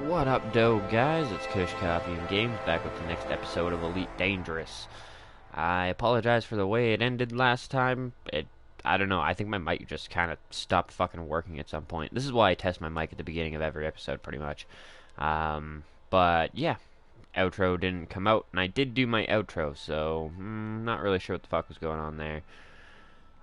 What up, doe guys? It's Kush Coffee and Games back with the next episode of Elite Dangerous. I apologize for the way it ended last time. I don't know. I think my mic just kind of stopped fucking working at some point. This is why I test my mic at the beginning of every episode, pretty much. But yeah, outro didn't come out, and I did do my outro, so not really sure what the fuck was going on there.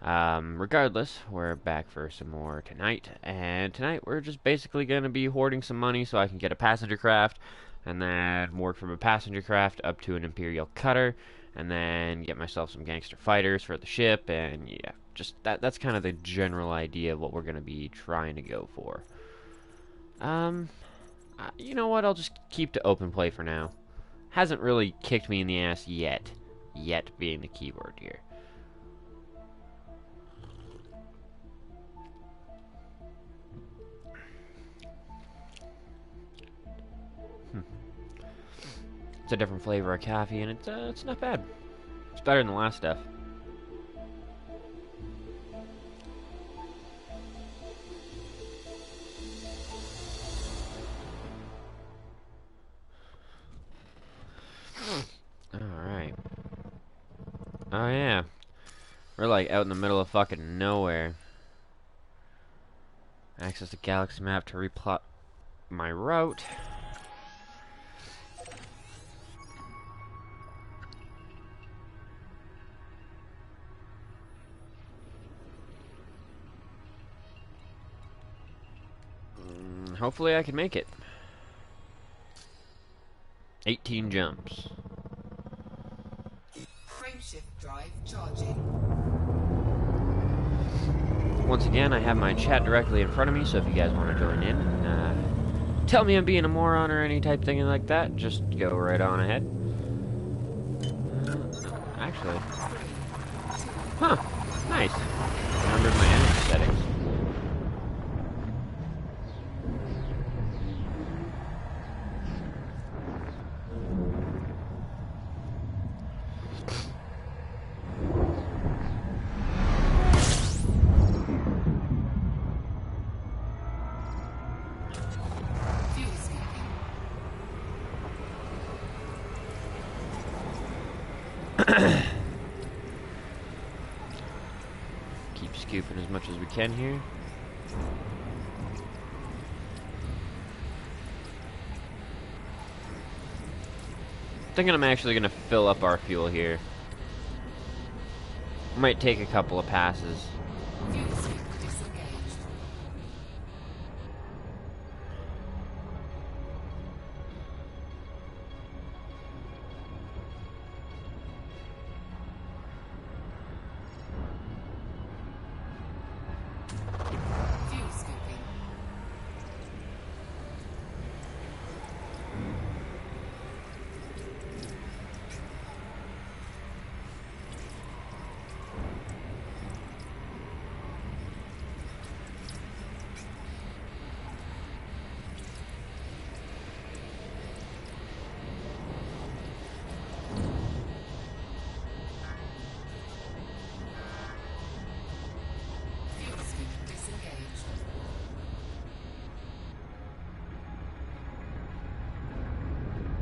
Regardless, we're back for some more tonight, and tonight we're just basically going to be hoarding some money so I can get a passenger craft, and then work from a passenger craft up to an Imperial cutter, and then get myself some gangster fighters for the ship, and yeah, just that's kind of the general idea of what we're going to be trying to go for. You know what, I'll just keep to open play for now. Hasn't really kicked me in the ass yet. Yet being the keyword here. It's a different flavor of coffee, and it's not bad. It's better than the last stuff. Alright. Oh yeah. We're like out in the middle of fucking nowhere. Access the galaxy map to replot my route. Hopefully I can make it. 18 jumps. Frameshift drive charging. Once again, I have my chat directly in front of me, so if you guys want to join in and tell me I'm being a moron or any type thing like that, just go right on ahead. Actually. Huh. Nice. Remembered my energy settings. Keep scooping as much as we can here. Thinking I'm actually gonna fill up our fuel here. Might take a couple of passes.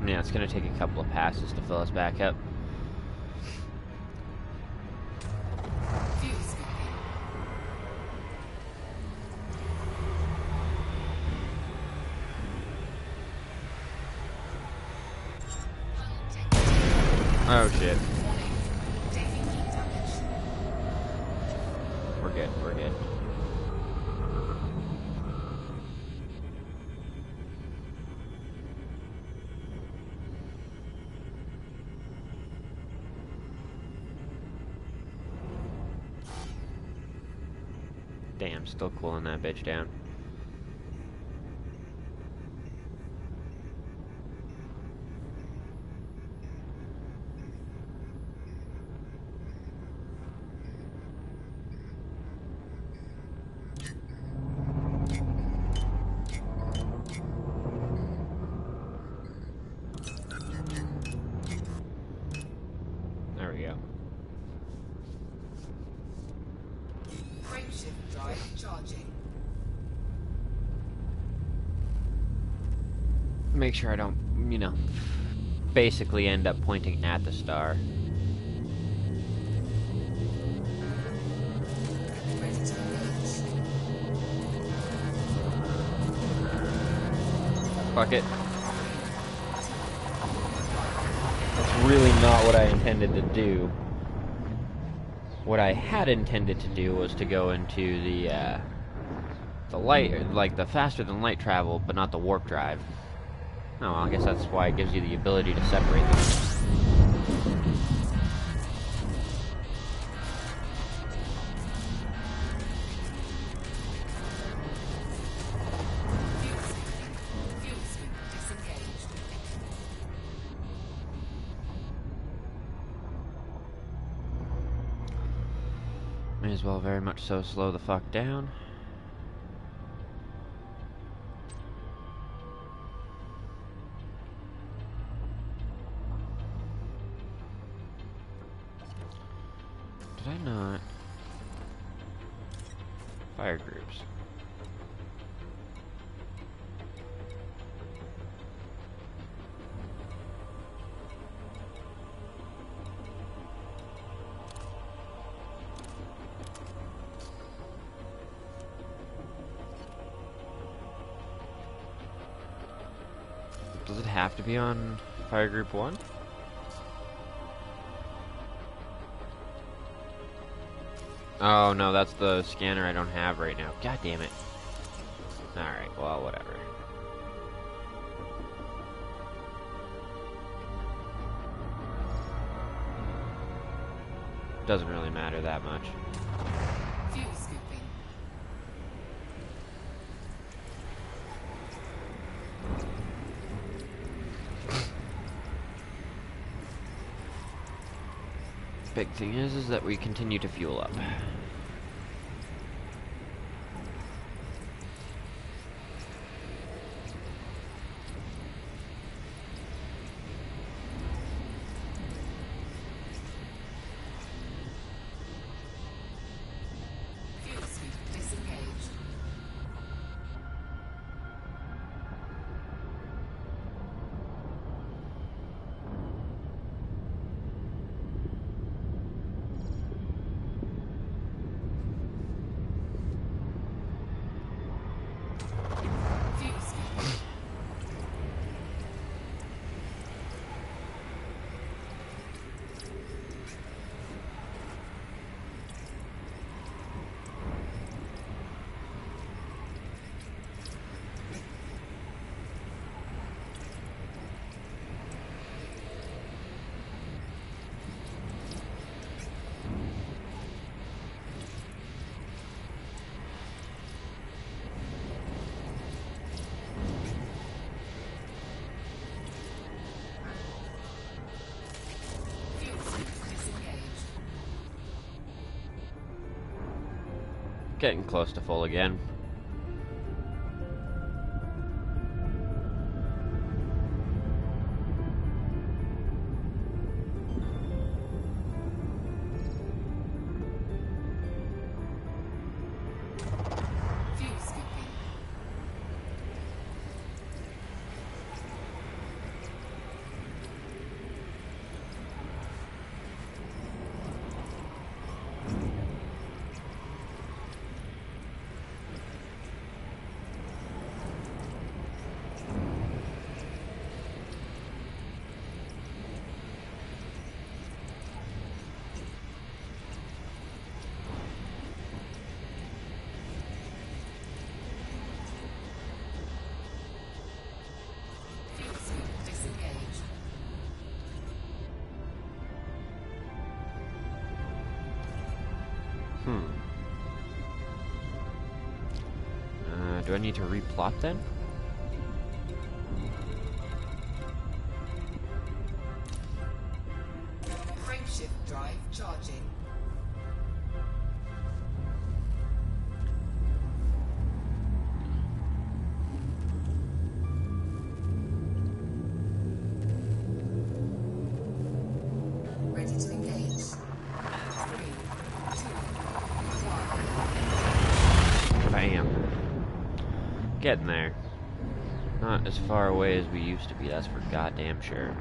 Yeah, it's gonna take a couple of passes to fill us back up. Oh shit. We're good, we're good. Damn, still cooling that bitch down. There we go. Frameshift drive charging. make sure I don't, basically end up pointing at the star. Ready to engage. Fuck it. That's really not what I intended to do. What I had intended to do was to go into the light, like the faster than light travel, but not the warp drive. Oh, well, I guess that's why it gives you the ability to separate them. Fuel scoop disengaged. May as well very much so slow the fuck down. Did I not? Fire groups. Does it have to be on Fire Group 1? Oh no, that's the scanner I don't have right now. God damn it. Alright, well, whatever. Doesn't really matter that much. Fuel scooping. Big thing is that we continue to fuel up. Fuel scoop disengaged. Fuel scoop. Fuel scoop disengaged. Getting close to full again. Fuel scooping. Fuel scoop disengaged. Do I need to replot then? Frameshift drive charging. Ready to engage. 3, 2, 1. Bam. Getting there. Not as far away as we used to be, that's for goddamn sure.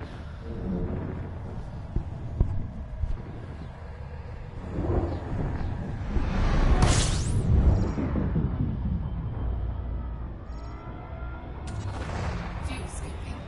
Fuel skipping.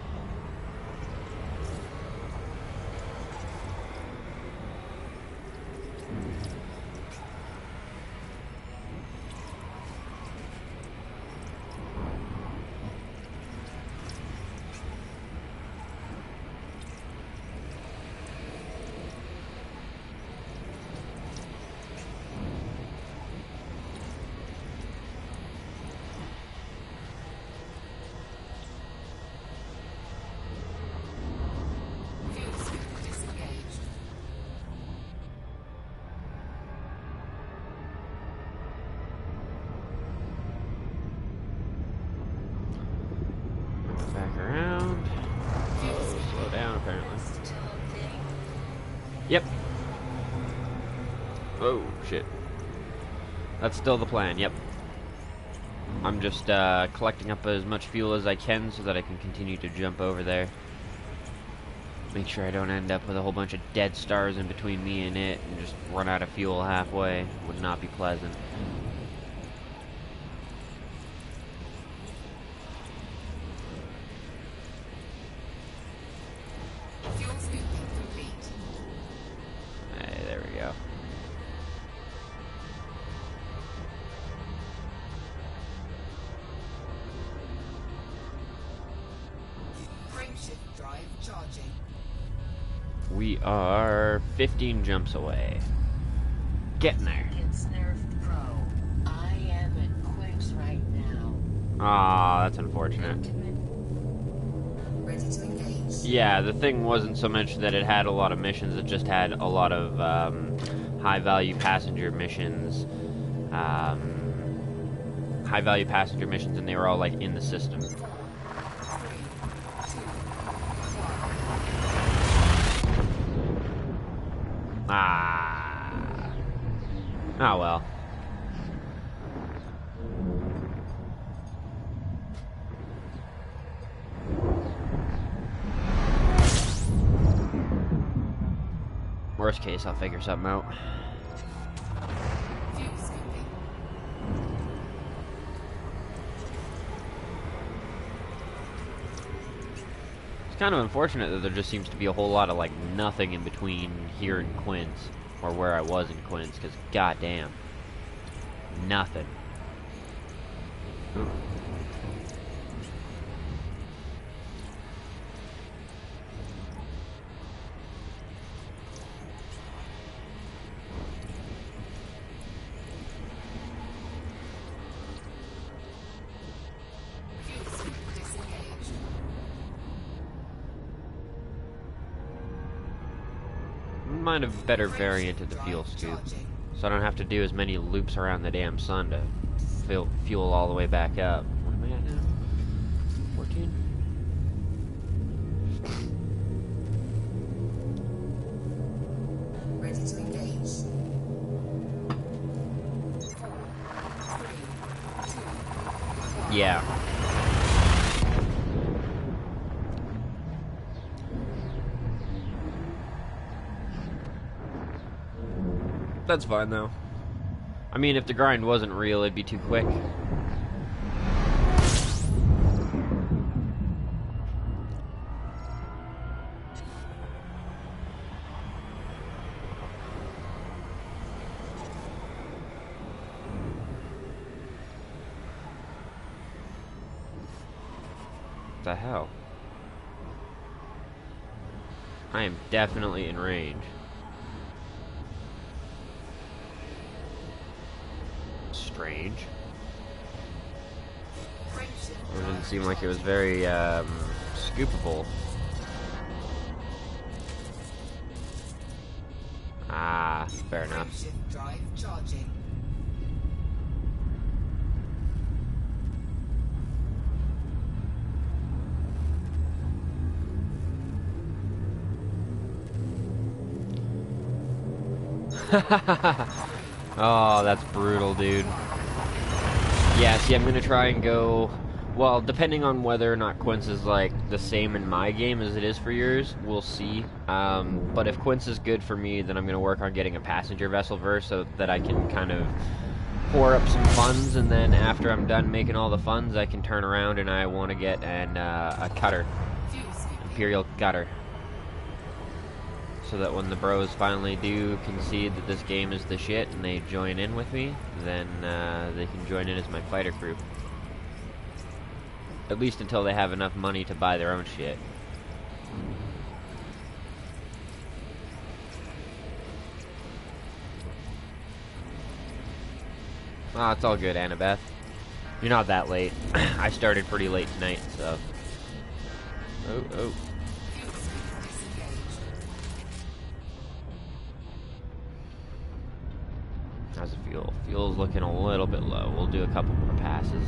Fuel skipper disengaged. Back around. Fuel Slow skipping. down, apparently. Still a thing. Yep. Oh, shit. That's still the plan, yep. I'm just collecting up as much fuel as I can so that I can continue to jump over there. Make sure I don't end up with a whole bunch of dead stars in between me and it and just run out of fuel halfway. Would not be pleasant. Fuel skipping complete. Hey, there we go. Frameshift drive charging. We are 15 jumps away. Getting there. It's nerfed pro. I am at quicks right now. Ah, that's unfortunate. Intimate. Ready to engage. Yeah, the thing wasn't so much that it had a lot of missions, it just had a lot of high-value passenger missions. High-value passenger missions, and they were all, like, in the system. 4, 3, 2, 1. Ah. Oh, well. Worst case, I'll figure something out. Fuel skipping. It's kind of unfortunate that there just seems to be a whole lot of, like, nothing in between here and Quinn's, or where I was in Quinn's, because goddamn. Nothing. Ooh. Fuel skipper disengaged. Might have a better variant of the fuel scoop, so I don't have to do as many loops around the damn sun to fill fuel all the way back up. What am I at now? 14? Ready to engage. 4, 3, 2. Yeah. That's fine though. I mean, if the grind wasn't real, it'd be too quick. What the hell? I am definitely in range. Strange. It didn't seem like it was very scoopable. Ah, fair enough. Frameshift drive charging. Oh, that's brutal, dude. Yeah, see, I'm gonna try and go Well, depending on whether or not Quince is like the same in my game as it is for yours, we'll see. But if Quince is good for me, then I'm gonna work on getting a passenger vessel first, so that I can kind of pour up some funds, and then after I'm done making all the funds, I can turn around and I want to get a cutter, Imperial cutter, so that when the bros finally do concede that this game is the shit and they join in with me, then they can join in as my fighter crew. At least until they have enough money to buy their own shit. Oh, it's all good, Annabeth. You're not that late. I started pretty late tonight, so... Oh. How's the fuel? Fuel's looking a little bit low. We'll do a couple more passes.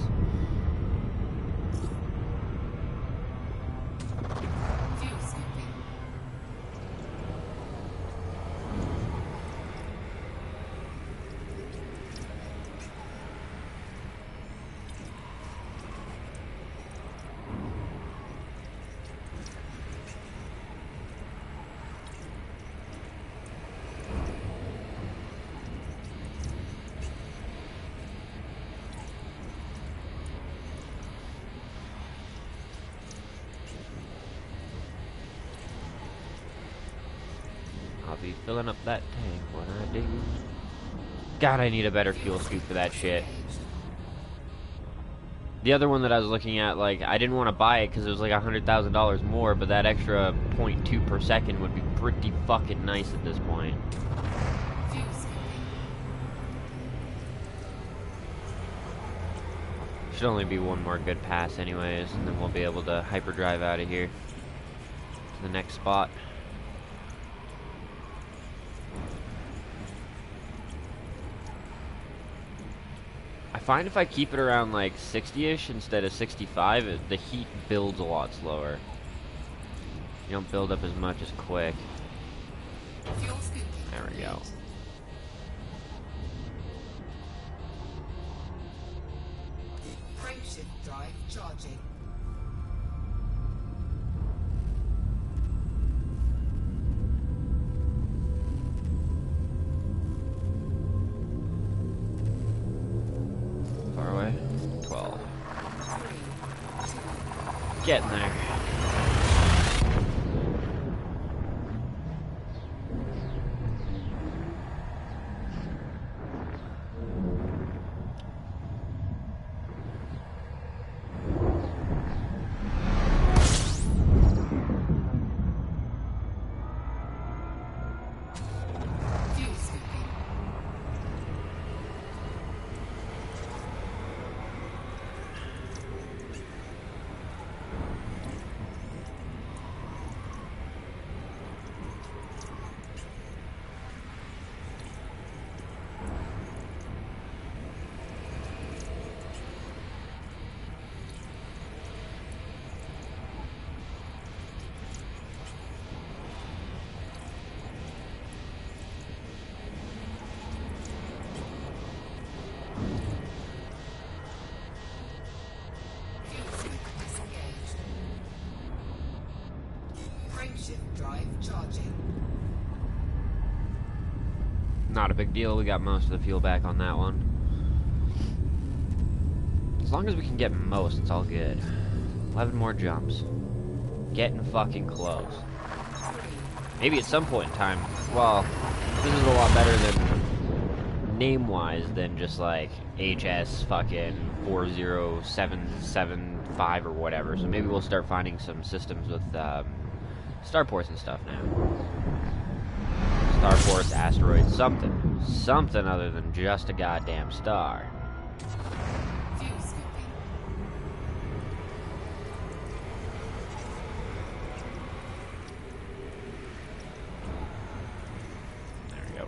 I'll be filling up that tank when I do. God, I need a better fuel scoop for that shit. The other one that I was looking at, like, I didn't want to buy it because it was like $100,000 more, but that extra 0.2 per second would be pretty fucking nice at this point. Should only be one more good pass anyways, and then we'll be able to hyperdrive out of here to the next spot. I find if I keep it around like 60-ish instead of 65, the heat builds a lot slower. You don't build up as much as quick. There we go. Frameshift drive charging. Far away? 12. Getting there. Frameshift drive charging. Not a big deal, we got most of the fuel back on that one. As long as we can get most, it's all good. 11 more jumps. Getting fucking close. Maybe at some point in time, well, this is a lot better than, name-wise, than just like HS fucking 40775 or whatever. So maybe we'll start finding some systems with starports and stuff now. Starports, asteroids, something. Something other than just a goddamn star. There we go.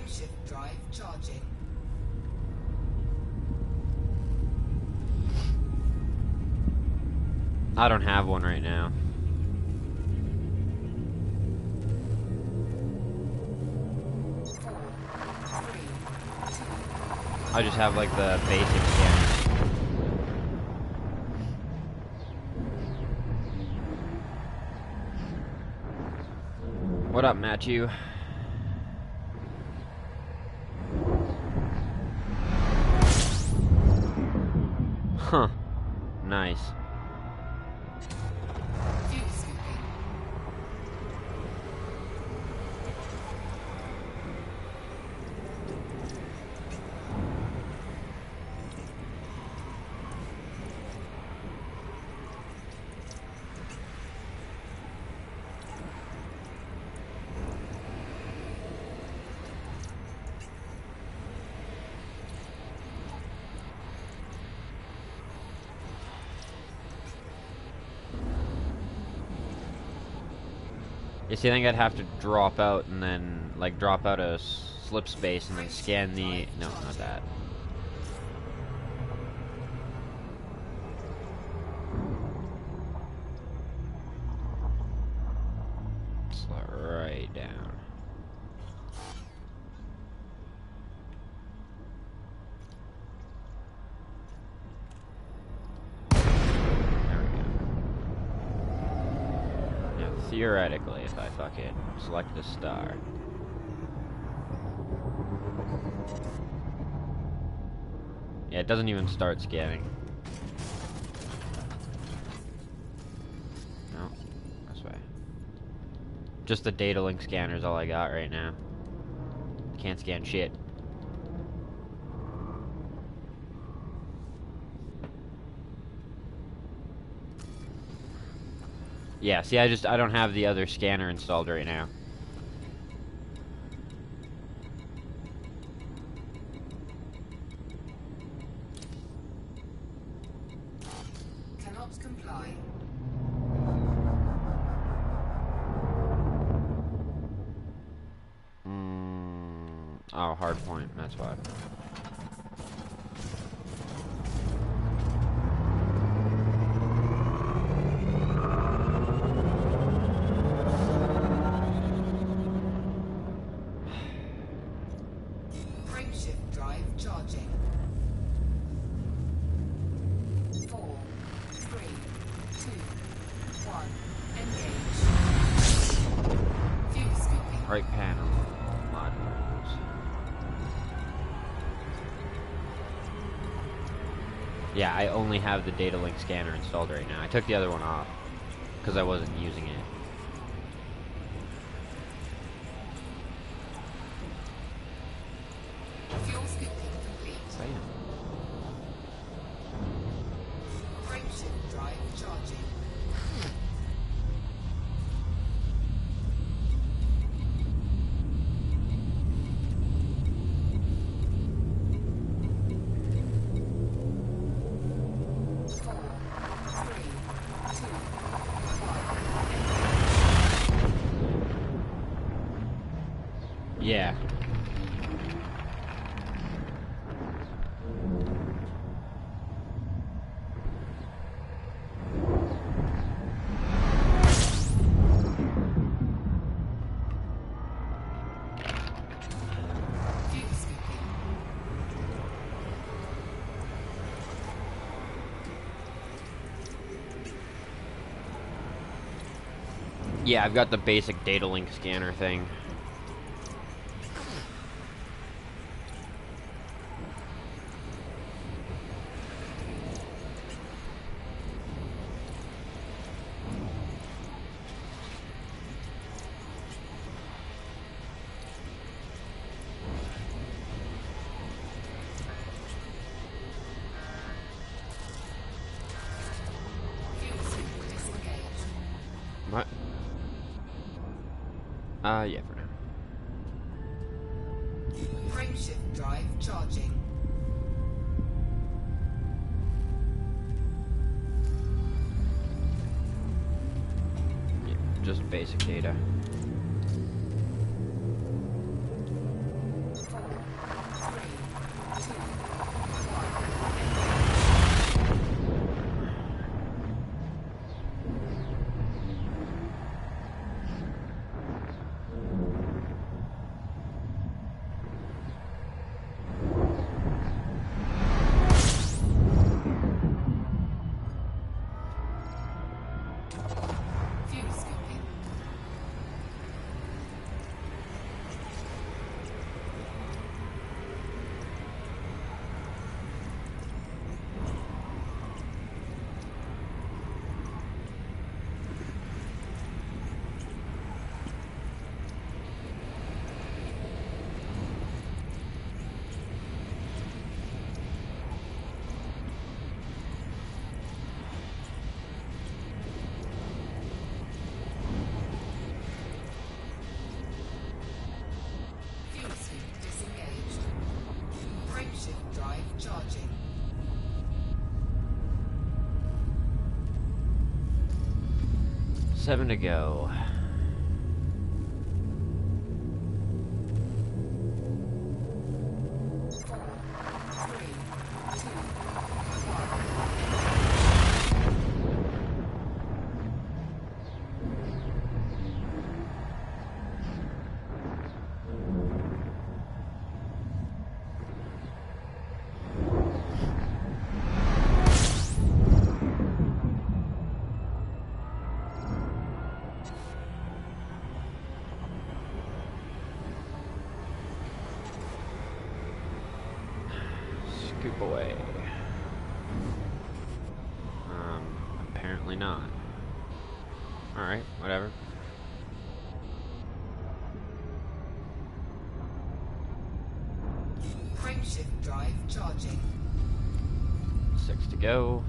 Frameshift drive charging. I don't have one right now. I just have like the basic scanner. What up, Matthew? Huh. Nice. Fuel scooping. You see, I think I'd have to drop out and then, like, drop out a slip space and then scan the... No, not that. Slow it right down. Theoretically, if I fucking select the star. Yeah, it doesn't even start scanning. No, this way. Just the data link scanner is all I got right now. Can't scan shit. Yeah, see, I don't have the other scanner installed right now. Cannot comply. Oh, hard point, that's why. Frameshift drive charging. 4, 3, 2, 1. Engage. Fuel scooping. Right panel. Modules. Yeah, I only have the data link scanner installed right now. I took the other one off because I wasn't using it. Fuel scooping complete. Bam. Frameshift drive charging. Yeah. Fuel scooping. Yeah, I've got the basic data link scanner thing. Fuel scooping disengaged. What? Yeah, for now. Frameshift drive charging. Yeah, just basic data. 7 to go. Scoop away. Apparently not. Alright, whatever. Frameshift drive charging. 6 to go.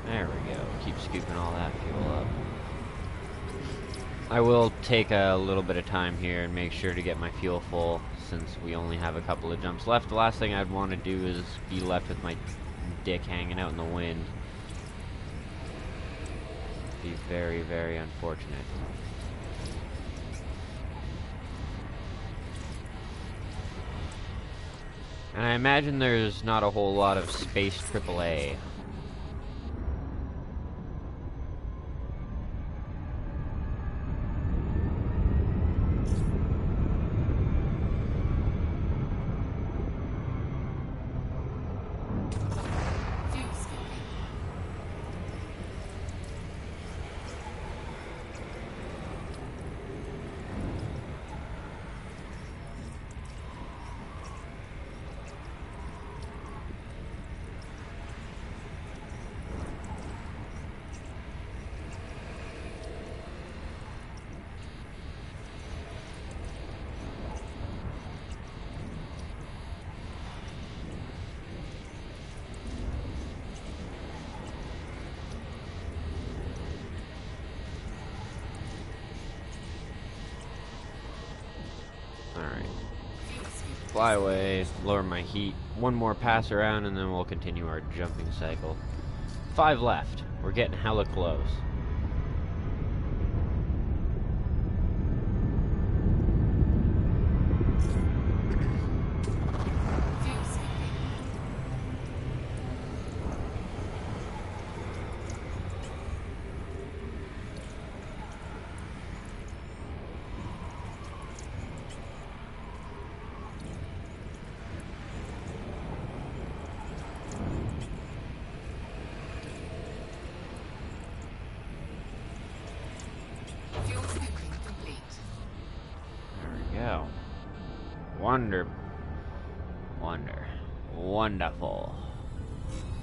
There we go. Keep scooping all that fuel up. I will take a little bit of time here and make sure to get my fuel full, since we only have a couple of jumps left. The last thing I'd want to do is be left with my dick hanging out in the wind. Be very, very unfortunate. And I imagine there's not a whole lot of space AAA. Alright. Fly away, lower my heat. One more pass around and then we'll continue our jumping cycle. 5 left. We're getting hella close. Wonderful.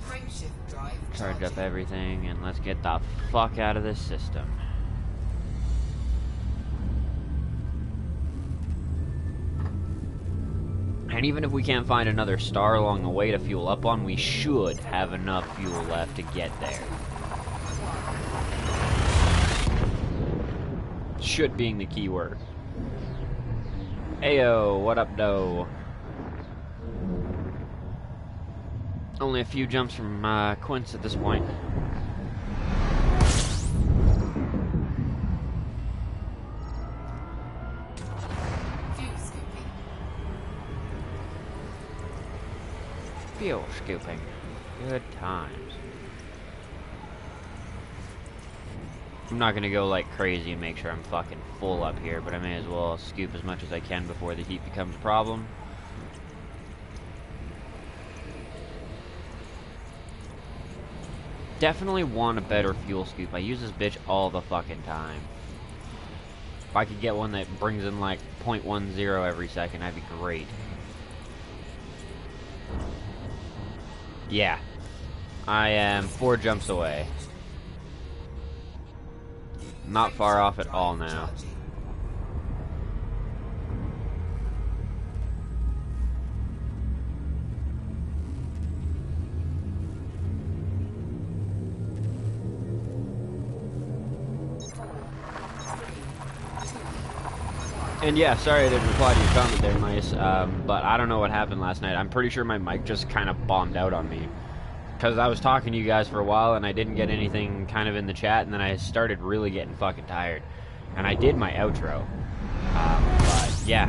Frameshift drive Charge charging. up everything and let's get the fuck out of this system. And even if we can't find another star along the way to fuel up on, we should have enough fuel left to get there. Should being the key word. Ayo, what up, doe? Only a few jumps from Quince at this point. Fuel scooping. Good times. I'm not gonna go like crazy and make sure I'm fucking full up here, but I may as well scoop as much as I can before the heat becomes a problem. Definitely want a better fuel scoop. I use this bitch all the fucking time. If I could get one that brings in like 0.10 every second, that'd be great. Yeah, I am 4 jumps away. Not far off at all now. And yeah, sorry I didn't reply to your comment there, Mice, but I don't know what happened last night. I'm pretty sure my mic just kind of bombed out on me. Because I was talking to you guys for a while, and I didn't get anything kind of in the chat, and then I started really getting fucking tired. And I did my outro. But yeah,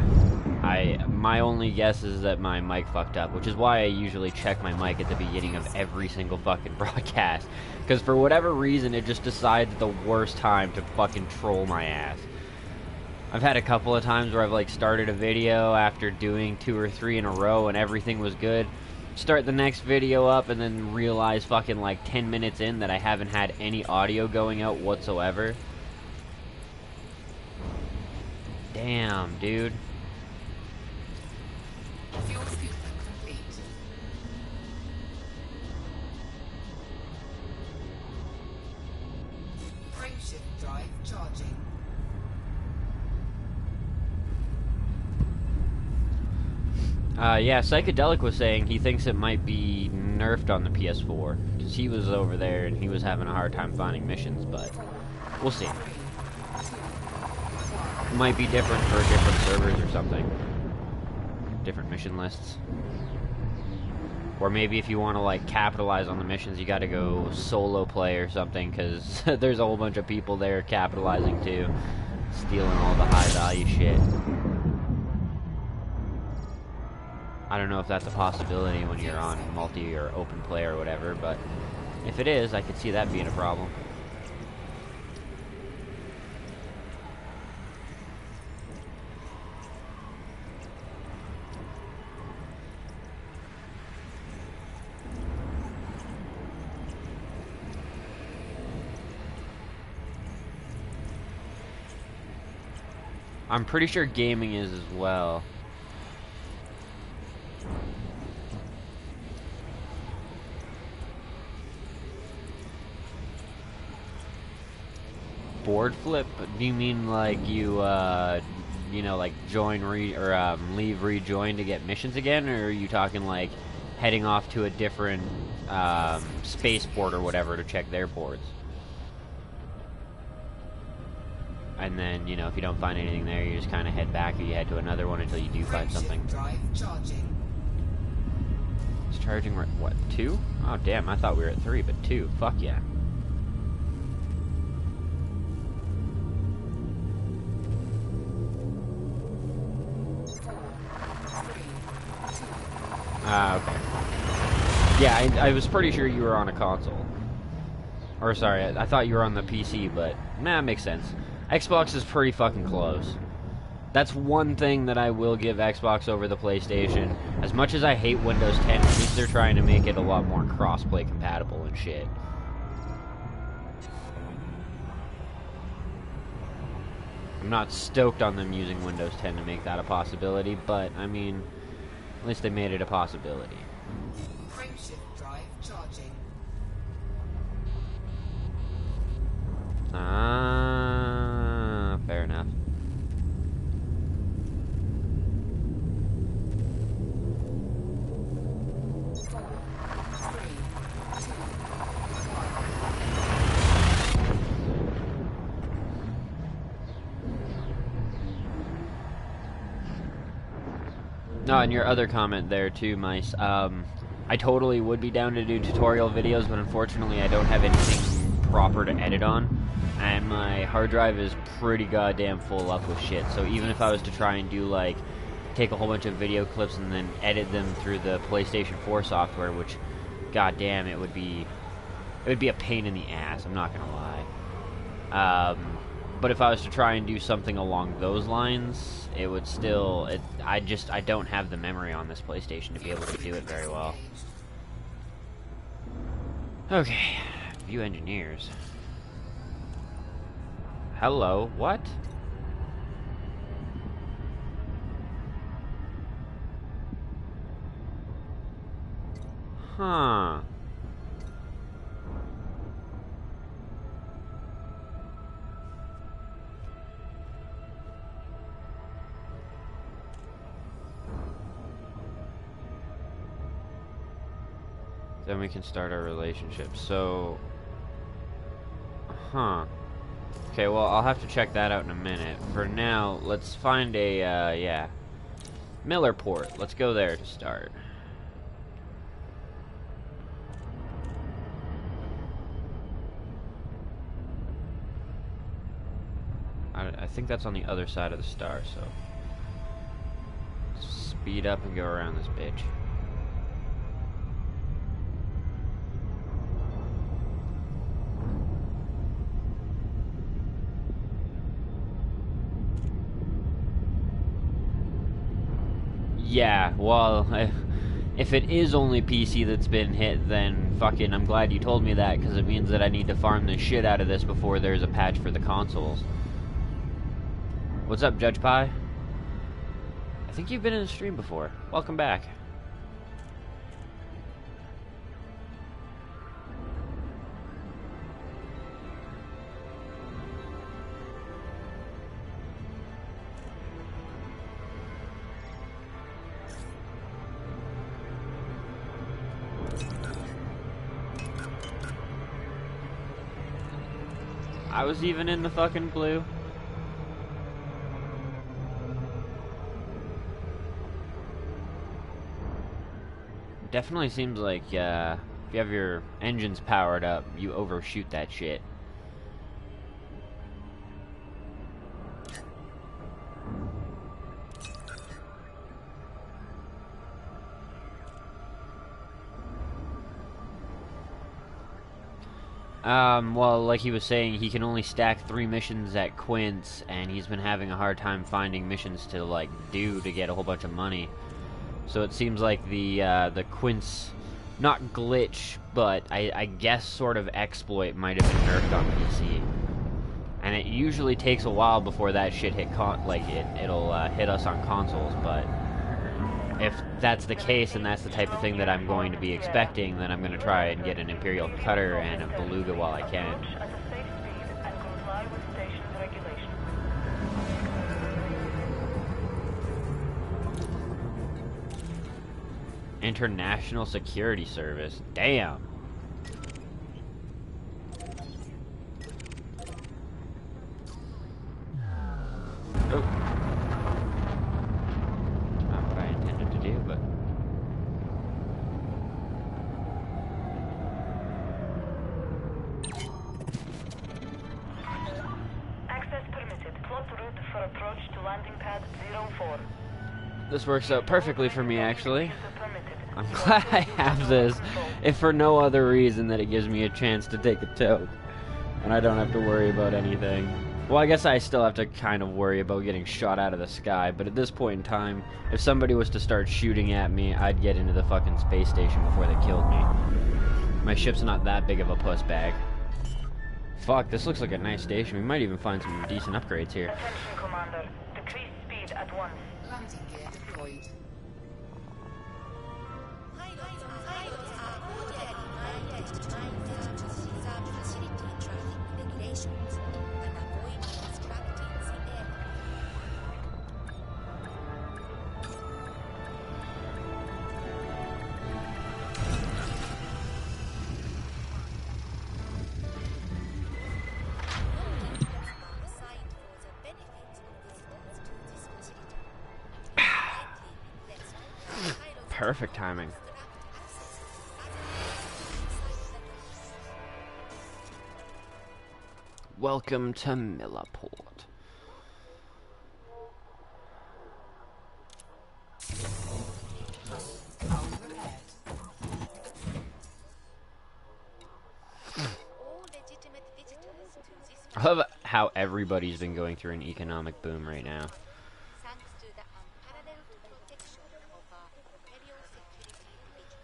my only guess is that my mic fucked up, which is why I usually check my mic at the beginning of every single fucking broadcast. Because for whatever reason, it just decides at the worst time to fucking troll my ass. I've had a couple of times where I've like started a video after doing 2 or 3 in a row and everything was good. Start the next video up and then realize fucking like 10 minutes in that I haven't had any audio going out whatsoever. Damn, dude. Fuel treatment complete. Frameshift drive charging. Yeah, Psychedelic was saying he thinks it might be nerfed on the PS4. Because he was over there and he was having a hard time finding missions, but we'll see. It might be different for different servers or something. Different mission lists. Or maybe if you want to like capitalize on the missions, you gotta go solo play or something, because there's a whole bunch of people there capitalizing too. Stealing all the high value shit. I don't know if that's a possibility when you're on multi or open play or whatever, but if it is, I could see that being a problem. I'm pretty sure gaming is as well. Board flip? Do you mean like you, you know, like join leave rejoin to get missions again, or are you talking like heading off to a different spaceport or whatever to check their boards? And then, you know, if you don't find anything there, you just kind of head back, or you head to another one until you do find something. Drive charging. It's charging, what, 2? Oh, damn, I thought we were at 3, but 2. Fuck yeah. Ah, okay. Yeah, I was pretty sure you were on a console. Or, sorry, I thought you were on the PC, but, nah, makes sense. Xbox is pretty fucking close. That's one thing that I will give Xbox over the PlayStation. As much as I hate Windows 10, at least they're trying to make it a lot more cross-play compatible and shit. I'm not stoked on them using Windows 10 to make that a possibility, but, I mean, at least they made it a possibility. Frameshift drive charging. Ah, fair enough. No, and your other comment there too, Mice. I totally would be down to do tutorial videos, but unfortunately I don't have anything proper to edit on. And my hard drive is pretty goddamn full up with shit. So even if I was to try and do like, take a whole bunch of video clips and then edit them through the PlayStation 4 software, which, goddamn, it would be a pain in the ass. I'm not gonna lie. But if I was to try and do something along those lines, it would still, I don't have the memory on this PlayStation to be able to do it very well. Okay, view engineers. Hello, what? Huh. Then we can start our relationship. So, huh. Okay, well, I'll have to check that out in a minute. For now, let's find a, yeah. Millerport. Let's go there to start. I think that's on the other side of the star, so... Speed up and go around this bitch. Yeah, well, if it is only PC that's been hit, then fucking I'm glad you told me that, because it means that I need to farm the shit out of this before there's a patch for the consoles. What's up, Judge Pie? I think you've been in the stream before. Welcome back. I was even in the fucking blue. Definitely seems like, if you have your engines powered up, you overshoot that shit. Well, like he was saying, he can only stack 3 missions at Quince, and he's been having a hard time finding missions to, like, do to get a whole bunch of money. So it seems like the Quince, not glitch, but I guess sort of exploit might have been nerfed on PC. And it usually takes a while before that shit it'll hit us on consoles, but if that's the case and that's the type of thing that I'm going to be expecting, then I'm going to try and get an Imperial Cutter and a Beluga while I can. International Security Service. Damn. Oh. Not what I intended to do, but... Access permitted. Plot route for approach to landing pad 04. This works out perfectly for me, actually. I'm glad I have this, if for no other reason that it gives me a chance to take a toke. And I don't have to worry about anything. Well, I guess I still have to kind of worry about getting shot out of the sky, but at this point in time, if somebody was to start shooting at me, I'd get into the fucking space station before they killed me. My ship's not that big of a puss bag. Fuck, this looks like a nice station. We might even find some decent upgrades here. Attention, Commander. Decrease speed at once. Landing gear deployed. Pilots are cordially reminded to adhere to reserved facility traffic regulations and avoid obstructing the air. Perfect timing. Welcome to Millerport. I love how everybody's been going through an economic boom right now. Thanks to the unparalleled protection of our Imperial Security Division.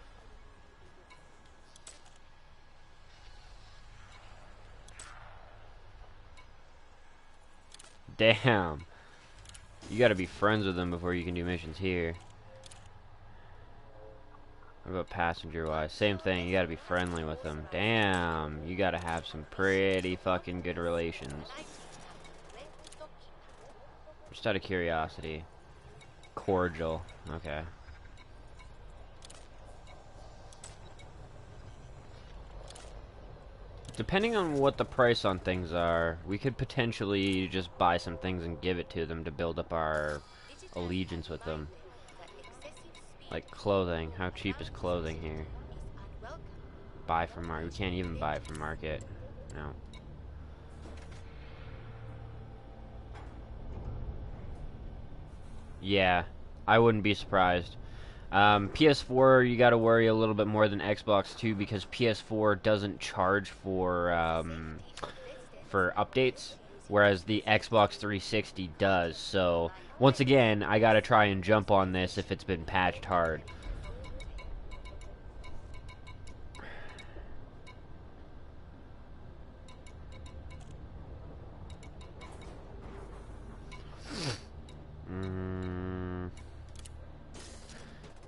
Damn. You gotta be friends with them before you can do missions here. What about passenger-wise? Same thing, you gotta be friendly with them. Damn, you gotta have some pretty fucking good relations. Just out of curiosity. Cordial, okay. Depending on what the price on things are, we could potentially just buy some things and give it to them to build up our allegiance with them. Like clothing. How cheap is clothing here? Buy from market. We can't even buy it from market. No. Yeah, I wouldn't be surprised. PS4, you gotta worry a little bit more than Xbox too, because PS4 doesn't charge for updates, whereas the Xbox 360 does. So once again, I gotta try and jump on this if it's been patched hard.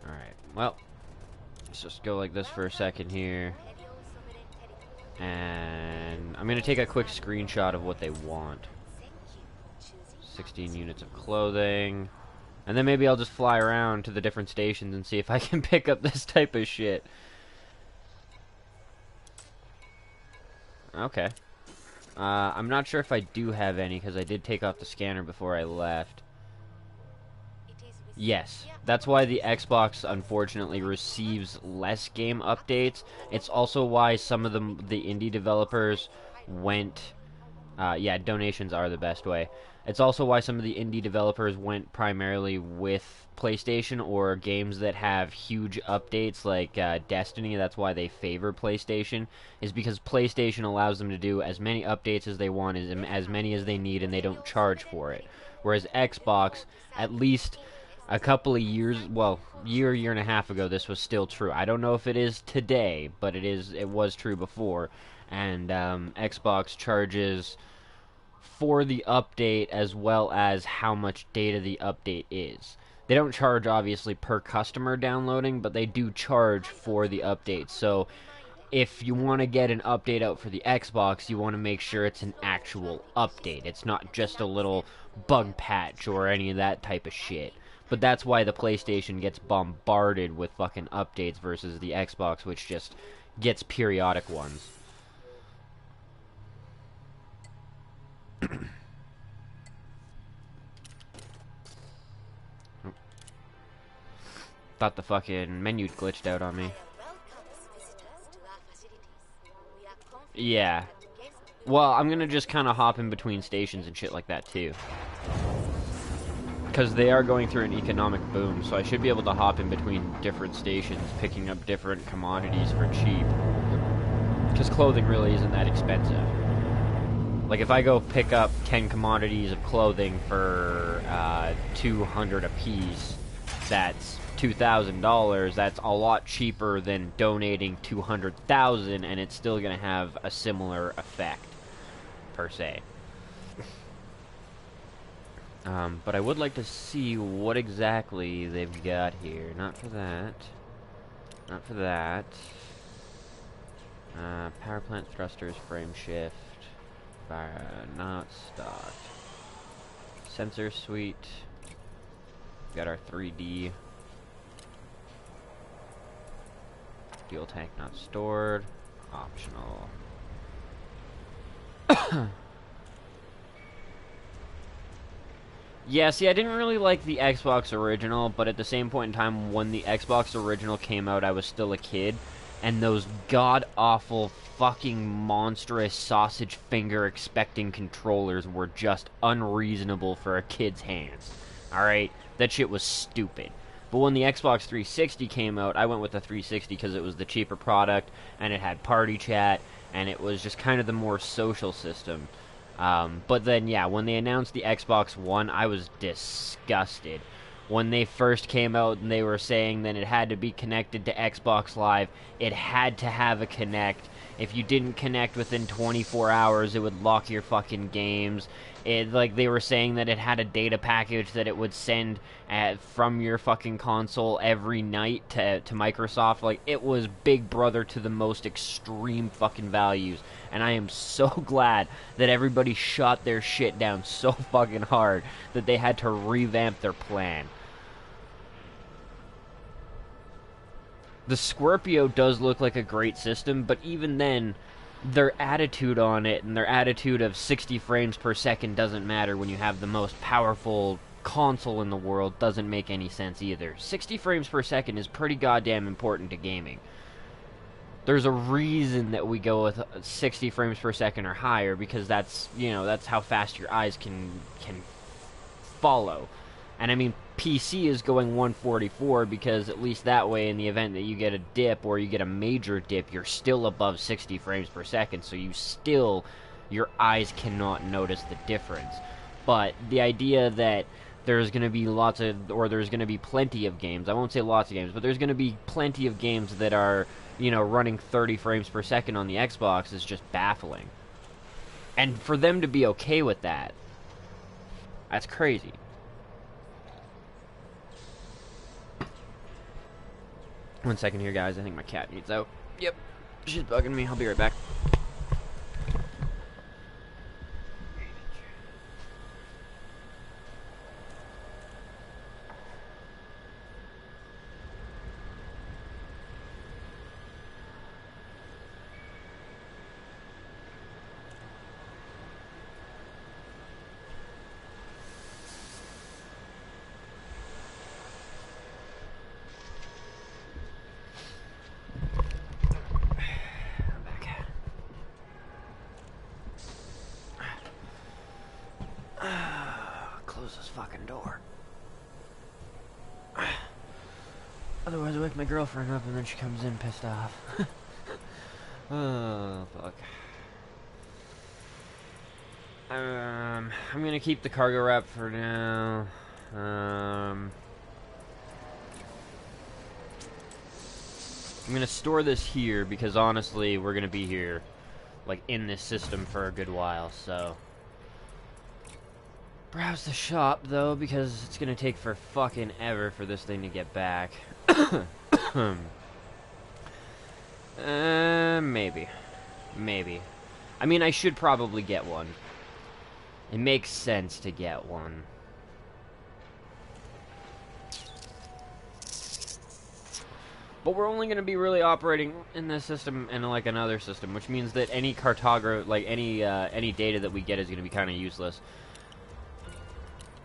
Alright, well, let's just go like this for a second here. And I'm going to take a quick screenshot of what they want. 16 units of clothing. And then maybe I'll just fly around to the different stations and see if I can pick up this type of shit. Okay. I'm not sure if I do have any, because I did take off the scanner before I left. Yes, that's why the Xbox unfortunately receives less game updates. It's also why some of the indie developers went... yeah, donations are the best way. It's also why some of the indie developers went primarily with PlayStation or games that have huge updates like Destiny. That's why they favor PlayStation, is because PlayStation allows them to do as many updates as they want, as many as they need, and they don't charge for it. Whereas Xbox, at least a couple of years, well, year and a half ago, this was still true. I don't know if it is today, but it was true before. And Xbox charges for the update as well as how much data the update is. They don't charge, obviously, per customer downloading, but they do charge for the update. So if you want to get an update out for the Xbox, you want to make sure it's an actual update. It's not just a little bug patch or any of that type of shit. But that's why the PlayStation gets bombarded with fucking updates versus the Xbox, which just gets periodic ones. Thought the fucking menu glitched out on me. Yeah. Well, I'm gonna just kind of hop in between stations and shit like that too. Because they are going through an economic boom, so I should be able to hop in between different stations, picking up different commodities for cheap. Because clothing really isn't that expensive. Like, if I go pick up 10 commodities of clothing for 200 apiece, that's $2,000. That's a lot cheaper than donating 200,000, and it's still going to have a similar effect, per se. But I would like to see what exactly they've got here. Not for that. Not for that. Power plant thrusters, frame shift. Not stocked. Sensor suite. Got our 3D. Fuel tank not stored. Optional. Yeah, see, I didn't really like the Xbox original, but at the same point in time, when the Xbox original came out, I was still a kid, and those god-awful, fucking monstrous sausage finger-expecting controllers were just unreasonable for a kid's hands. Alright? That shit was stupid. But when the Xbox 360 came out, I went with the 360 because it was the cheaper product, and it had party chat, and it was just kind of the more social system. But then, yeah, when they announced the Xbox One, I was disgusted. When they first came out and they were saying that it had to be connected to Xbox Live, it had to have a Kinect. If you didn't connect within 24 hours, it would lock your fucking games. Like they were saying that it had a data package that it would send from your fucking console every night to Microsoft. Like it was Big Brother to the most extreme fucking values. And I am so glad that everybody shot their shit down so fucking hard that they had to revamp their plan. The Scorpio does look like a great system, but even then, their attitude on it and their attitude of 60 frames per second doesn't matter when you have the most powerful console in the world doesn't make any sense either. 60 frames per second is pretty goddamn important to gaming. There's a reason that we go with 60 frames per second or higher, because that's, that's how fast your eyes can follow. And I mean, PC is going 144 because at least that way, in the event that you get a dip or you get a major dip, you're still above 60 frames per second, so your eyes cannot notice the difference. But the idea that there's going to be there's going to be plenty of games, I won't say lots of games, but there's going to be plenty of games that are, running 30 frames per second on the Xbox is just baffling. And for them to be okay with that, that's crazy. One second here, guys. I think my cat needs out. Yep. She's bugging me. I'll be right back. Close this fucking door. Otherwise I wake my girlfriend up and then she comes in pissed off. Oh, fuck. I'm gonna keep the cargo wrap for now. I'm gonna store this here because honestly we're gonna be here, like, in this system for a good while, so. Browse the shop, though, because it's gonna take for fucking ever for this thing to get back. Maybe. Maybe. I mean, I should probably get one. It makes sense to get one. But we're only going to be really operating in this system and like another system, which means that any any data that we get is going to be kind of useless.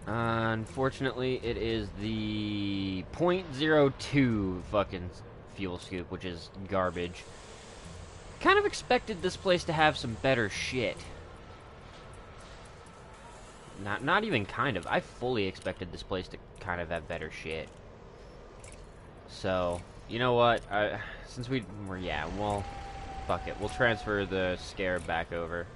Unfortunately, it is the .02 fucking fuel scoop, which is garbage. Kind of expected this place to have some better shit. Not even kind of. I fully expected this place to kind of have better shit. So, you know what? Since well, fuck it. We'll transfer the Scarab back over.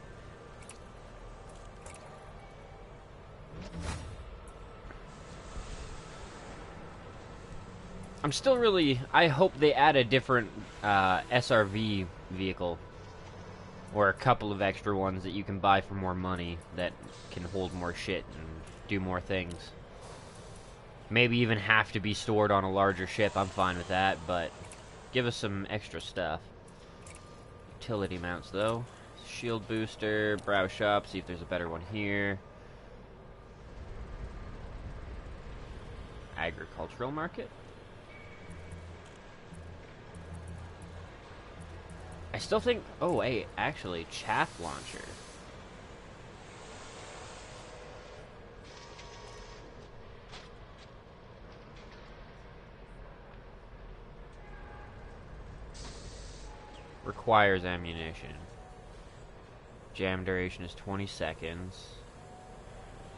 I'm still really... I hope they add a different SRV vehicle. Or a couple of extra ones that you can buy for more money that can hold more shit and do more things. Maybe even have to be stored on a larger ship. I'm fine with that, but give us some extra stuff. Utility mounts, though. Shield booster, browse shop, see if there's a better one here. Agricultural market. I still think... Oh, wait, actually, chaff launcher. Requires ammunition. Jam duration is 20 seconds.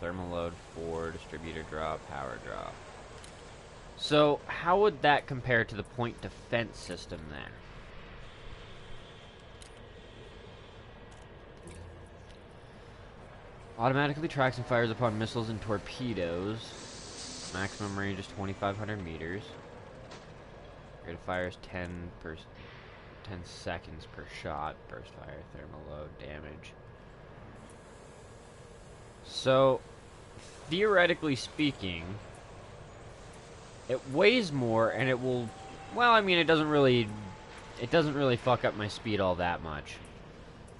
Thermal load 4, distributor drop, power drop. So, how would that compare to the point defense system then? Automatically tracks and fires upon missiles and torpedoes. Maximum range is 2,500 meters. Rate of fire is 10 seconds per shot. Burst fire, thermal load, damage. So, theoretically speaking, it weighs more, and it will. Well, I mean, it doesn't really fuck up my speed all that much,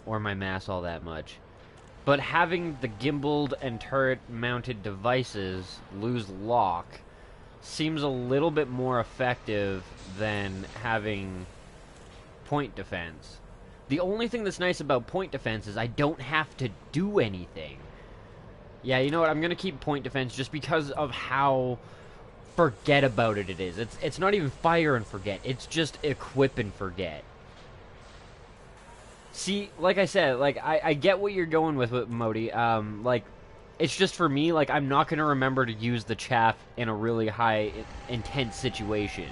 or my mass all that much. But having the gimbaled and turret-mounted devices lose lock seems a little bit more effective than having point defense. The only thing that's nice about point defense is I don't have to do anything. Yeah, you know what? I'm gonna keep point defense just because of how forget about it is. It's not even fire and forget. It's just equip and forget. See, like I said, like I get what you're going with Modi. Like it's just for me, like I'm not gonna remember to use the chaff in a really high intense situation.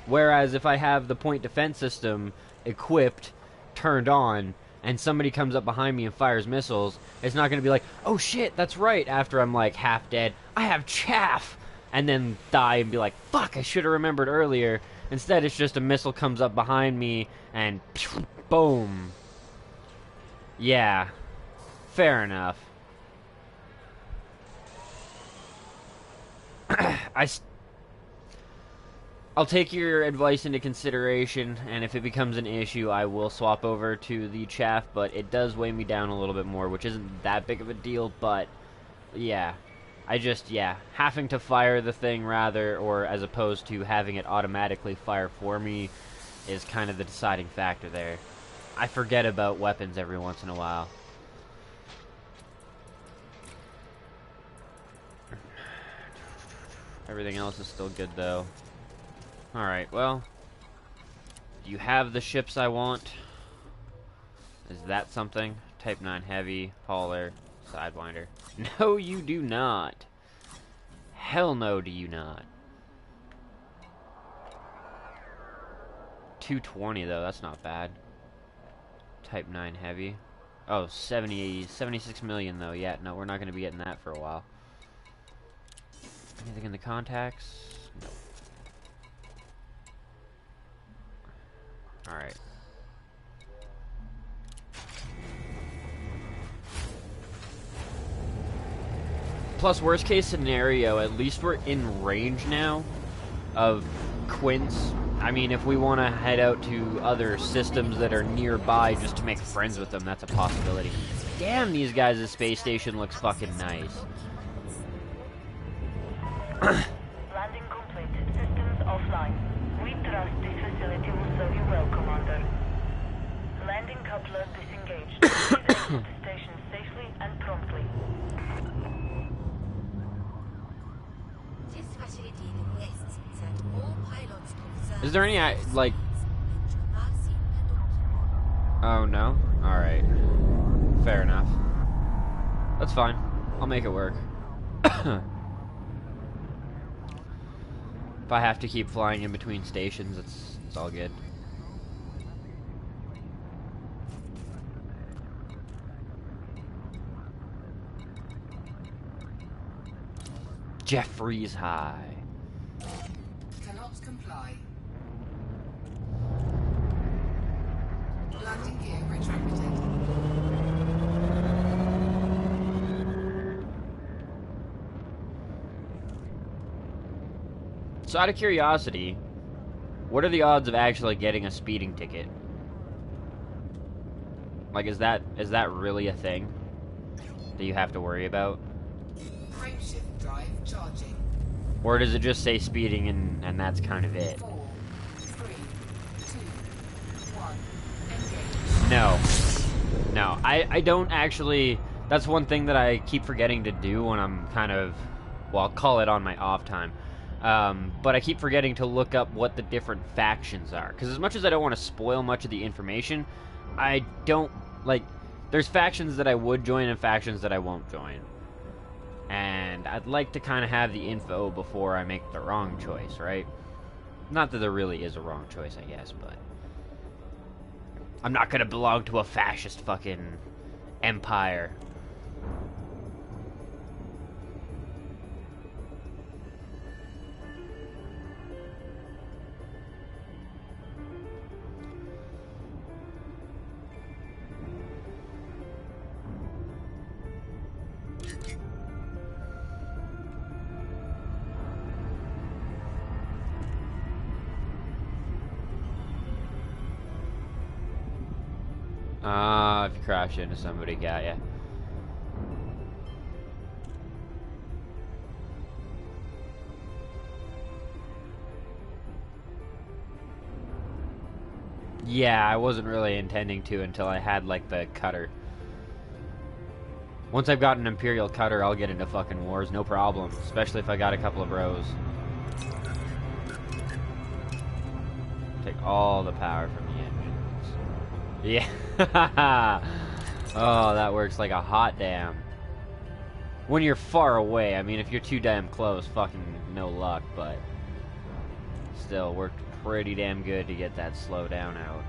Whereas if I have the point defense system equipped, turned on, and somebody comes up behind me and fires missiles, it's not gonna be like, oh shit, that's right, after I'm like half dead, I have chaff, and then die and be like, fuck, I should have remembered earlier. Instead, it's just a missile comes up behind me and boom. Yeah, fair enough. I'll take your advice into consideration, and if it becomes an issue, I will swap over to the chaff, but it does weigh me down a little bit more, which isn't that big of a deal, but yeah. Having to fire the thing rather, or as opposed to having it automatically fire for me, is kind of the deciding factor there. I forget about weapons every once in a while. Everything else is still good, though. Alright, well. Do you have the ships I want? Is that something? Type 9 Heavy, Hauler, Sidewinder. No, you do not. Hell no, do you not. 220, though, that's not bad. Type 9 Heavy. Oh, 76 million, though. Yeah, no, we're not going to be getting that for a while. Anything in the contacts? No. Alright. Plus, worst case scenario, at least we're in range now of Quince. I mean, if we want to head out to other systems that are nearby just to make friends with them, that's a possibility. Damn, these guys' space station looks fucking nice. Landing complete. Systems offline. We trust this facility will serve you well, Commander. Landing coupler disengaged. Please exit the station safely and promptly. This facility requests that all pilots observe. Is there any, like... Oh, no? Alright. Fair enough. That's fine. I'll make it work. If I have to keep flying in between stations, it's all good. Jeffries High. Cannot comply. Landing gear retracted. So out of curiosity, what are the odds of actually getting a speeding ticket? Like, is that really a thing that you have to worry about? Frameshift drive charging. Or does it just say speeding and that's kind of it? 4, 3, 2, 1. Engage. No, I don't actually. That's one thing that I keep forgetting to do when I'm kind of, well, I'll call it on my off time. But I keep forgetting to look up what the different factions are. Because as much as I don't want to spoil much of the information, I don't, like, there's factions that I would join and factions that I won't join. And I'd like to kind of have the info before I make the wrong choice, right? Not that there really is a wrong choice, I guess, but... I'm not gonna belong to a fascist fucking empire. If you crash into somebody, got ya. Yeah, I wasn't really intending to until I had, like, the cutter. Once I've got an Imperial cutter, I'll get into fucking wars, no problem. Especially if I got a couple of bros. Take all the power from the engines. Yeah. Oh, that works like a hot damn. When you're far away, I mean, if you're too damn close, fucking no luck, but still worked pretty damn good to get that slow down out.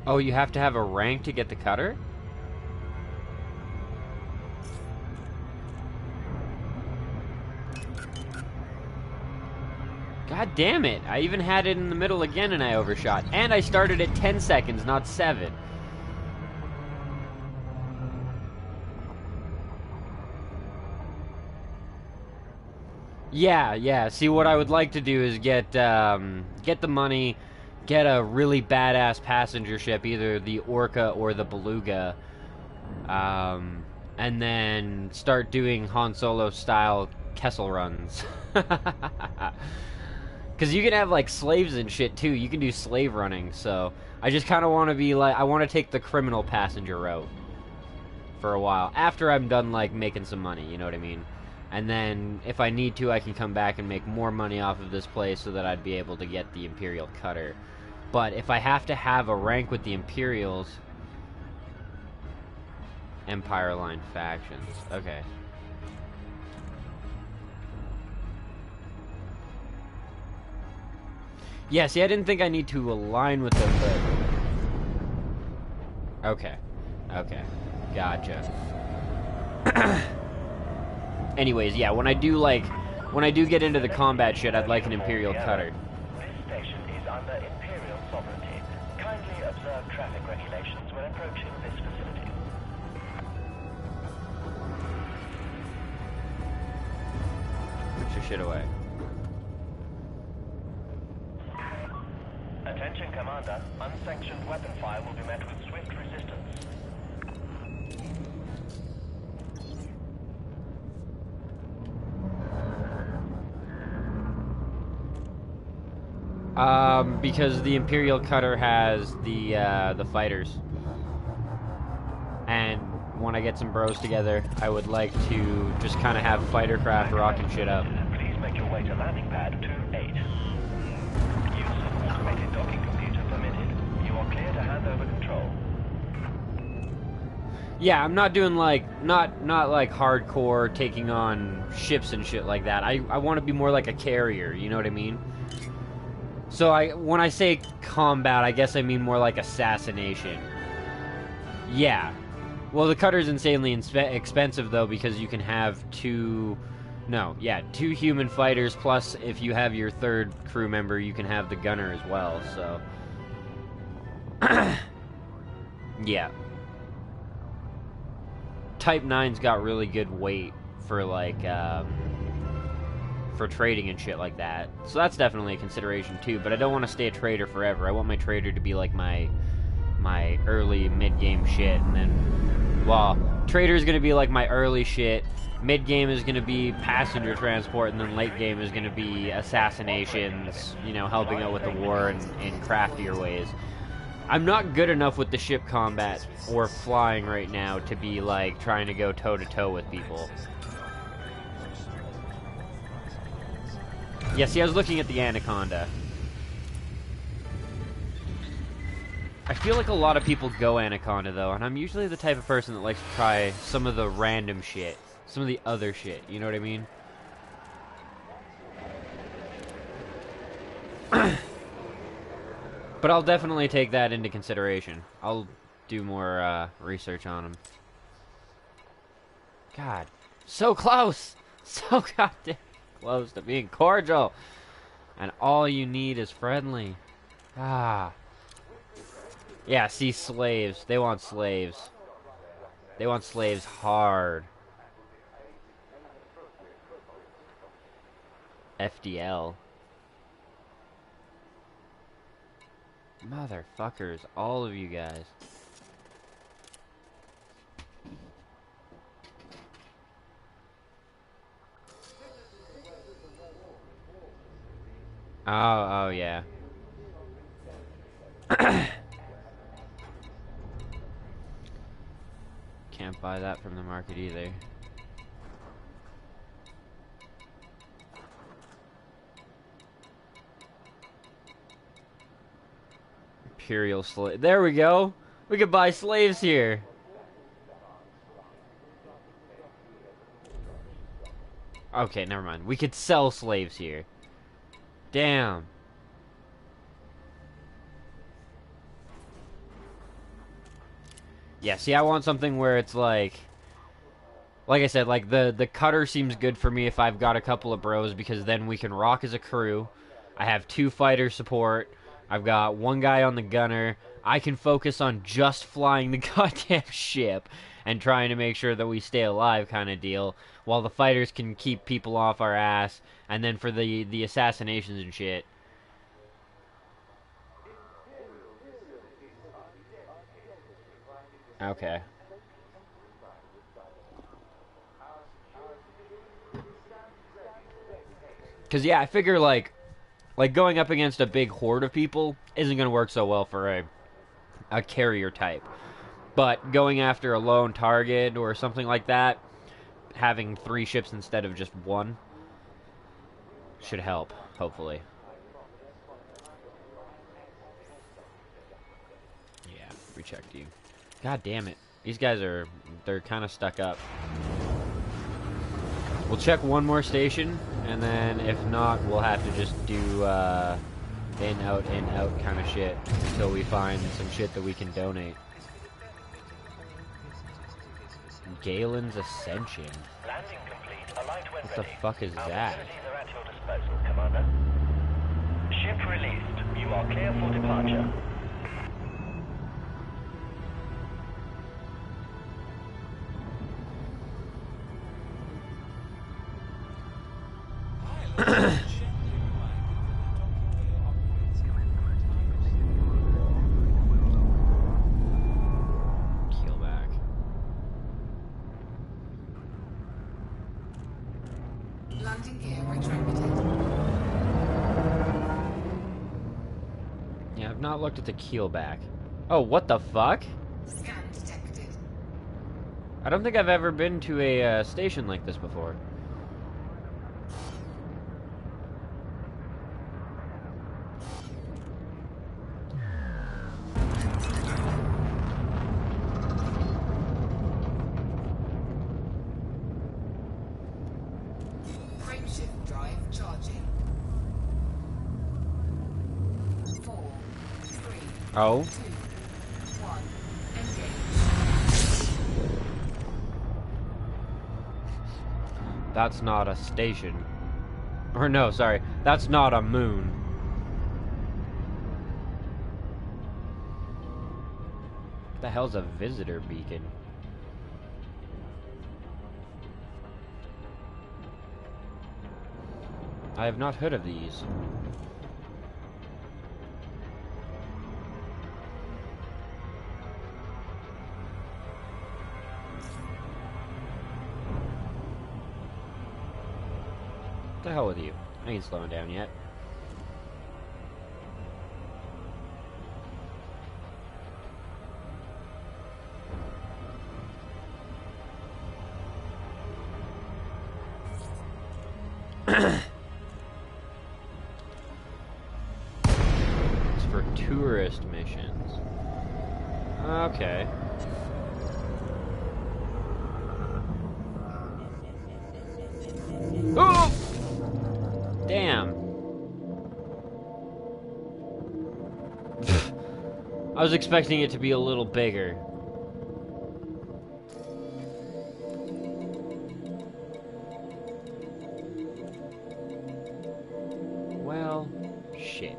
Oh, you have to have a rank to get the cutter? God damn it. I even had it in the middle again and I overshot. And I started at 10 seconds, not 7. Yeah. See, what I would like to do is get the money, get a really badass passenger ship, either the Orca or the Beluga, and then start doing Han Solo style Kessel runs. Because you can have like slaves and shit too. You can do slave running. So I just kind of want to be like, I want to take the criminal passenger route for a while after I'm done like making some money. You know what I mean? And then, if I need to, I can come back and make more money off of this place so that I'd be able to get the Imperial cutter. But if I have to have a rank with the Imperials... Empire Line factions. Okay. Yeah, see, I didn't think I need to align with them, but... Okay. Gotcha. Anyways, yeah, when I do get into the combat shit, I'd like an Imperial cutter. This station is under Imperial sovereignty. Kindly observe traffic regulations when approaching this facility. Put your shit away. Attention, Commander. Unsanctioned weapon fire will be met with swift resistance. Because the Imperial cutter has the fighters, and when I get some bros together, I would like to just kind of have fighter craft rocking shit up. Please make your way to landing pad 28. Use of automated docking computer permitted. You are clear to hand over control. Yeah, I'm not doing like not like hardcore taking on ships and shit like that. I want to be more like a carrier. You know what I mean? So when I say combat, I guess I mean more like assassination. Yeah. Well, the cutter's insanely expensive, though, because you can have two human fighters, plus if you have your third crew member, you can have the gunner as well, so... yeah. Type 9's got really good weight for, like, for trading and shit like that. So that's definitely a consideration too, but I don't want to stay a trader forever. I want my trader to be like my early mid-game shit, and then, well, trader is going to be like my early shit, mid-game is going to be passenger transport, and then late game is going to be assassinations, you know, helping out with the war in craftier ways. I'm not good enough with the ship combat or flying right now to be like trying to go toe-to-toe with people. Yeah, see, I was looking at the Anaconda. I feel like a lot of people go Anaconda, though, and I'm usually the type of person that likes to try some of the random shit. Some of the other shit, you know what I mean? But I'll definitely take that into consideration. I'll do more research on them. God, so close! So goddamn close to being cordial! And all you need is friendly. Ah. Yeah, see, slaves. They want slaves. They want slaves hard. FDL. Motherfuckers, all of you guys. Oh, yeah. Can't buy that from the market either. Imperial slave. There we go. We could buy slaves here. Okay, never mind. We could sell slaves here. Damn. Yeah, see, I want something where it's like I said, like the cutter seems good for me if I've got a couple of bros, because then we can rock as a crew. I have 2 fighter support. I've got 1 guy on the gunner. I can focus on just flying the goddamn ship and trying to make sure that we stay alive, kind of deal, while the fighters can keep people off our ass. And then for the assassinations and shit. Okay. Because, yeah, I figure, like going up against a big horde of people isn't going to work so well for a carrier type. But going after a lone target or something like that, having 3 ships instead of just 1 should help, hopefully. Yeah, rechecked you. God damn it. These guys they're kind of stuck up. We'll check 1 more station, and then if not, we'll have to just do in, out kind of shit until we find some shit that we can donate. Galen's Ascension. Landing complete. Alight when What the ready. fuck is Our that? facilities are at your disposal, Commander. Ship released. You are clear for departure. Keel back. Landing gear retracted. Yeah, I've not looked at the keel back. Oh, what the fuck? Scan detected. I don't think I've ever been to a station like this before. Frameshift drive charging. 4, 3, Oh? 2, 1. Engage. That's not a station. Or no, sorry. That's not a moon. What the hell's a visitor beacon? I have not heard of these. What the hell with you? I ain't slowing down yet. It's for tourist missions. Okay. Oh! Damn. I was expecting it to be a little bigger. Well, shit.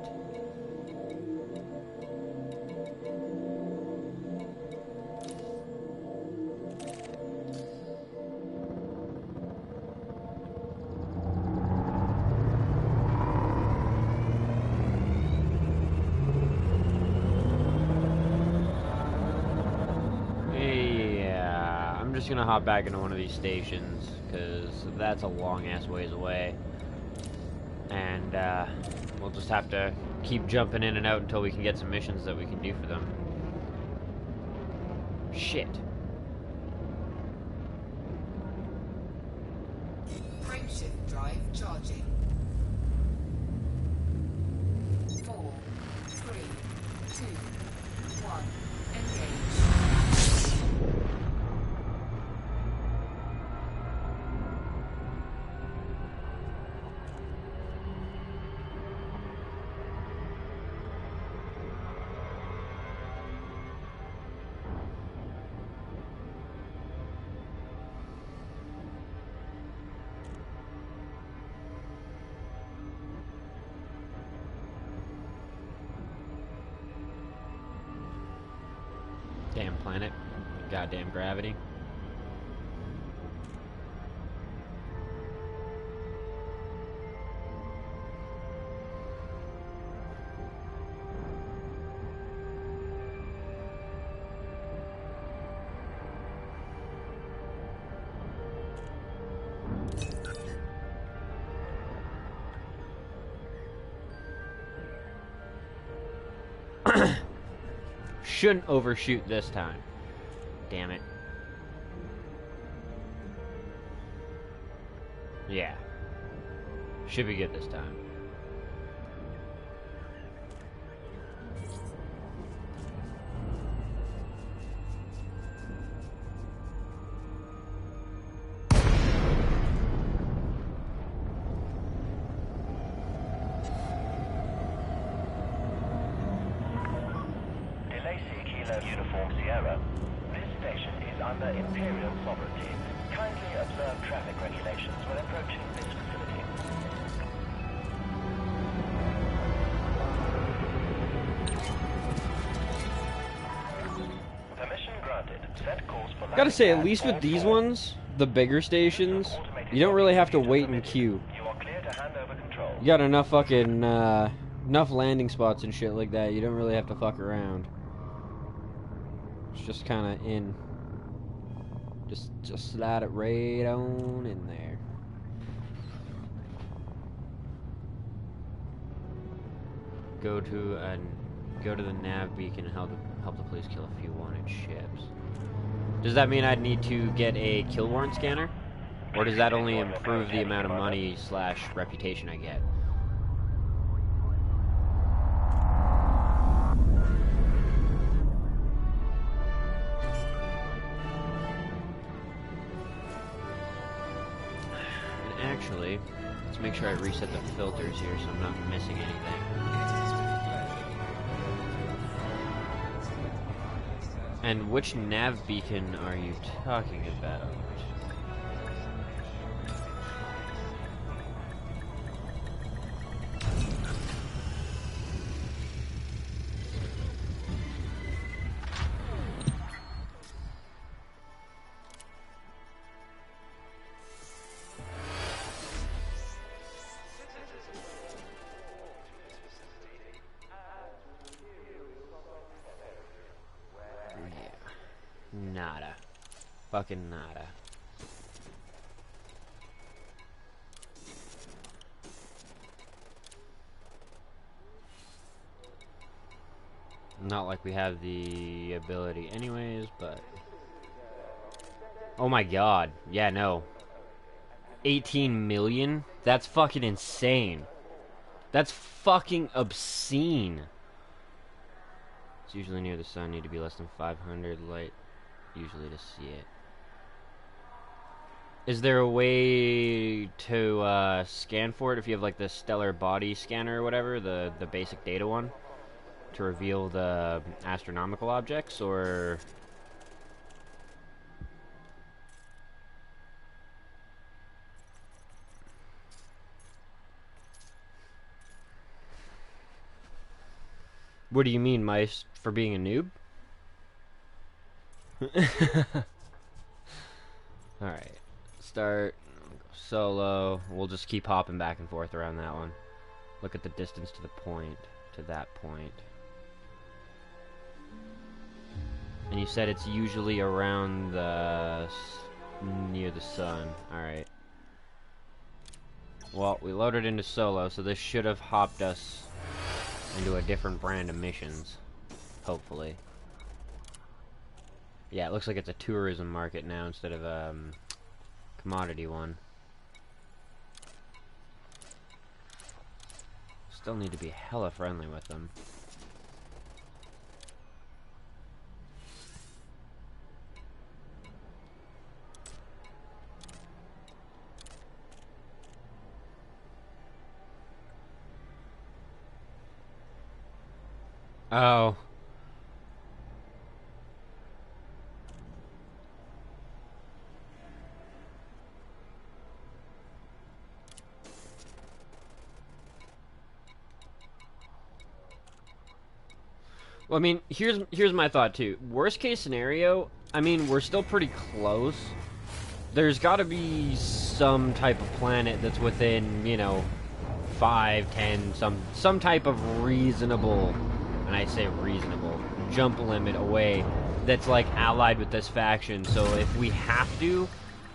Yeah, I'm just gonna hop back into one of these stations, because that's a long-ass ways away. And, we'll just have to keep jumping in and out until we can get some missions that we can do for them. Shit. Frameshift drive charging. 4, 3, 2, 1. Engage. Damn planet. Goddamn gravity. Shouldn't overshoot this time. Damn it. Yeah. Should be good this time. Delay C Kilo Uniform Sierra. This station is under Imperial sovereignty. Kindly observe traffic regulations when approaching this facility. Permission granted. Set course for Gotta say, at landing least pad with these 4. ones, the bigger stations, you don't really have to wait in queue. You are clear to hand over control. You got enough fucking, enough landing spots and shit like that. You don't really have to fuck around. It's just kind of in. Just slide it right on in there. Go to the nav beacon and help the police kill a few wanted ships. Does that mean I'd need to get a kill warrant scanner? Or does that only improve the amount of money / reputation I get? And actually, let's make sure I reset the filters here so I'm not missing anything. And which nav beacon are you talking about? Nada. Fucking nada. Not like we have the ability anyways, but... Oh my god. Yeah, no. 18 million? That's fucking insane. That's fucking obscene. It's usually near the sun. Need to be less than 500 light usually to see it. Is there a way to scan for it if you have like the stellar body scanner or whatever, the basic data one? to reveal the astronomical objects, or... What do you mean, Mice, for being a noob? Alright. Start. Solo. We'll just keep hopping back and forth around that one. Look at the distance to the point. To that point. And you said it's usually around the... near the sun. Alright. Well, we loaded into Solo, so this should have hopped us into a different brand of missions. Hopefully. Yeah, it looks like it's a tourism market now instead of a commodity one. Still need to be hella friendly with them. Oh. Well, I mean, here's my thought too. Worst case scenario, I mean, we're still pretty close. There's got to be some type of planet that's within, you know, 5, 10, some type of reasonable, and I say reasonable, jump limit away that's like allied with this faction. So if we have to,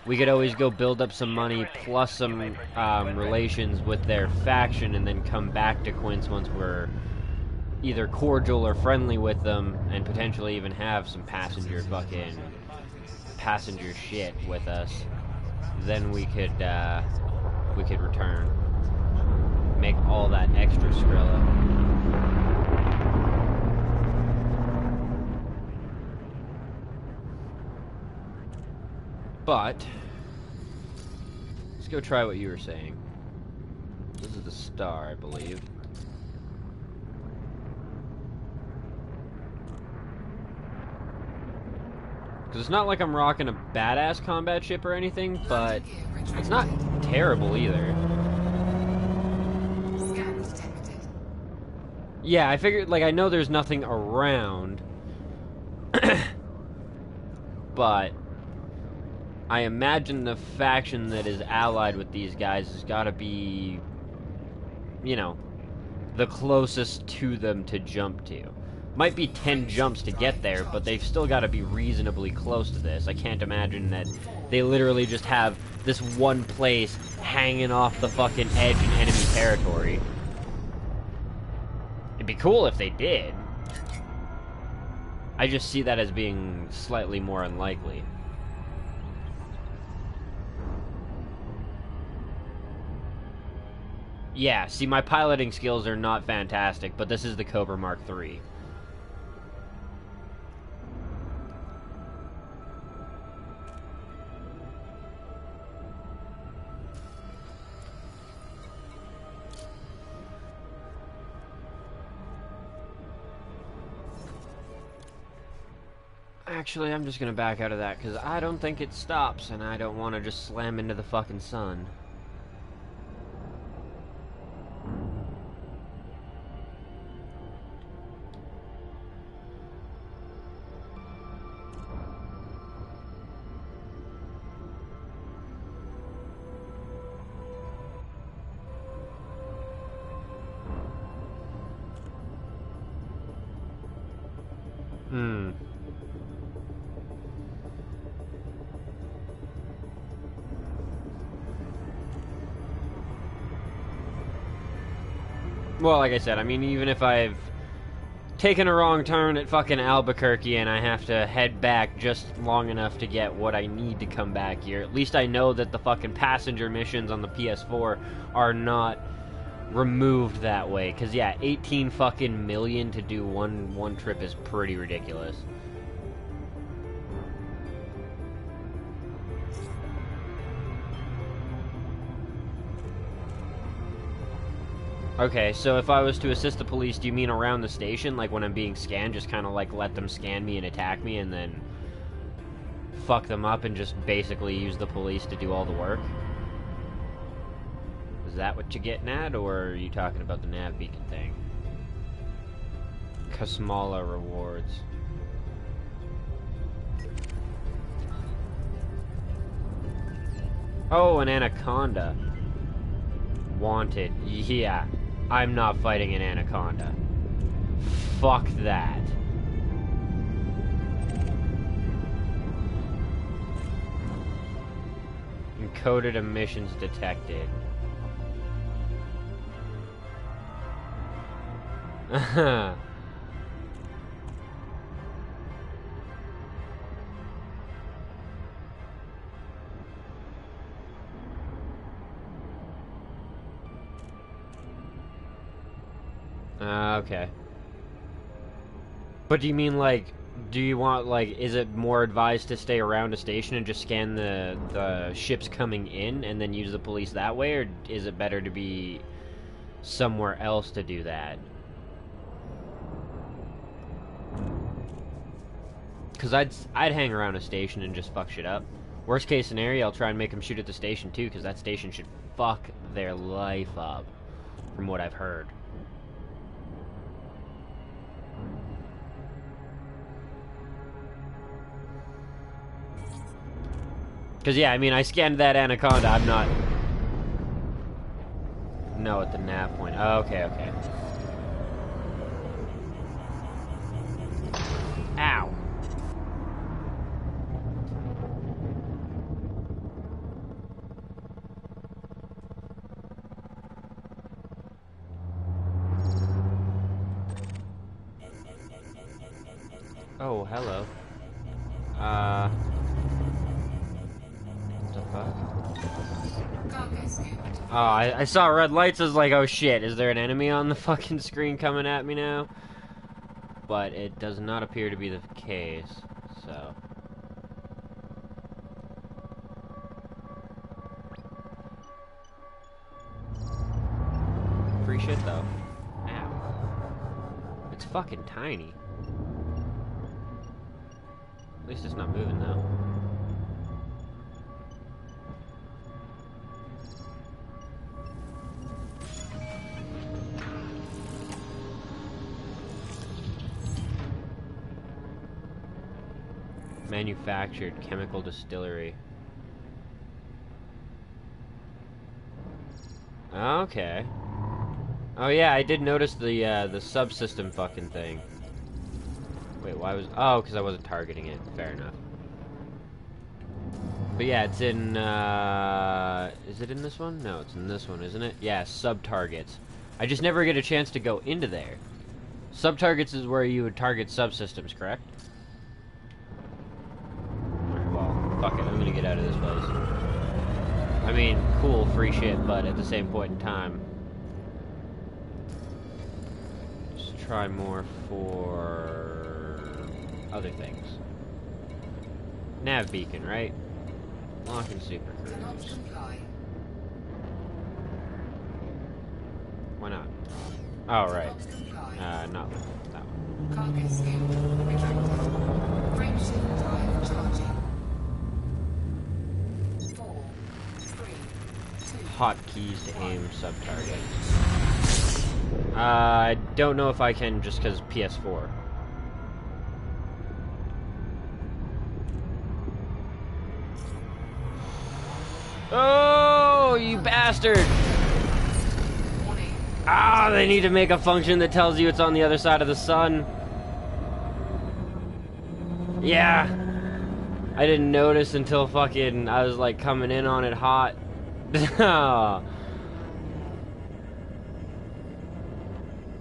we could always go build up some money plus some relations with their faction, and then come back to Quince once we're either cordial or friendly with them, and potentially even have some passenger shit with us. Then we could return, make all that extra Skrilla. But let's go try what you were saying. This is the star, I believe. Because it's not like I'm rocking a badass combat ship or anything, but it's not terrible either. Scan detected. Yeah, I figured, like, I know there's nothing around, but I imagine the faction that is allied with these guys has got to be, you know, the closest to them to jump to. Might be 10 jumps to get there, but they've still got to be reasonably close to this. I can't imagine that they literally just have this one place hanging off the fucking edge in enemy territory. It'd be cool if they did. I just see that as being slightly more unlikely. Yeah, see, my piloting skills are not fantastic, but this is the Cobra Mark III. Actually, I'm just gonna back out of that, because I don't think it stops, and I don't want to just slam into the fucking sun. Well, like I said, I mean, even if I've taken a wrong turn at fucking Albuquerque and I have to head back just long enough to get what I need to come back here, at least I know that the fucking passenger missions on the PS4 are not removed that way. Because, yeah, 18 fucking million to do one trip is pretty ridiculous. Okay, so if I was to assist the police, do you mean around the station? Like when I'm being scanned, just kind of like let them scan me and attack me and then fuck them up and just basically use the police to do all the work? Is that what you're getting at, or are you talking about the nav beacon thing? Kasmala rewards. Oh, an anaconda. Wanted. Yeah. I'm not fighting an anaconda. Fuck that. Encoded emissions detected. Okay. But do you mean, like, do you want, like, is it more advised to stay around a station and just scan the ships coming in and then use the police that way, or is it better to be somewhere else to do that? Because I'd hang around a station and just fuck shit up. Worst case scenario, I'll try and make them shoot at the station too, because that station should fuck their life up, from what I've heard. Because, yeah, I mean, I scanned that anaconda. I'm not... No, at the nav point. Oh, okay, okay. Ow. Oh, hello. What the fuck? Cargo scoop. Oh, I saw red lights. I was like, oh shit, is there an enemy on the fucking screen coming at me now? But it does not appear to be the case, so... Free shit, though. Ow. It's fucking tiny. At least it's not moving, though. Manufactured chemical distillery. Okay. Oh yeah, I did notice the subsystem fucking thing. Wait, why was... Oh, because I wasn't targeting it. Fair enough. But yeah, it's in, is it in this one? No, it's in this one, isn't it? Yeah, sub-targets. I just never get a chance to go into there. Sub-targets is where you would target subsystems, correct? Well, fuck it, I'm gonna get out of this place. I mean, cool, free shit, but at the same point in time... Just try more for... other things. Nav beacon, right? Makin super Cannot cruise. comply. Why not? Oh, right. Cannot comply. Not that one. Cargo scoop retracted. Frameshift drive charging. 4, 3, 2. Hotkeys to aim sub-targets. I don't know if I can just because PS4. Oh, you bastard! Warning. Ah, they need to make a function that tells you it's on the other side of the sun. Yeah. I didn't notice until fucking I was like coming in on it hot.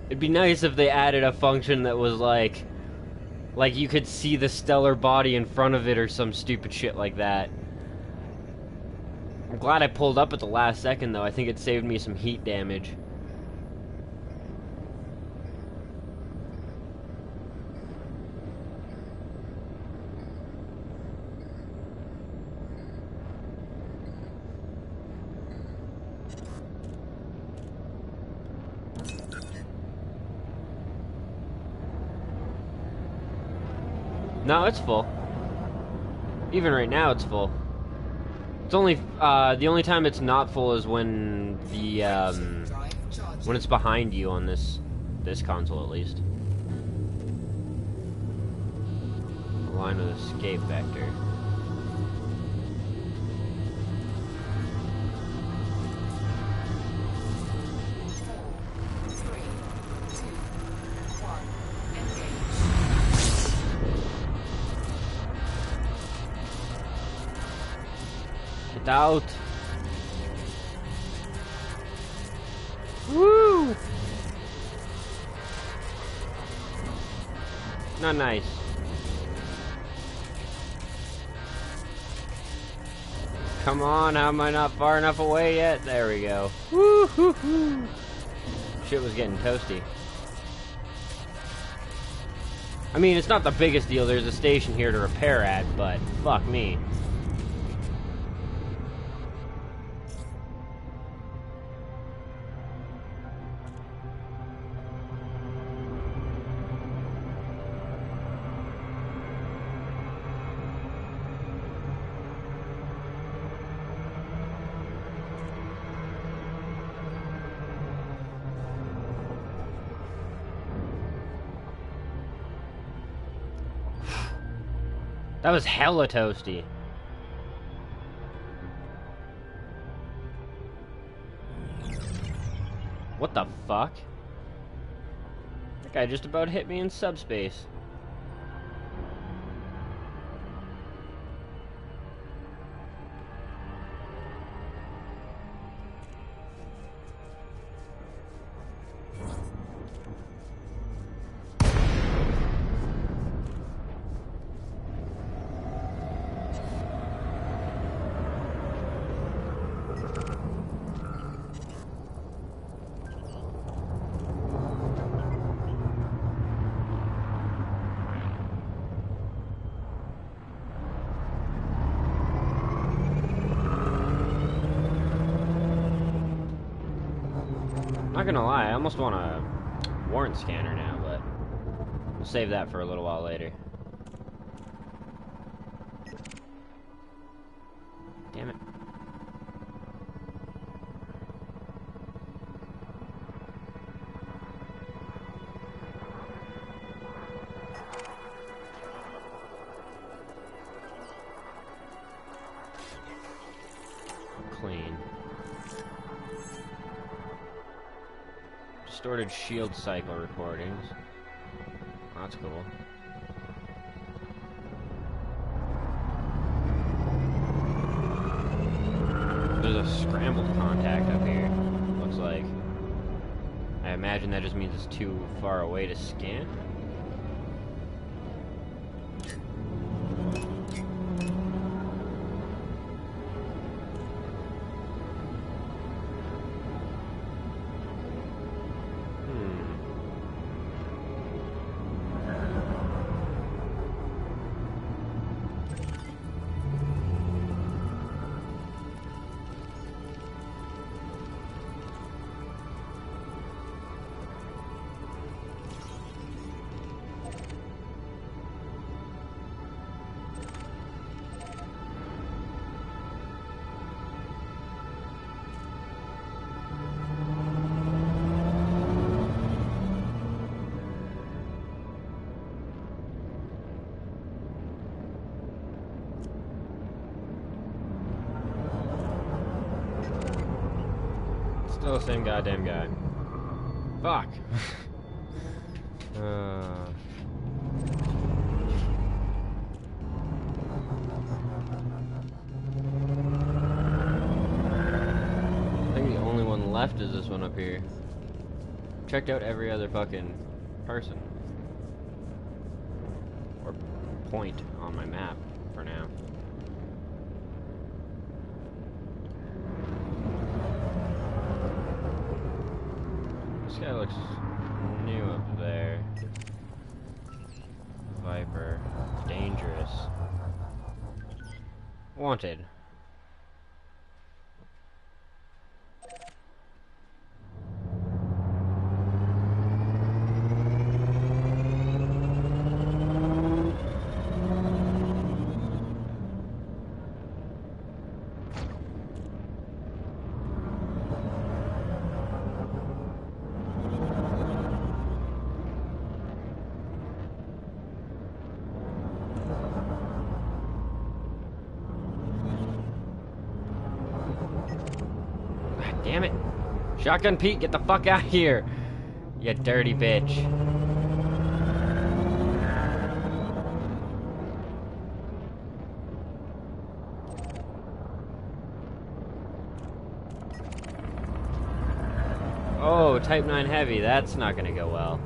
It'd be nice if they added a function that was like you could see the stellar body in front of it or some stupid shit like that. I'm glad I pulled up at the last second though. I think it saved me some heat damage. No, it's full. Even right now, it's full. It's only the only time it's not full is when the Drive charging. when it's behind you on this console, at least. Line with escape vector. 4, 3, 2, 1. Engage. Get out! Woo! Not nice. Come on, how am I not far enough away yet? There we go. Woo hoo hoo! Shit was getting toasty. I mean, it's not the biggest deal. There's a station here to repair at, but fuck me. That was hella toasty. What the fuck? That guy just about hit me in subspace. Not gonna lie, I almost want a warrant scanner now, but we'll save that for a little while later. Damn it. Clean. Distorted shield cycle recordings. That's cool. There's a scrambled contact up here, looks like. I imagine that just means it's too far away to scan. Still the same goddamn guy. Fuck. I think the only one left is this one up here. Checked out every other fucking person. Or point on my map for now. This guy looks new up there. Viper. Dangerous. Wanted. Shotgun Pete, get the fuck out of here! You dirty bitch. Oh, Type 9 Heavy, that's not gonna go well.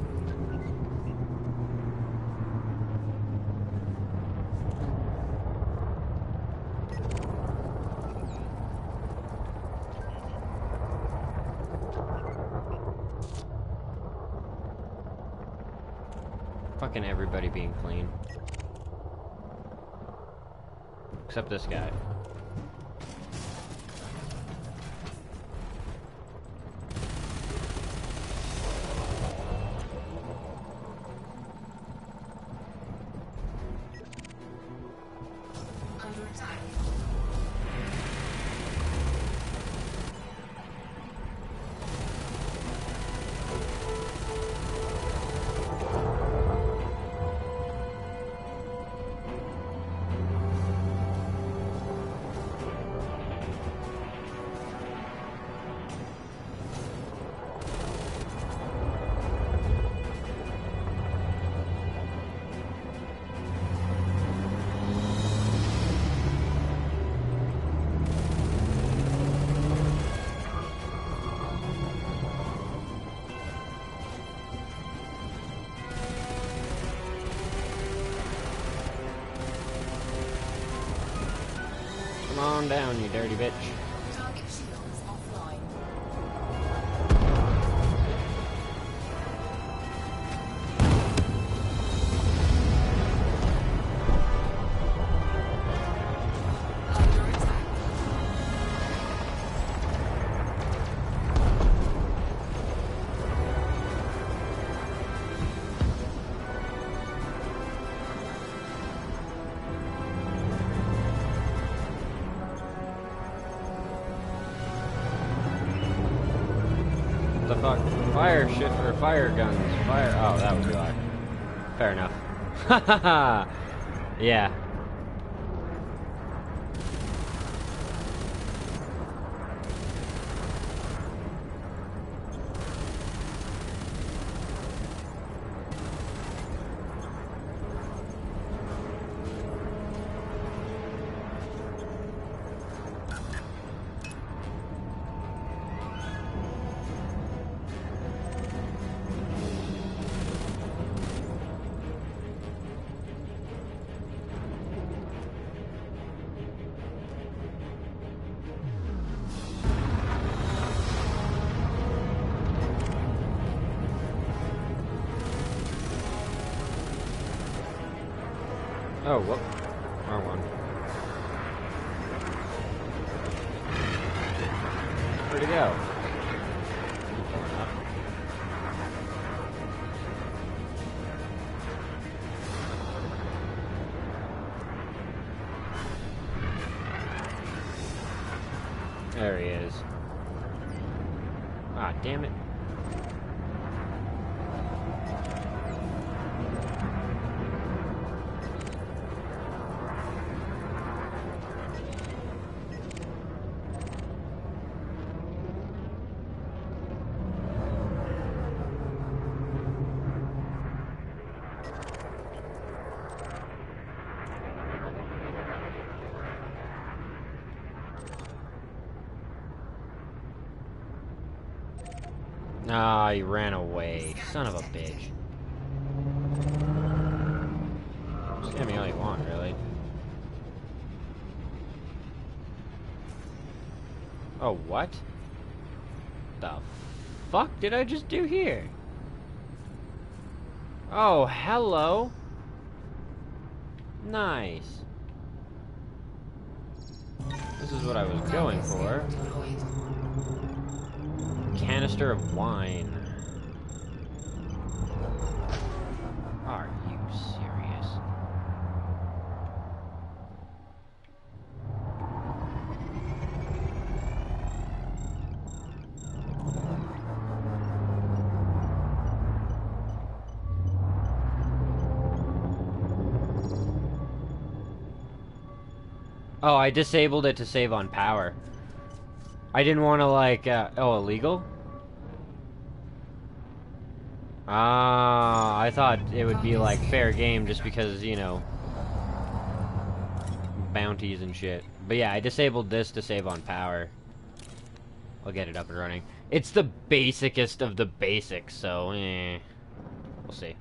Fucking everybody being clean. Except this guy. Under attack. Come on down, you dirty bitch. Target shields offline. Under attack. What the fuck? Fire shit or fire guns. Fire. Oh, that would be like. Fair enough. Hahaha. Yeah. Oh, whoop. Wrong one. Where'd he go? Pulling up. There he is. Ah, damn it. Ah, he ran away. Son of a bitch. Scam me all you want, really. Oh, what? The fuck did I just do here? Oh, hello. Nice. This is what I was going for. Canister of wine. Are you serious? Oh, I disabled it to save on power. I didn't want to, like, oh, illegal? Ah, I thought it would be like fair game just because, you know, bounties and shit. But yeah, I disabled this to save on power. I'll get it up and running. It's the basicest of the basics, so we'll see.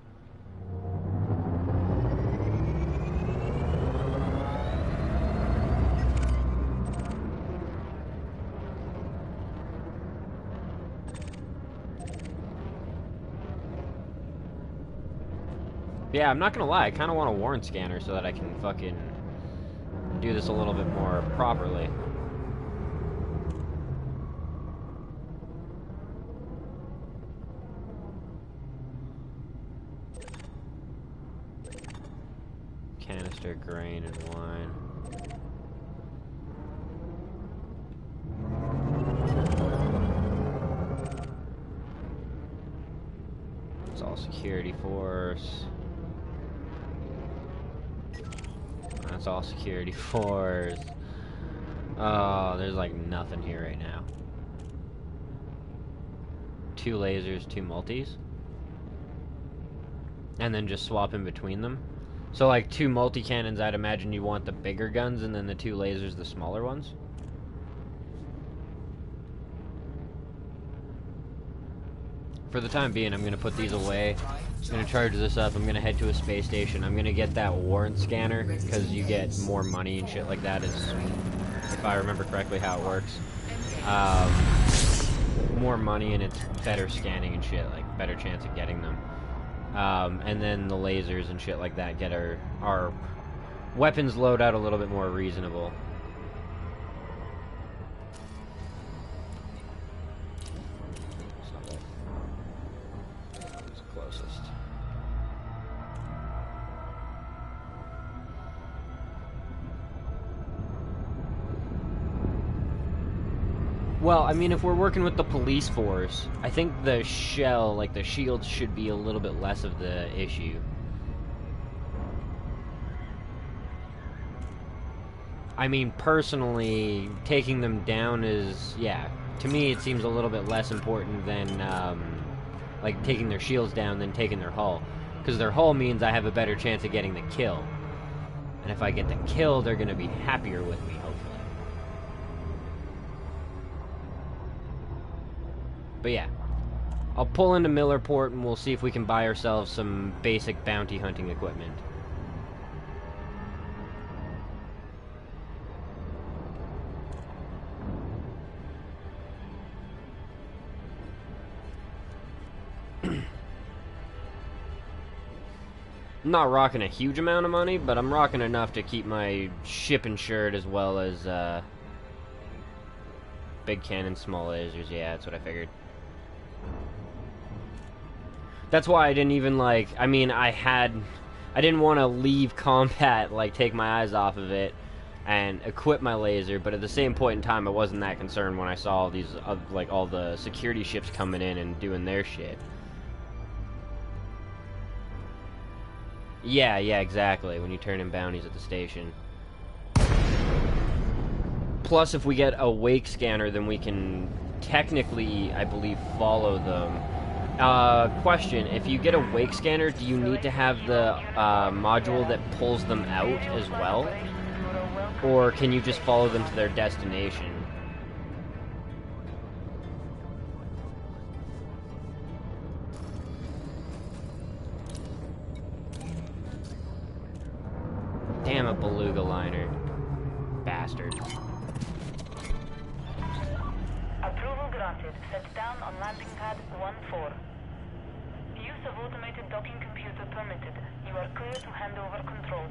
Yeah, I'm not gonna lie, I kinda want a warrant scanner so that I can fucking do this a little bit more properly. Canister, grain, and wine. It's all security force. That's all security force. Oh, there's like nothing here right now. 2 lasers, 2 multis. And then just swap in between them. So like 2 multi-cannons, I'd imagine you want the bigger guns, and then the 2 lasers, the smaller ones. For the time being, I'm going to put these away. I'm going to charge this up. I'm going to head to a space station. I'm going to get that warrant scanner, because you get more money and shit like that, if I remember correctly how it works. More money, and it's better scanning and shit, like better chance of getting them. And then the lasers and shit like that get our weapons loadout a little bit more reasonable. It's closest. Well, I mean, if we're working with the police force, I think the shell, like the shields, should be a little bit less of the issue. I mean, personally, taking them down is, yeah, to me it seems a little bit less important than, like, taking their shields down than taking their hull. Because their hull means I have a better chance of getting the kill. And if I get the kill, they're going to be happier with me, hopefully. But yeah, I'll pull into Millerport and we'll see if we can buy ourselves some basic bounty hunting equipment. I'm not rocking a huge amount of money, but I'm rocking enough to keep my ship insured as well as big cannon, small lasers. Yeah, that's what I figured. That's why I didn't even, like, I mean, I didn't want to leave combat, like, take my eyes off of it and equip my laser, but at the same point in time, I wasn't that concerned when I saw all these, like, all the security ships coming in and doing their shit. Yeah, exactly, when you turn in bounties at the station. Plus, if we get a wake scanner, then we can technically, I believe, follow them. Question, if you get a wake scanner, do you need to have the module that pulls them out as well? Or can you just follow them to their destination? Damn, a beluga liner. Bastard. Approval granted. Set down on landing pad 1-4. Use of automated docking computer permitted. You are clear to hand over control.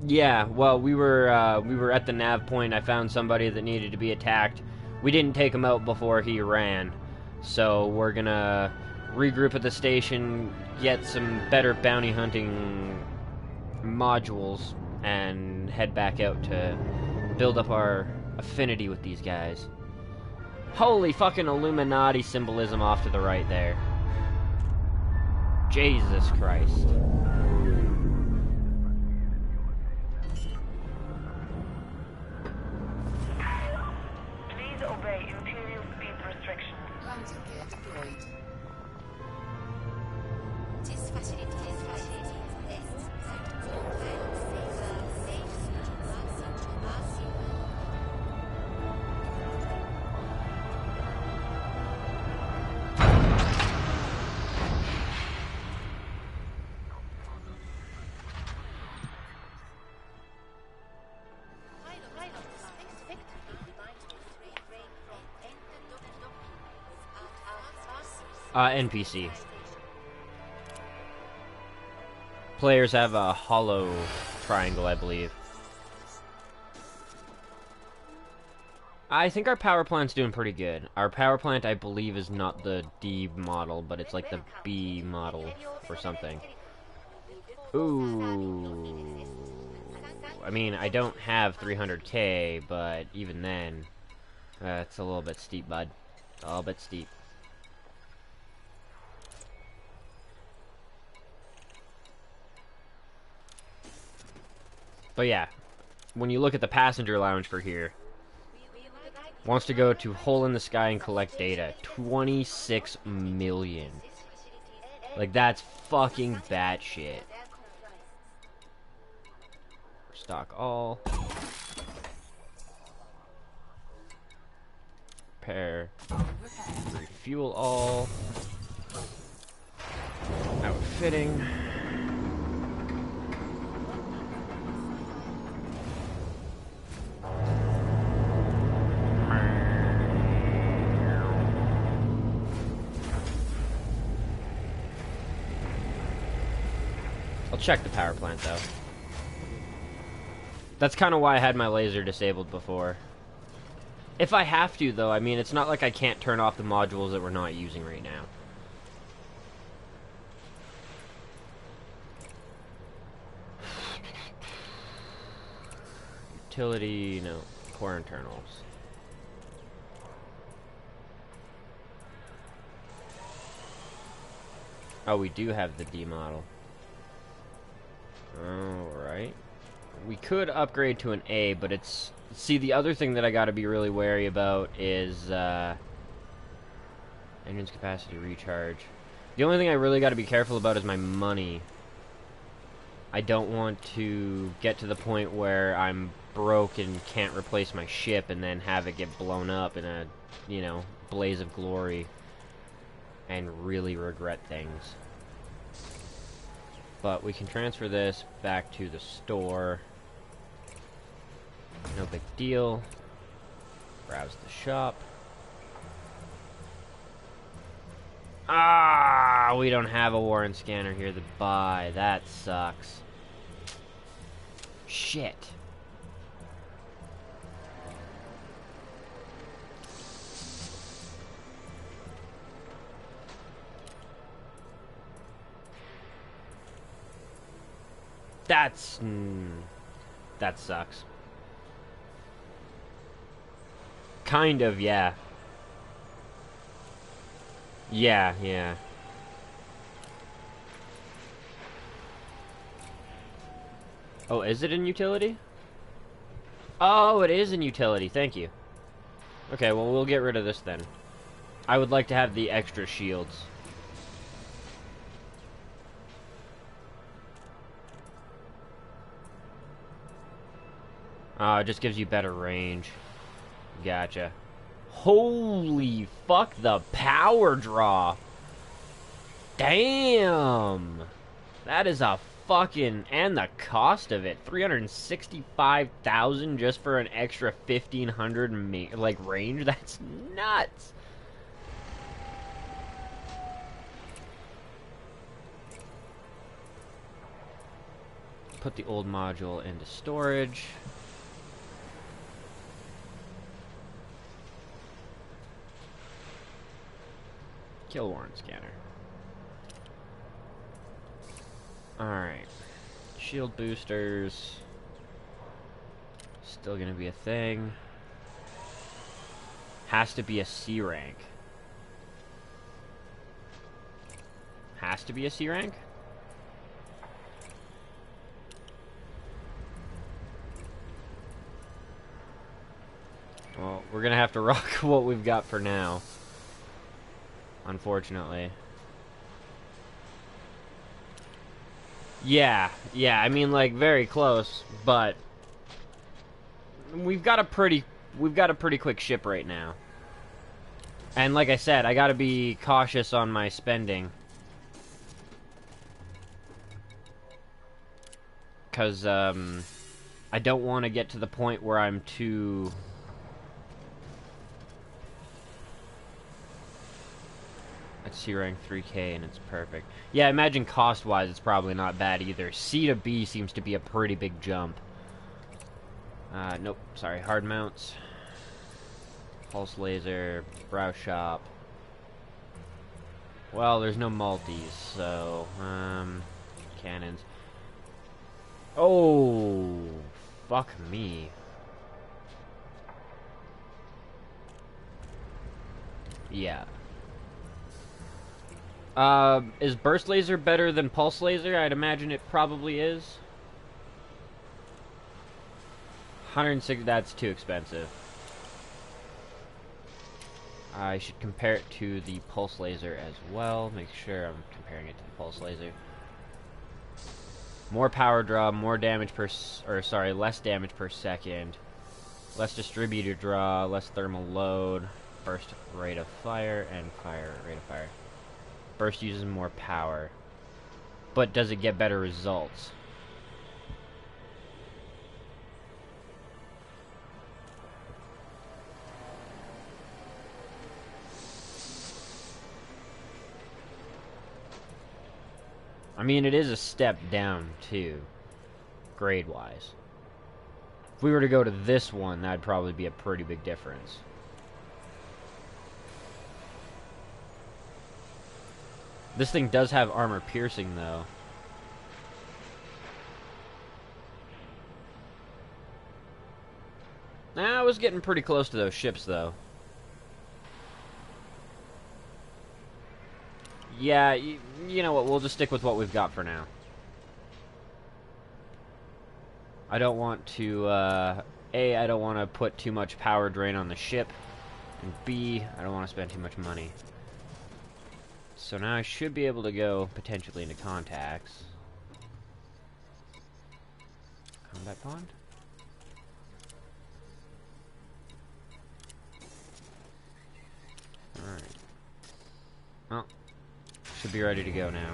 Yeah, well, we were at the nav point. I found somebody that needed to be attacked. We didn't take him out before he ran, so we're gonna regroup at the station, get some better bounty hunting modules, and head back out to build up our affinity with these guys. Holy fucking Illuminati symbolism off to the right there. Jesus Christ. obey Imperial speed restrictions. Landing gear deployed. This facility is tests that all pilots safe to pass into massive. Pilots expected to remind frame and docking without NPC. Players have a hollow triangle, I believe. I think our power plant's doing pretty good. Our power plant, I believe, is not the D model, but it's like the B model or something. Ooh. I mean, I don't have 300k, but even then, it's a little bit steep, bud. A little bit steep. But yeah, when you look at the passenger lounge for here, wants to go to hole in the sky and collect data. 26 million. Like, that's fucking batshit. Stock all. Repair. Refuel all. Outfitting. I'll check the power plant, though. That's kind of why I had my laser disabled before. If I have to, though, I mean, it's not like I can't turn off the modules that we're not using right now. Utility, no. Core internals. Oh, we do have the D model. Alright. We could upgrade to an A, but it's... See, the other thing that I gotta be really wary about is, engine's capacity recharge. The only thing I really gotta be careful about is my money. I don't want to get to the point where I'm broke and can't replace my ship and then have it get blown up in a, you know, blaze of glory and really regret things. But we can transfer this back to the store. No big deal. Browse the shop. Ah, we don't have a warrant scanner here to buy. That sucks. Shit. That's... that sucks. Kind of, yeah. Yeah, yeah. Oh, is it in utility? Oh, it is in utility, thank you. Okay, well, we'll get rid of this then. I would like to have the extra shields. It just gives you better range. Gotcha. Holy fuck, the power draw. Damn. That is a fucking... And the cost of it. 365,000 just for an extra 1,500 like range? That's nuts. Put the old module into storage. Kill warrant scanner. Alright. Shield boosters. Still gonna be a thing. Has to be a C rank. Has to be a C rank? Well, Well, we're gonna have to rock what we've got for now. Unfortunately. Yeah, I mean, like, very close, but we've got a pretty quick ship right now. And like I said, I gotta be cautious on my spending. Because, I don't want to get to the point where I'm too... Let's see, rank 3K and it's perfect. Yeah, I imagine cost-wise it's probably not bad either. C to B seems to be a pretty big jump. Nope, sorry, hard mounts. Pulse laser, brow shop. Well, there's no multis, so, cannons. Oh, fuck me. Yeah. Is burst laser better than pulse laser? I'd imagine it probably is. 106, that's too expensive. I should compare it to the pulse laser as well. Make sure I'm comparing it to the pulse laser. More power draw, more damage per, less damage per second. Less distributor draw, less thermal load. Burst rate of fire, and fire rate of fire. Burst uses more power. But does it get better results? I mean, it is a step down, too. Grade-wise. If we were to go to this one, that'd probably be a pretty big difference. This thing does have armor piercing, though. I was getting pretty close to those ships, though. Yeah, you know what, we'll just stick with what we've got for now. I don't want to, A, I don't want to put too much power drain on the ship, and B, I don't want to spend too much money. So now I should be able to go, potentially, into contacts. Combat pond? Alright. Well, should be ready to go now.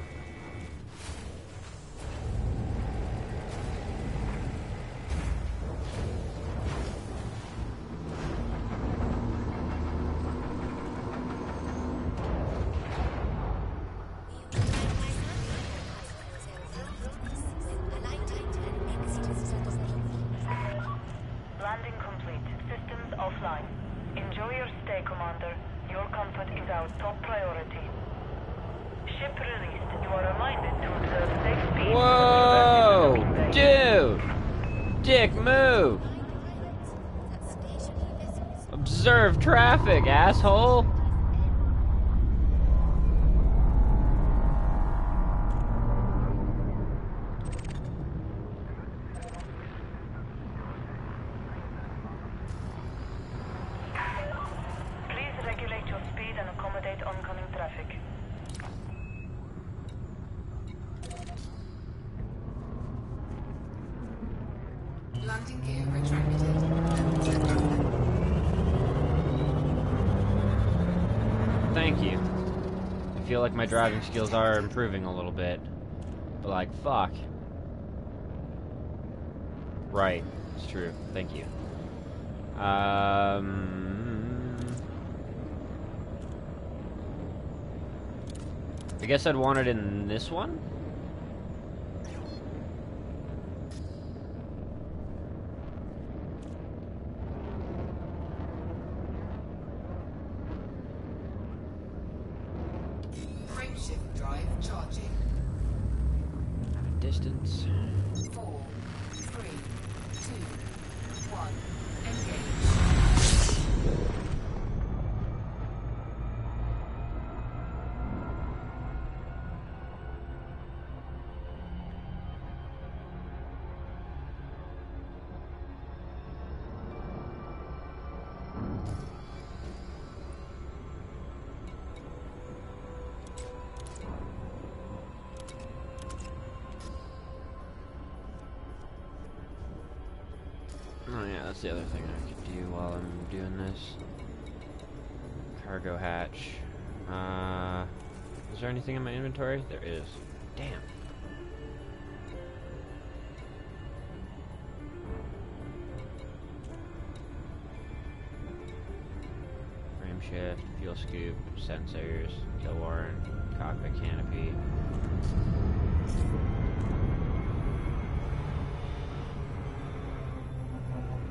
Landing complete. Systems offline. Enjoy your stay, Commander. Your comfort is our top priority. Ship released. You are reminded to observe safe speed. Whoa! Dude! Dick, move! Observe traffic, asshole! Please regulate your speed and accommodate oncoming traffic. Landing gear retracted. Thank you. I feel like my driving skills are improving a little bit. But like, fuck. Right. It's true. Thank you. I guess I'd want it in this one? Frameshift drive charging. Distance. 4, 3, 2, 1. Engage. That's the other thing I could do while I'm doing this. Cargo hatch. Is there anything in my inventory? There is. Damn. Frame shift, fuel scoop, sensors, kill warrant, cockpit canopy.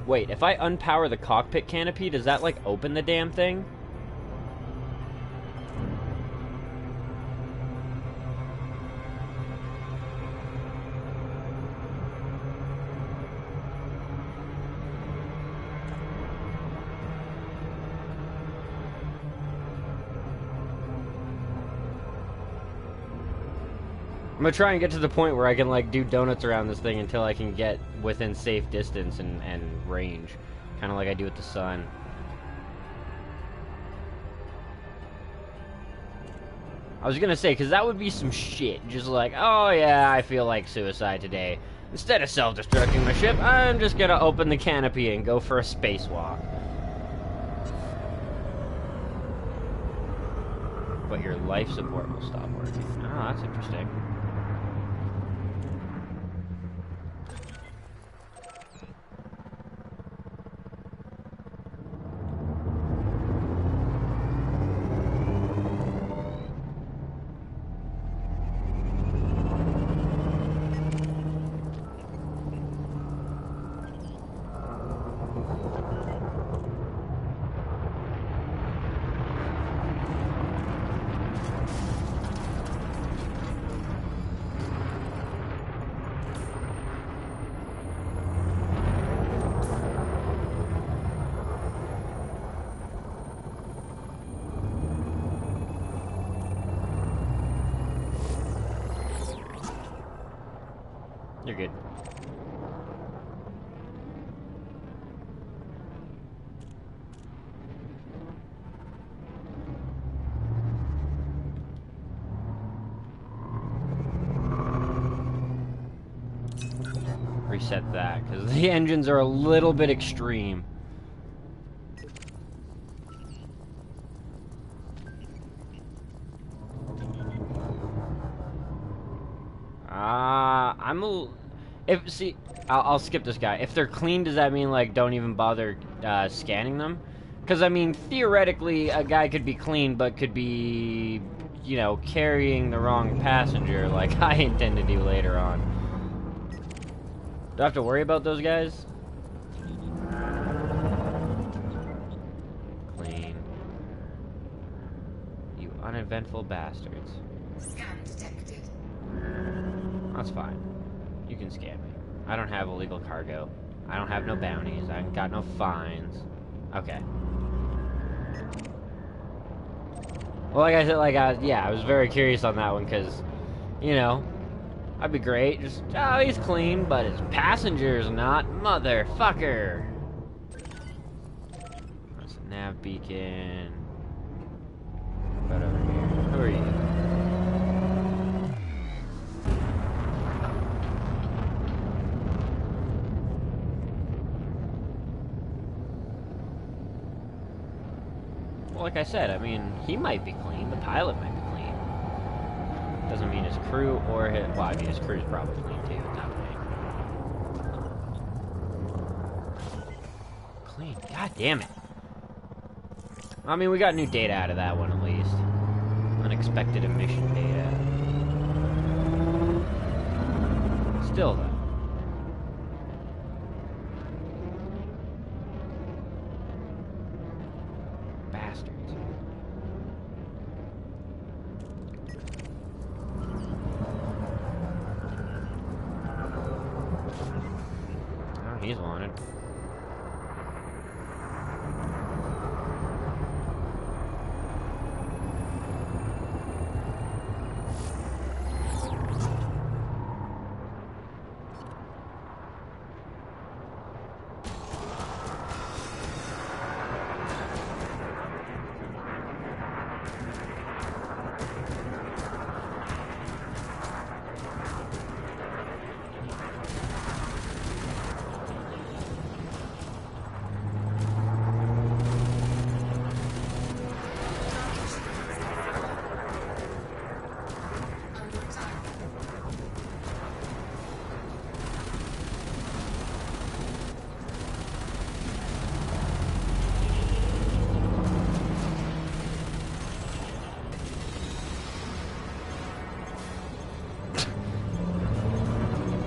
Wait, if I unpower the cockpit canopy, does that, like, open the damn thing? I'm gonna try and get to the point where I can, like, do donuts around this thing until I can get within safe distance and range. Kind of like I do with the sun. I was gonna say, because that would be some shit. Just like, oh yeah, I feel like suicide today. Instead of self-destructing my ship, I'm just gonna open the canopy and go for a spacewalk. But your life support will stop working. Oh, that's interesting. You're good. Reset that, because the engines are a little bit extreme. I'll skip this guy. If they're clean, does that mean, like, don't even bother scanning them? Because, I mean, theoretically, a guy could be clean, but could be, you know, carrying the wrong passenger, like I intend to do later on. Do I have to worry about those guys? Clean. You uneventful bastards. Scan detected. That's fine. You can scan me. I don't have illegal cargo. I don't have no bounties. I ain't got no fines. Okay. Well, like I said, yeah, I was very curious on that one, because, you know, that'd be great. Just, oh, he's clean, but his passenger's not. Motherfucker. That's a nav beacon. What about over here? Who are you? Well, like I said, I mean, he might be clean. The pilot might be clean. Doesn't mean his crew or his... Well, I mean, his crew's probably clean, too, at that point. Clean. God damn it. I mean, we got new data out of that one, at least. Unexpected emission data. Still, though. He's wanted.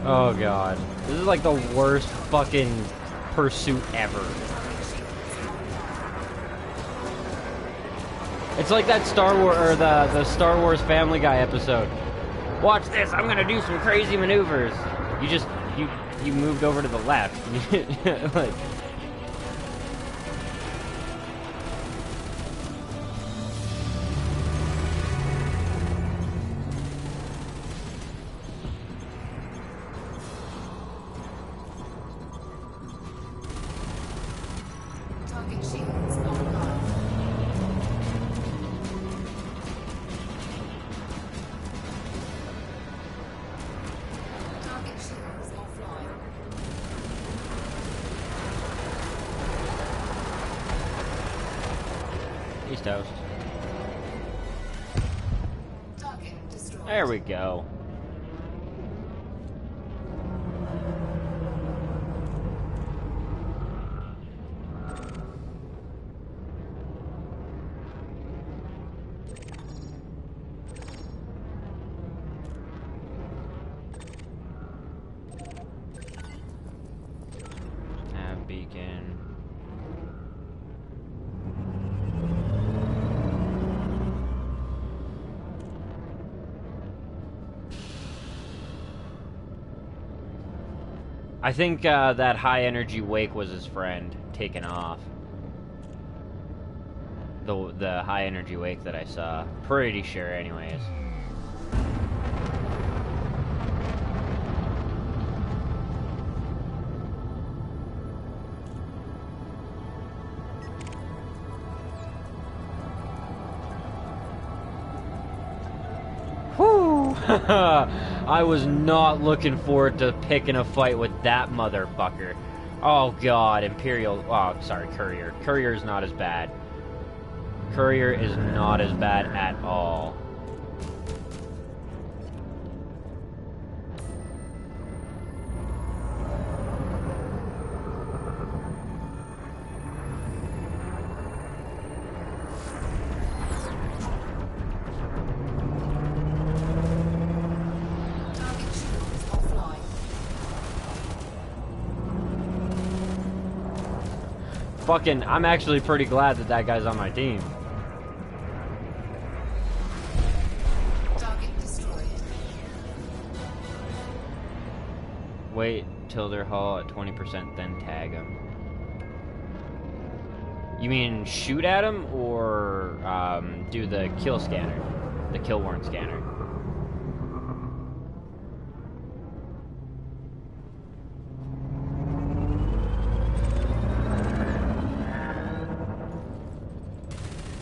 Oh god. This is like the worst fucking pursuit ever. It's like that Star Wars, or the Star Wars Family Guy episode. Watch this, I'm gonna do some crazy maneuvers. You moved over to the left. Like, Target shields online. Target shields offline. he's toast. Target destroyed. There we go. Nav beacon. I think that high energy wake was his friend taken off. The high energy wake that I saw. Pretty sure, anyways. Whew! I was not looking forward to picking a fight with that motherfucker. Oh god, Imperial. Oh, sorry, Courier. Courier is not as bad. Courier is not as bad at all. Target shields offline. Fucking, I'm actually pretty glad that that guy's on my team. Target destroyed. Wait till they're hull at 20%, then tag them. You mean shoot at him, or do the kill scanner? The kill warrant scanner?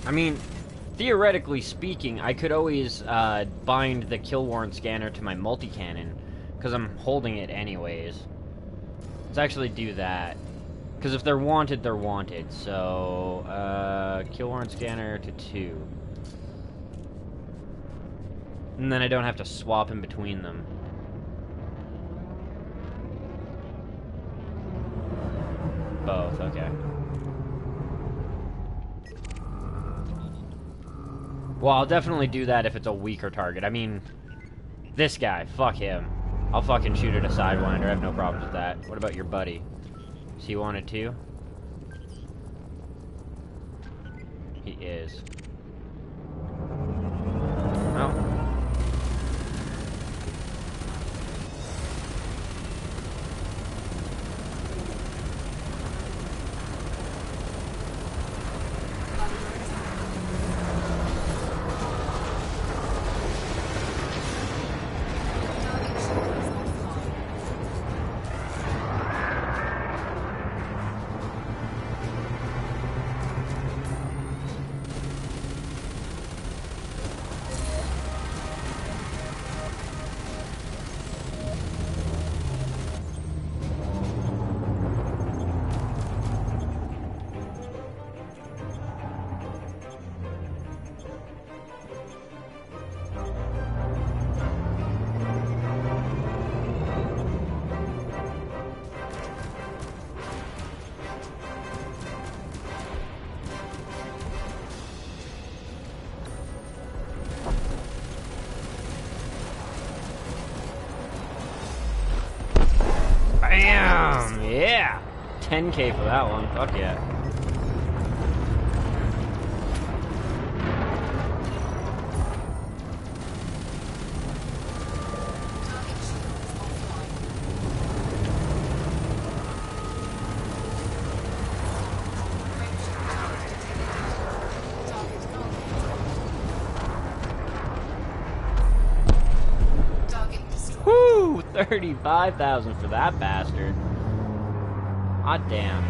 I mean, theoretically speaking, I could always bind the kill warrant scanner to my multi-cannon, because I'm holding it anyways. Let's actually do that. Because if they're wanted, they're wanted. So, kill warrant scanner to 2. And then I don't have to swap in between them. Both, okay. Well, I'll definitely do that if it's a weaker target. I mean, this guy, fuck him. I'll fucking shoot at a Sidewinder, I have no problems with that. What about your buddy? Is he wanted too? He is. Oh. Target shields offline. Yeah! 10k for that one. Fuck yeah. Target shields offline. Frameshift damage detected. Target malfunctioned. Target destroyed. Woo! 35,000 for that bastard. Hot damn.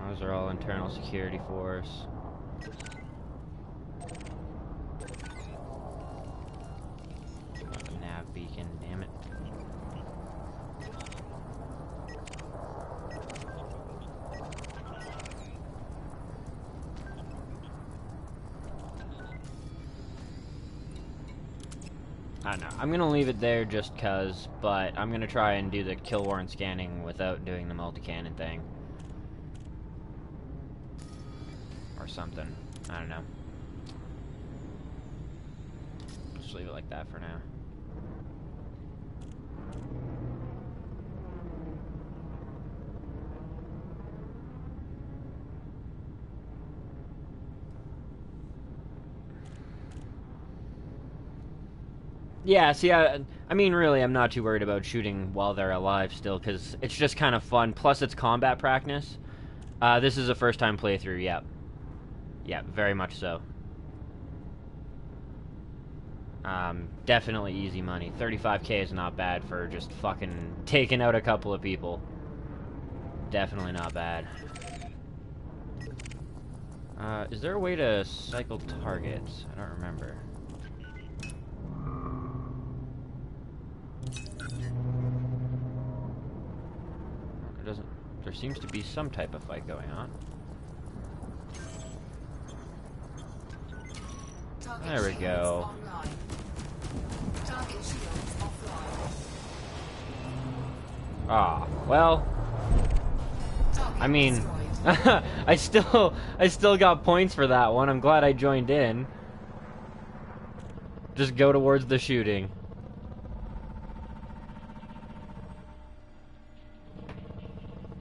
Those are all internal security force. Nav beacon, damn it. I don't know. I'm gonna leave it there just cause, but I'm gonna try and do the kill warrant scanning without doing the multi-cannon thing. Or something. I don't know. Just leave it like that for now. Yeah, see, I mean, really, I'm not too worried about shooting while they're alive still, because it's just kind of fun. Plus, it's combat practice. This is a first-time playthrough, yep. Yep, very much so. Definitely easy money. 35k is not bad for just fucking taking out a couple of people. Definitely not bad. Is there a way to cycle targets? I don't remember. There doesn't... There seems to be some type of fight going on. Target There we shields go. online. Target shields offline. Ah, well... Target I mean... destroyed. I still got points for that one. I'm glad I joined in. Just go towards the shooting.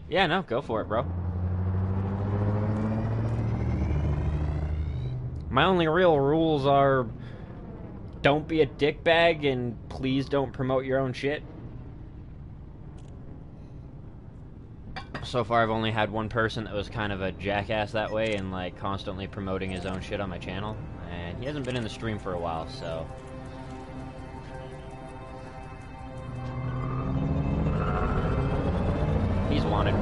Yeah, no, go for it, bro. My only real rules are don't be a dickbag and please don't promote your own shit. So far, I've only had one person that was kind of a jackass that way and like constantly promoting his own shit on my channel, and he hasn't been in the stream for a while, so. He's wanted.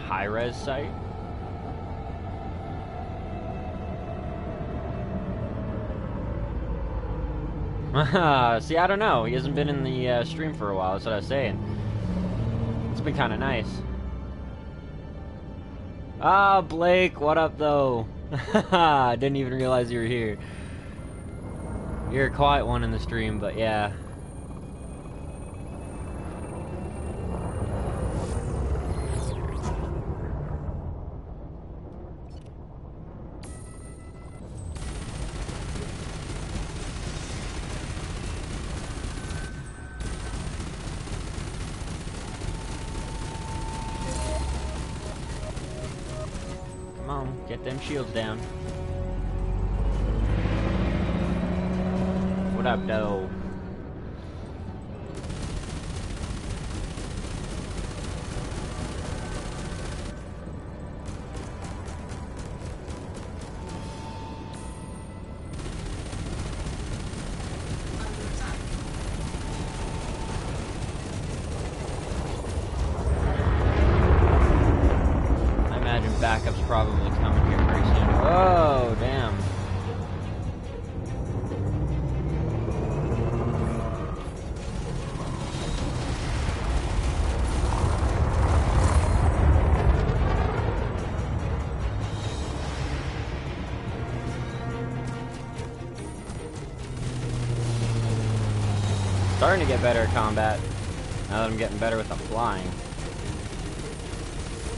High-res site? See, I don't know. He hasn't been in the stream for a while. That's what I was saying. It's been kind of nice. Ah, Blake, what up, though? I didn't even realize you were here. You're a quiet one in the stream, but yeah. Come on, get them shields down. What up, though? Under attack. I imagine backup's probably coming here pretty soon. Oh, damn. starting to get better at combat. Now that I'm getting better with the flying.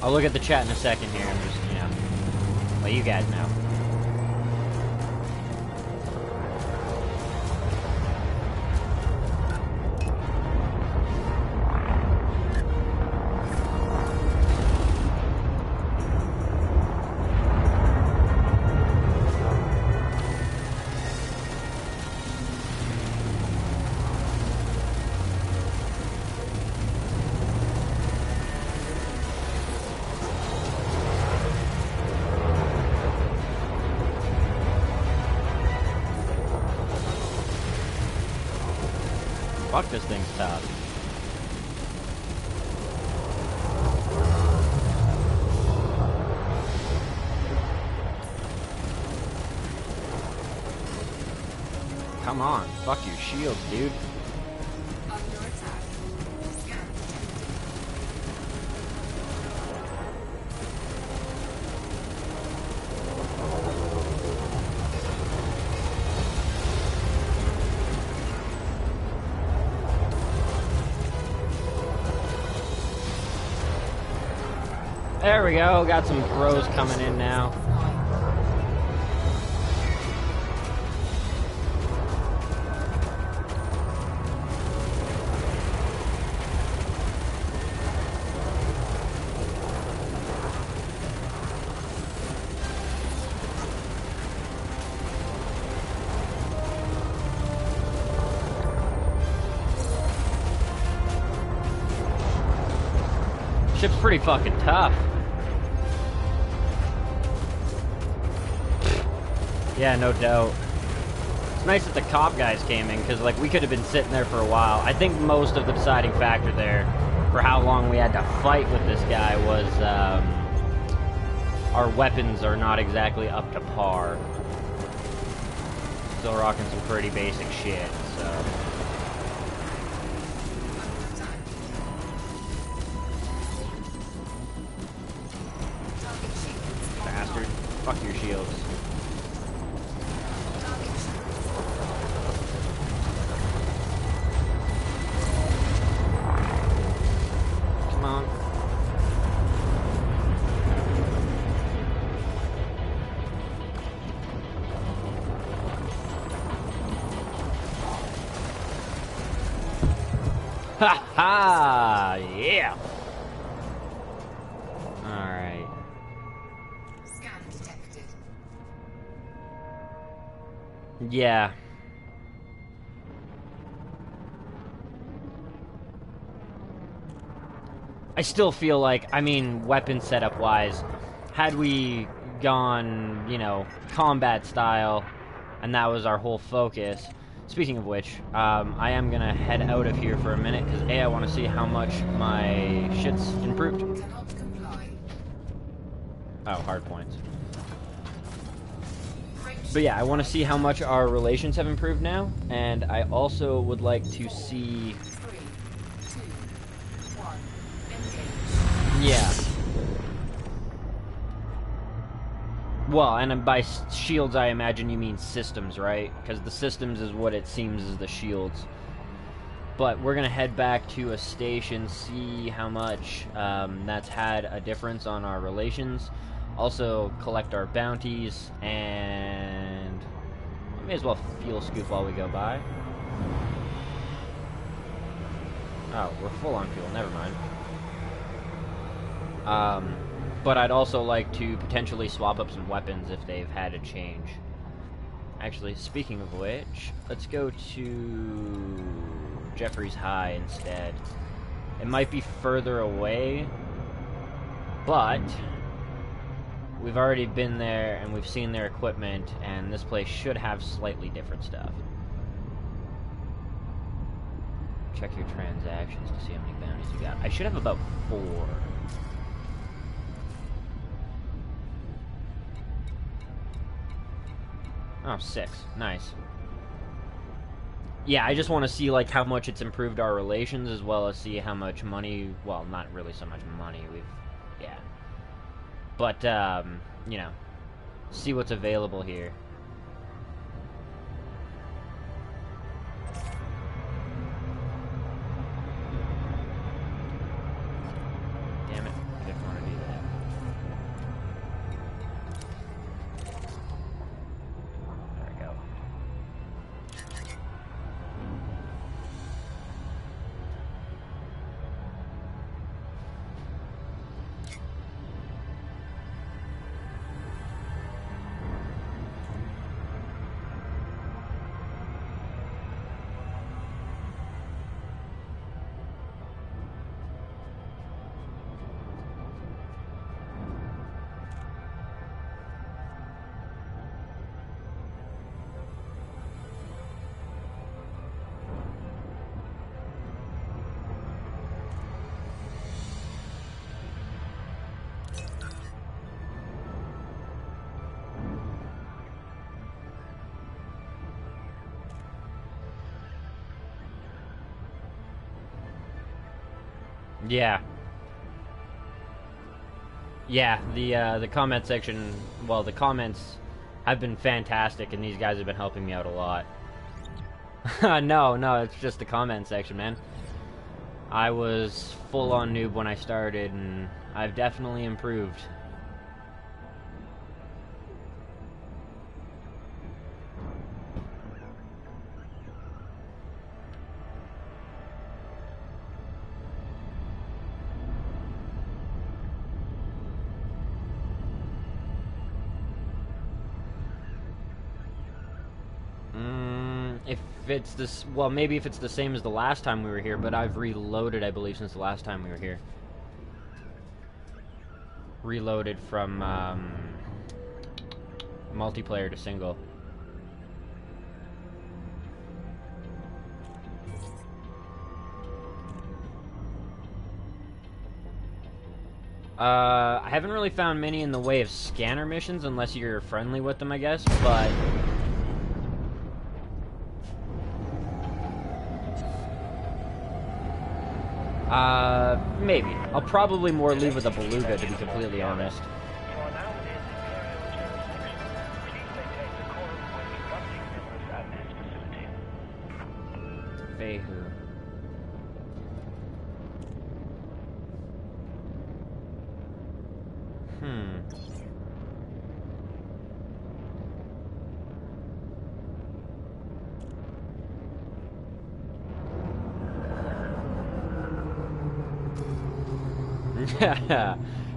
I'll look at the chat in a second here and just, you know, let you guys know. Fuck, this thing's tough. Come on, fuck your shields, dude. Under attack. Scan. There we go, got some throws coming in now. Ship's pretty fucking tough. Yeah, no doubt. It's nice that the cop guys came in, because, like, we could have been sitting there for a while. I think most of the deciding factor there for how long we had to fight with this guy was, our weapons are not exactly up to par. Still rocking some pretty basic shit, so... Bastard. Fuck your shields. Come on. Ha ha! Yeah! Alright. Scan detected. Yeah. I still feel like, I mean, weapon setup wise, had we gone, you know, combat style, and that was our whole focus. Speaking of which, I am gonna head out of here for a minute, because A, I want to see how much my shit's improved. Cannot comply. Oh, hard points. Frameshift But yeah, I want to see how much our relations have improved now, and I also would like to see... 3, 2, 1. Engage. Yeah. Well, and by shields, I imagine you mean systems, right? Because the systems is what it seems is the shields. But we're going to head back to a station, see how much that's had a difference on our relations. Also, collect our bounties, and we may as well fuel scoop while we go by. Oh, we're full on fuel, never mind. But I'd also like to potentially swap up some weapons if they've had a change. Actually, speaking of which, let's go to Jeffrey's High instead. It might be further away, but we've already been there and we've seen their equipment, and this place should have slightly different stuff. Check your transactions to see how many bounties you got. I should have about 4. Oh, 6. Nice. Yeah, I just want to see, like, how much it's improved our relations, as well as see how much money... Well, not really so much money. We've... Yeah. But, you know, see what's available here. Yeah. Yeah, the comment section, well, the comments have been fantastic, and these guys have been helping me out a lot. No, it's just the comment section, man. I was full-on noob when I started, and I've definitely improved. If it's this, well, maybe if it's the same as the last time we were here, but I've reloaded, I believe, since the last time we were here. Reloaded from multiplayer to single. I haven't really found many in the way of scanner missions, unless you're friendly with them, I guess, but... maybe. I'll probably more leave with a beluga, to be completely honest. You are now within Imperial jurisdiction. Please maintain decorum when conducting business at this facility. Fehu.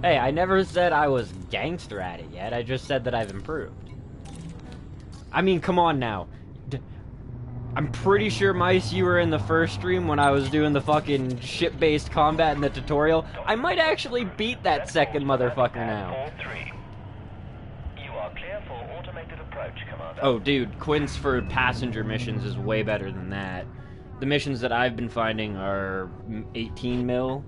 Hey, I never said I was gangster at it yet. I just said that I've improved. I mean, come on now. I'm pretty sure, Mice, you were in the first stream when I was doing the fucking ship-based combat in the tutorial. I might actually beat that second motherfucker now. 4-3. You are clear for automated approach, Commander. Oh, dude, Quince for passenger missions is way better than that. The missions that I've been finding are 18 mil.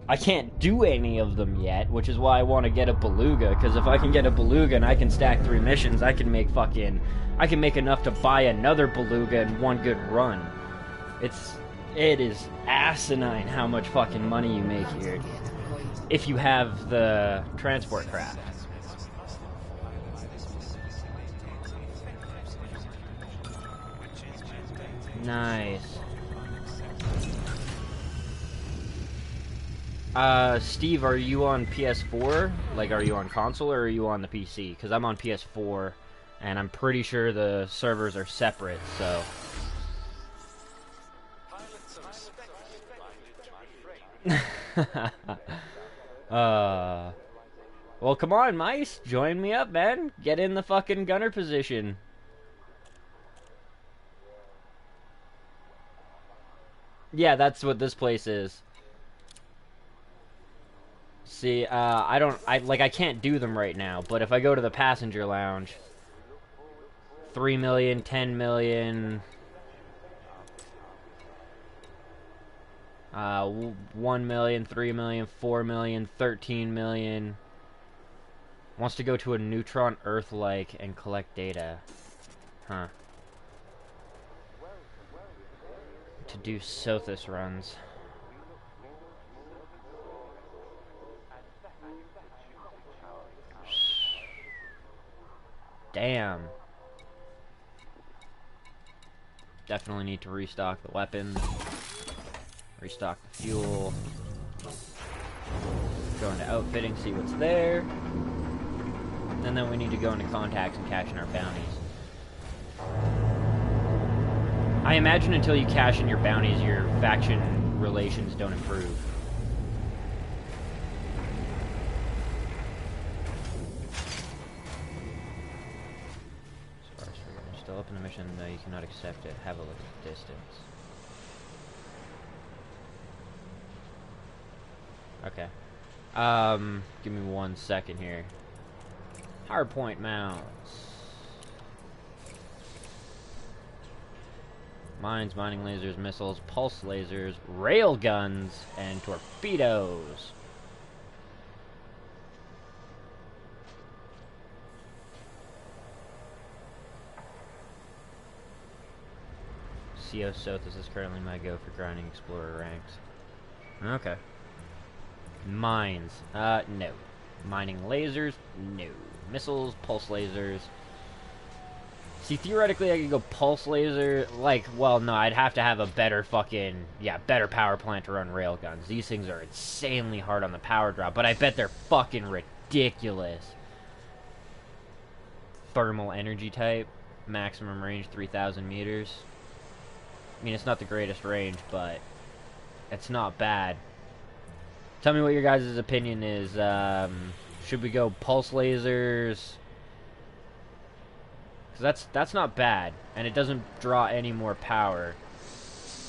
I can't do any of them yet, which is why I want to get a beluga, because if I can get a beluga and I can stack 3 missions, I can make enough to buy another beluga in one good run. It is asinine how much fucking money you make here if you have the transport craft. Nice. Steve, are you on PS4? Like, are you on console or are you on the PC? Because I'm on PS4, and I'm pretty sure the servers are separate, so... Well, come on, Mice. Join me up, man. Get in the fucking gunner position. Yeah, that's what this place is. See, I can't do them right now, but if I go to the passenger lounge, 3 million, 10 million, 1 million, 3 million, 4 million, 13 million. Wants to go to a neutron Earth-like and collect data. Huh. To do Sothis runs. Damn. Definitely need to restock the weapons. Restock the fuel. Go into outfitting, see what's there. And then we need to go into contacts and cash in our bounties. I imagine until you cash in your bounties, your faction relations don't improve. Still open the mission, though you cannot accept it. Have a look at the distance. Okay. Give me 1 second here. Hardpoint mounts. Mines, mining lasers, missiles, pulse lasers, rail guns, and torpedoes. CO Sothis is currently my go for grinding explorer ranks. Okay. Mines. No. Mining lasers? No. Missiles, pulse lasers. See, theoretically, I could go pulse laser. Like, well, no, I'd have to have a better fucking, yeah, better power plant to run railguns. These things are insanely hard on the power drop, but I bet they're fucking ridiculous. Thermal energy type. Maximum range 3,000 meters. I mean, it's not the greatest range, but it's not bad. Tell me what your guys' opinion is. Should we go pulse lasers? Because that's not bad, and it doesn't draw any more power.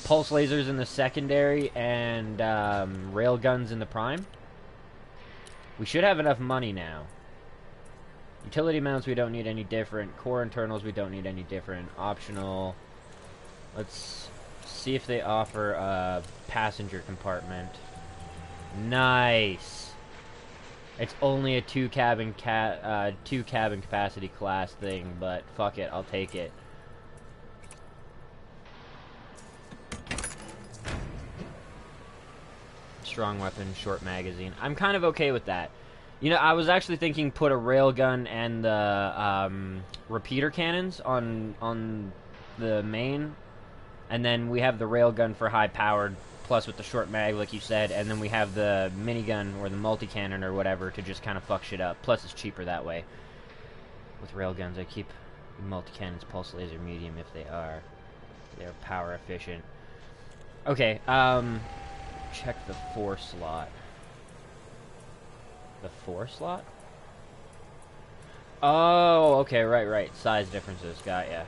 Pulse lasers in the secondary and railguns in the prime. We should have enough money now. Utility mounts we don't need any different. Core internals we don't need any different. Optional. Let's see if they offer a passenger compartment. Nice. It's only a two cabin capacity class thing, but fuck it, I'll take it. Strong weapon, short magazine. I'm kind of okay with that. You know, I was actually thinking put a railgun and the repeater cannons on the main, and then we have the railgun for high powered, plus with the short mag, like you said, and then we have the minigun or the multi-cannon or whatever to just kind of fuck shit up. Plus, it's cheaper that way. With railguns, I keep multi-cannons, pulse laser, medium if they are. They're power efficient. Okay, check the 4 slot. The 4 slot? Oh, okay, right. Size differences, got ya.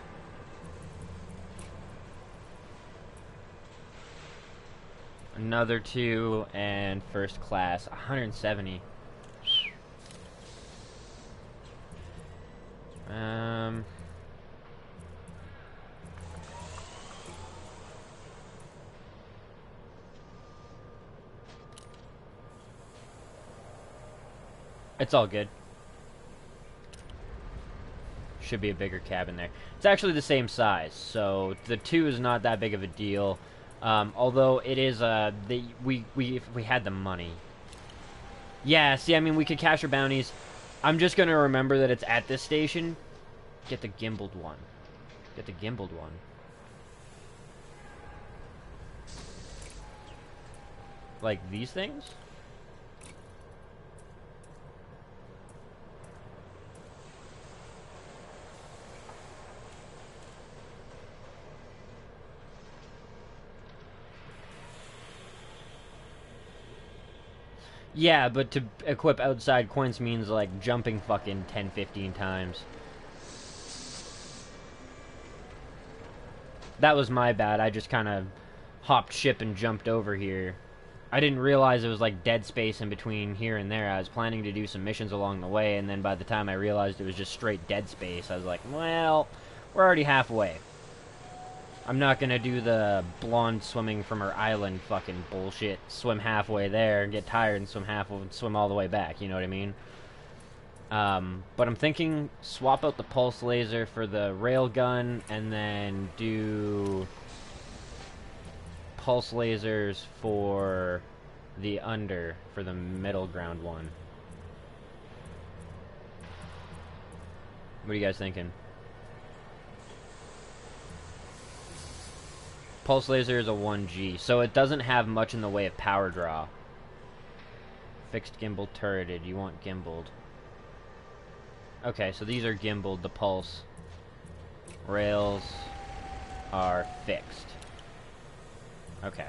Another 2 and first class, 170. It's all good. Should be a bigger cabin there. It's actually the same size, so the 2 is not that big of a deal. Although it is, if we had the money. Yeah, see, I mean, we could cash our bounties. I'm just gonna remember that it's at this station. Get the gimbaled one. Get the gimbaled one. Like these things? Yeah, but to equip outside coins means, like, jumping fucking 10, 15 times. That was my bad. I just kind of hopped ship and jumped over here. I didn't realize it was, like, dead space in between here and there. I was planning to do some missions along the way, and then by the time I realized it was just straight dead space, I was like, well, we're already halfway. I'm not gonna do the blonde swimming from her island fucking bullshit. Swim halfway there and get tired and swim all the way back. You know what I mean? But I'm thinking swap out the pulse laser for the railgun and then do pulse lasers for the for the middle ground one. What are you guys thinking? Pulse laser is a 1G, so it doesn't have much in the way of power draw. Fixed gimbal turreted. You want gimbaled. Okay, so these are gimbaled, the pulse. Rails are fixed. Okay.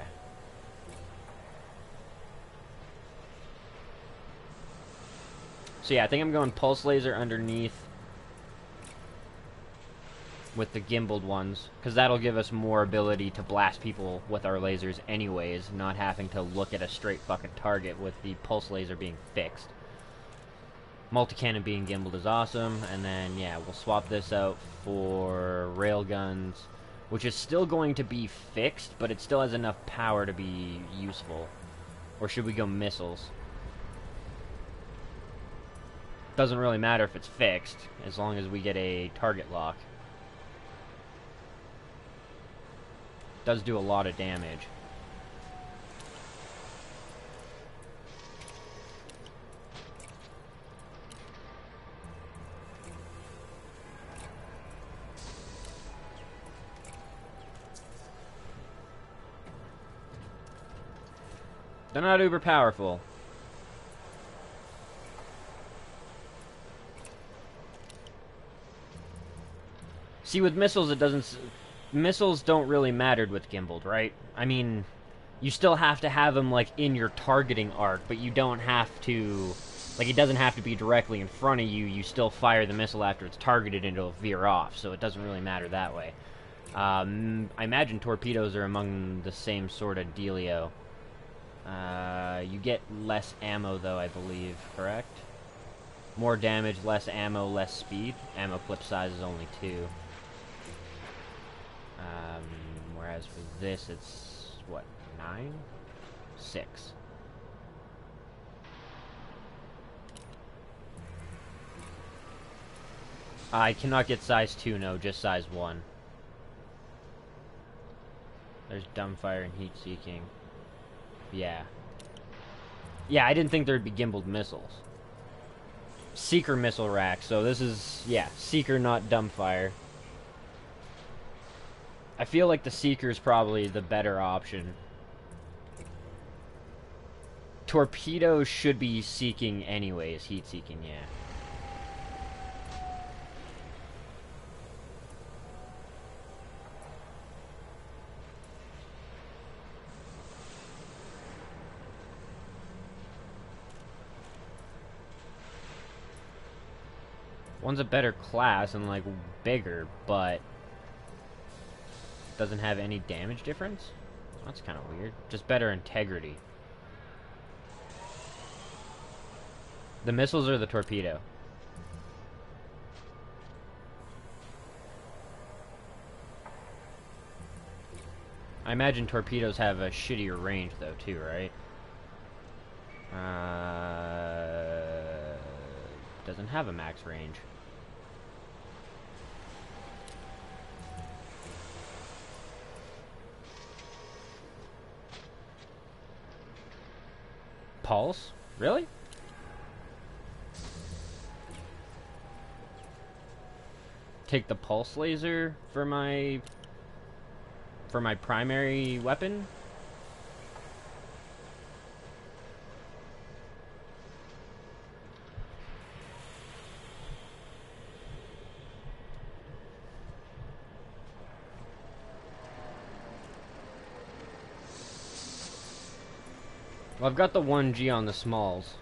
So yeah, I think I'm going pulse laser underneath with the gimbaled ones, because that'll give us more ability to blast people with our lasers anyways, not having to look at a straight fucking target with the pulse laser being fixed. Multi-cannon being gimbaled is awesome, and then, yeah, we'll swap this out for railguns, which is still going to be fixed, but it still has enough power to be useful. Or should we go missiles? Doesn't really matter if it's fixed, as long as we get a target lock. Does do a lot of damage. they're not uber powerful. See, with missiles, it doesn't... Missiles don't really matter with gimbaled, right? I mean, you still have to have them, like, in your targeting arc, but you don't have to... Like, it doesn't have to be directly in front of you. You still fire the missile after it's targeted and it'll veer off, so it doesn't really matter that way. I imagine torpedoes are among the same sort of dealio. You get less ammo, though, I believe, correct? More damage, less ammo, less speed. Ammo clip size is only 2. Whereas for this, it's, what, 9? 6. I cannot get size 2, no, just size 1. There's dumbfire and heat-seeking. Yeah. Yeah, I didn't think there'd be gimbaled missiles. Seeker missile rack, so this is, yeah, Seeker, not dumbfire. I feel like the Seeker's probably the better option. Torpedoes should be seeking anyways, heat-seeking, yeah. One's a better class and, like, bigger, but doesn't have any damage difference? That's kind of weird. Just better integrity. The missiles or the torpedo? I imagine torpedoes have a shittier range, though, too, right? Doesn't have a max range. Pulse? Really? Take the pulse laser for my primary weapon? Well, I've got the 1G on the smalls.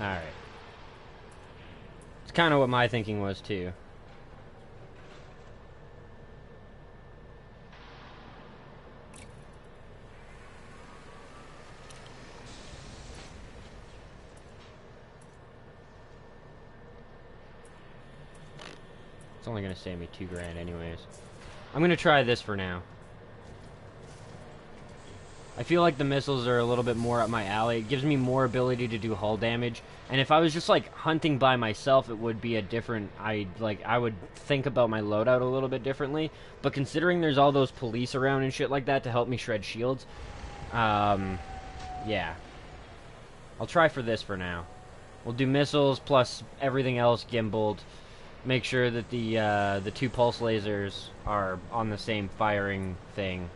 Alright. It's kind of what my thinking was, too. It's only going to save me $2,000 anyways. I'm going to try this for now. I feel like the missiles are a little bit more up my alley. It gives me more ability to do hull damage. And if I was just, like, hunting by myself, it would be a different... I would think about my loadout a little bit differently. But considering there's all those police around and shit like that to help me shred shields... yeah. I'll try for this for now. We'll do missiles plus everything else gimbaled. Make sure that the 2 pulse lasers are on the same firing thing.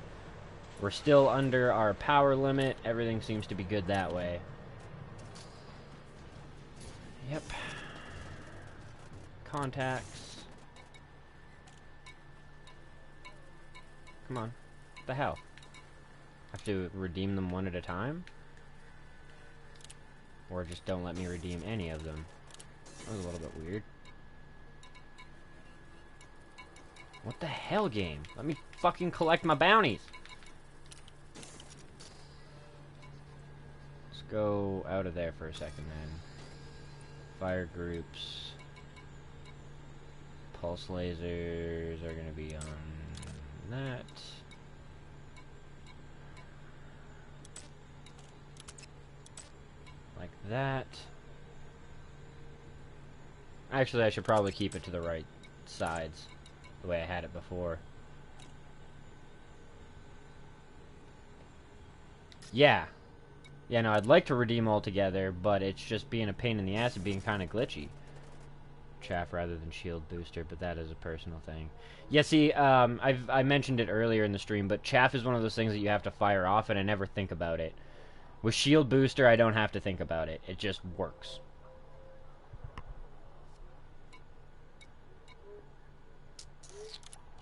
We're still under our power limit. Everything seems to be good that way. Yep. Contacts. Come on. What the hell? Have to redeem them one at a time? Or just don't let me redeem any of them. That was a little bit weird. What the hell, game? Let me fucking collect my bounties. Let's go out of there for a second, then. Fire groups. Pulse lasers are going to be on that. Like that. Actually, I should probably keep it to the right sides. The way I had it before. Yeah. Yeah, no, I'd like to redeem altogether, but it's just being a pain in the ass and being kind of glitchy. Chaff rather than shield booster, but that is a personal thing. Yeah, see, I mentioned it earlier in the stream, but chaff is one of those things that you have to fire off, and I never think about it. With shield booster, I don't have to think about it. It just works.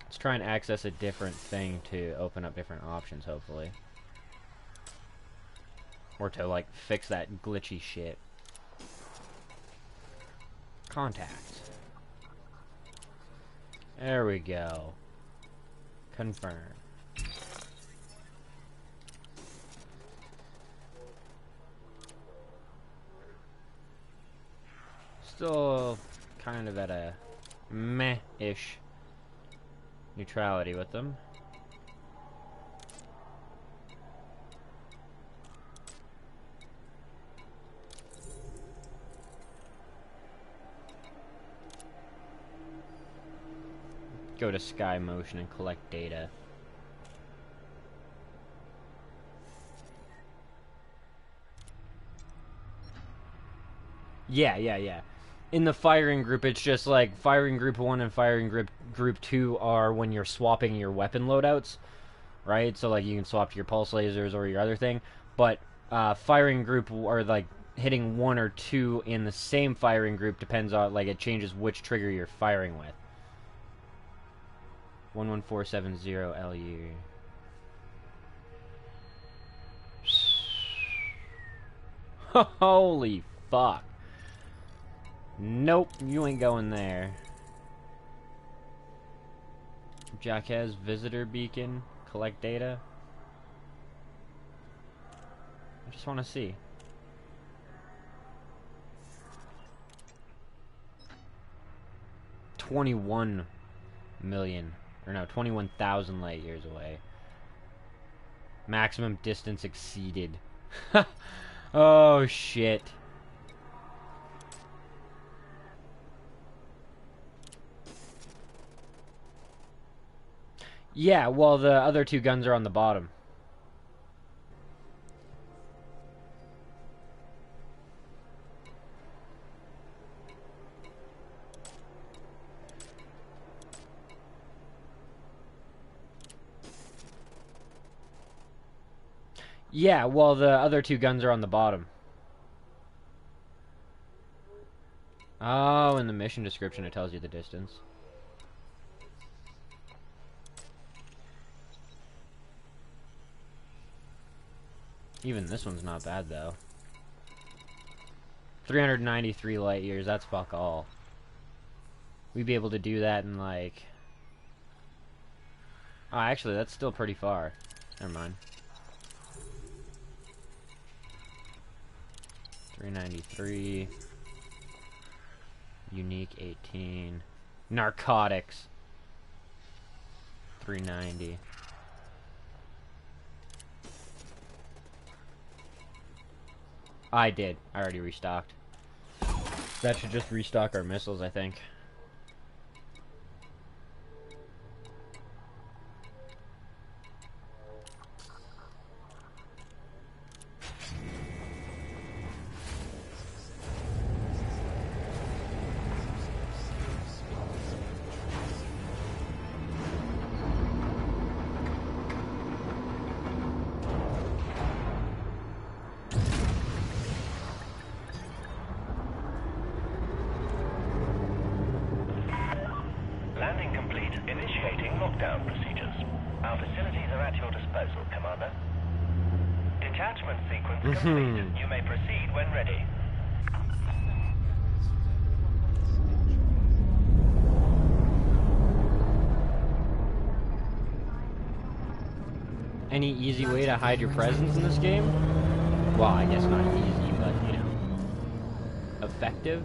Let's try and access a different thing to open up different options, hopefully. Or to, like, fix that glitchy shit. Contact. There we go. Confirm. Still kind of at a meh-ish neutrality with them. Go to Sky Motion and collect data. Yeah. In the firing group, it's just like firing group 1 and firing group 2 are when you're swapping your weapon loadouts, right? So like you can swap to your pulse lasers or your other thing, but firing group or like hitting 1 or 2 in the same firing group depends on, like, it changes which trigger you're firing with. 11470 LU. Holy fuck. Nope, you ain't going there. Jackass visitor beacon. Collect data. I just want to see. $21 million. Or no, 21,000 light years away. Maximum distance exceeded. Oh, shit. Yeah, well, the other two guns are on the bottom. Yeah, well, the other two guns are on the bottom. Oh, in the mission description it tells you the distance. Even this one's not bad, though. 393 light years, that's fuck all. We'd be able to do that in, like... Oh, actually, that's still pretty far. Never mind. 393. Unique 18. Narcotics. 390. I did. I already restocked. That should just restock our missiles, I think. Landing complete. Initiating lockdown procedures. Our facilities are at your disposal, Commander. Detachment sequence complete. You may proceed when ready. Any easy way to hide your presence in this game? Well, I guess not easy, but, you know, effective?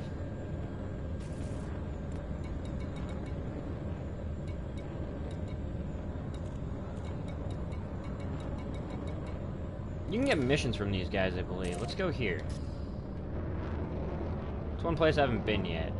You can get missions from these guys, I believe. Let's go here. It's one place I haven't been yet.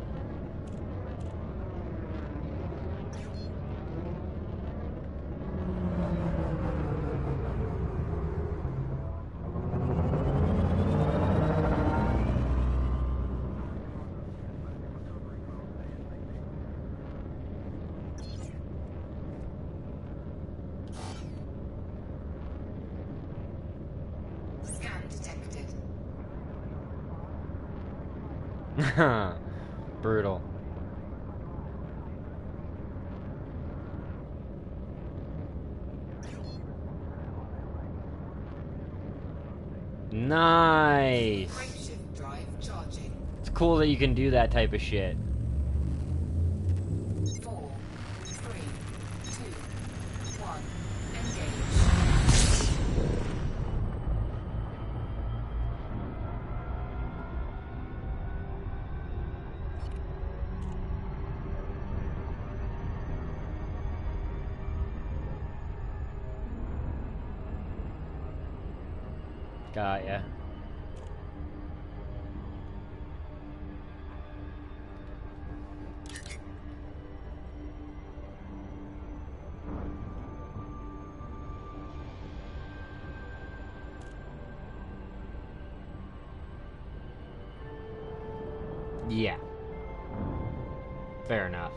Brutal. Nice. Frameshift drive charging. It's cool that you can do that type of shit. 4, 3, 2, 1. Engage. Got ya. Yeah. Fair enough.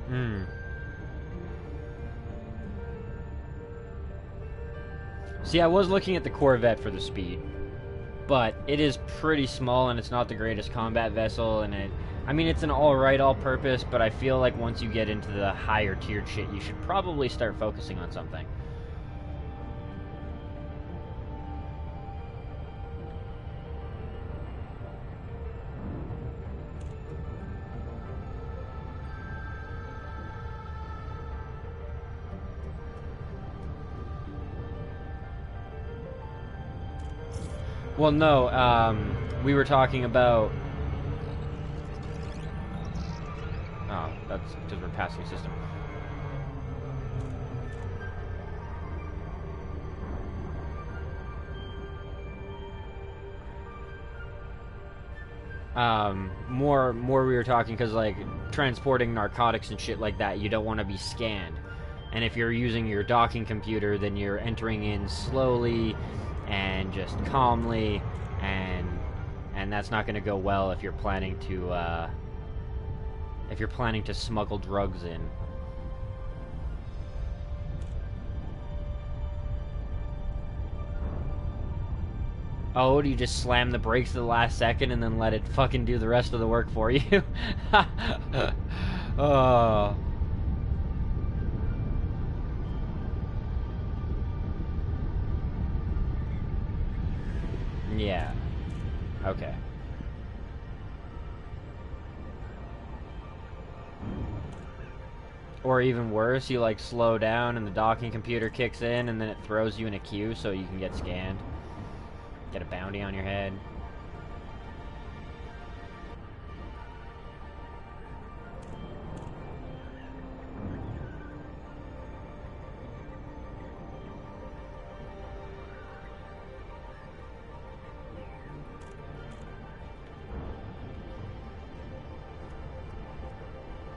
Hmm. See, I was looking at the Corvette for the speed, but it is pretty small and it's not the greatest combat vessel, and I mean, it's an alright all-purpose, but I feel like once you get into the higher tiered shit, you should probably start focusing on something. Well, no, we were talking about... Oh, that's because we're passing system. More we were talking because, like, transporting narcotics and shit like that, you don't want to be scanned. And if you're using your docking computer, then you're entering in slowly and just calmly, and that's not going to go well if you're planning to smuggle drugs in. Oh, do you just slam the brakes at the last second and then let it fucking do the rest of the work for you? Oh. Yeah. Okay. Or even worse, you like slow down and the docking computer kicks in and then it throws you in a queue so you can get scanned. Get a bounty on your head.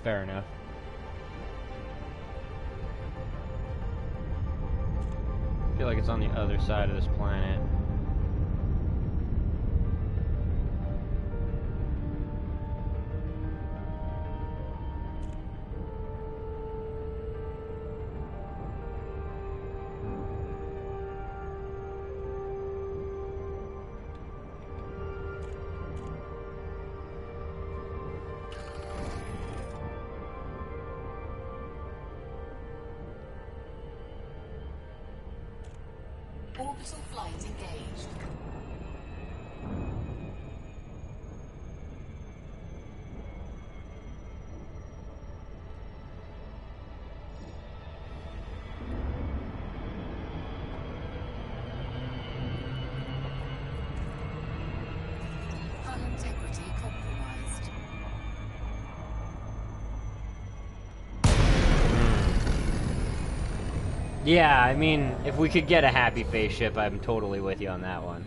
Fair enough. I feel like it's on the other side of this planet. Orbital flight engaged. Hull integrity compromised. Yeah, I mean, if we could get a happy face ship, I'm totally with you on that one.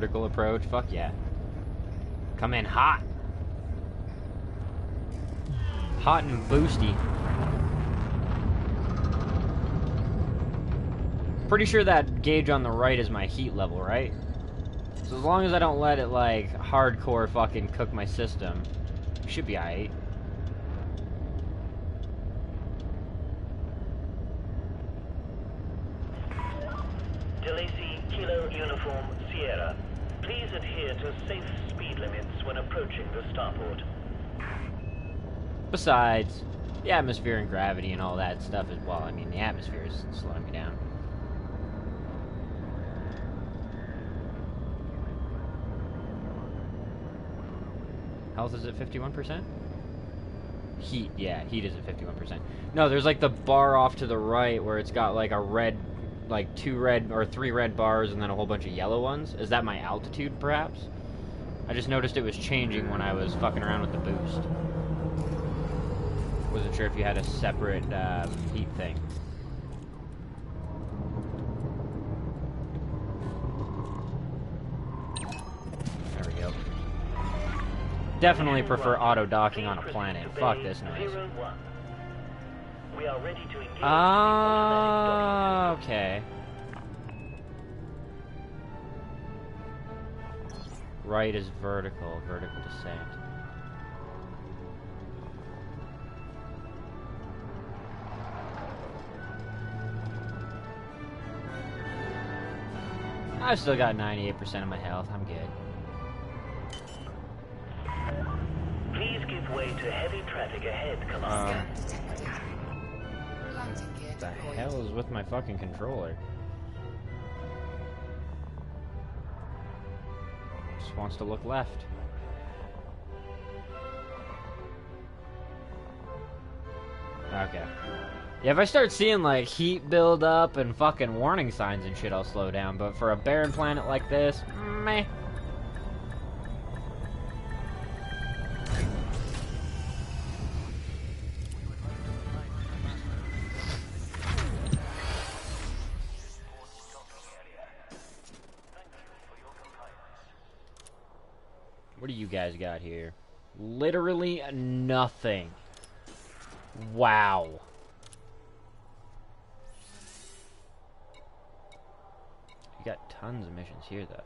vertical approach. Fuck yeah. Come in hot. Hot and boosty. Pretty sure that gauge on the right is my heat level, right? So as long as I don't let it, like, hardcore fucking cook my system, should be alright. DeLacy, Kilo Uniform, Sierra. Please adhere to safe speed limits when approaching the starport. Besides, the atmosphere and gravity and all that stuff as well. I mean, the atmosphere is slowing me down. Health is at 51%? Heat, yeah, heat is at 51%. No, there's like the bar off to the right where it's got like a red, like 2 red or 3 red bars and then a whole bunch of yellow ones. Is that my altitude, perhaps? I just noticed it was changing when I was fucking around with the boost. Wasn't sure if you had a separate heat thing. There we go. Definitely prefer auto docking on a planet. Fuck this noise. We are ready to engage. Ah, okay. Right is vertical descent. I've still got 98% of my health. I'm good. Please give way to heavy traffic ahead, Commander. Scan detected. Landing gear The deployed. hell is with my fucking controller? Just wants to look left. Okay. Yeah, if I start seeing like heat build up and fucking warning signs and shit, I'll slow down. But for a barren planet like this, meh. What do you guys got here? Literally nothing. Wow. You got tons of missions here, though.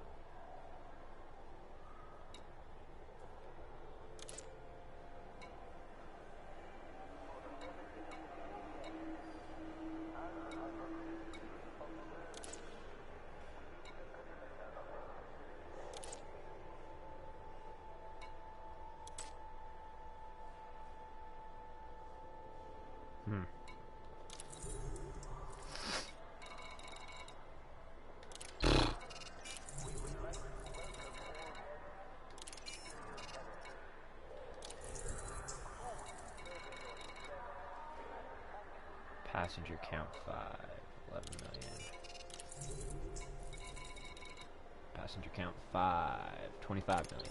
Passenger count 5, 11 million. Passenger count 5, 25 million.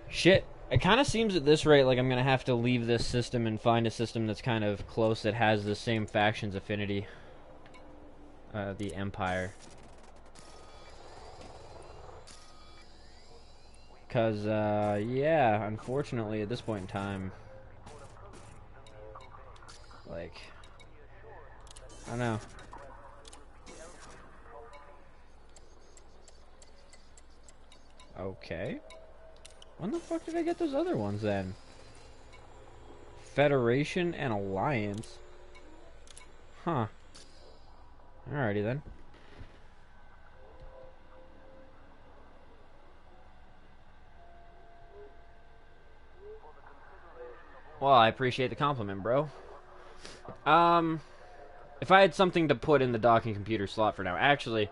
Shit. It kind of seems at this rate like I'm going to have to leave this system and find a system that's kind of close that has the same factions affinity. The Empire. Because, yeah, unfortunately at this point in time, like, I don't know. Okay. When the fuck did I get those other ones then? Federation and Alliance. Huh. Alrighty then. Well, I appreciate the compliment, bro. If I had something to put in the docking computer slot for now, actually,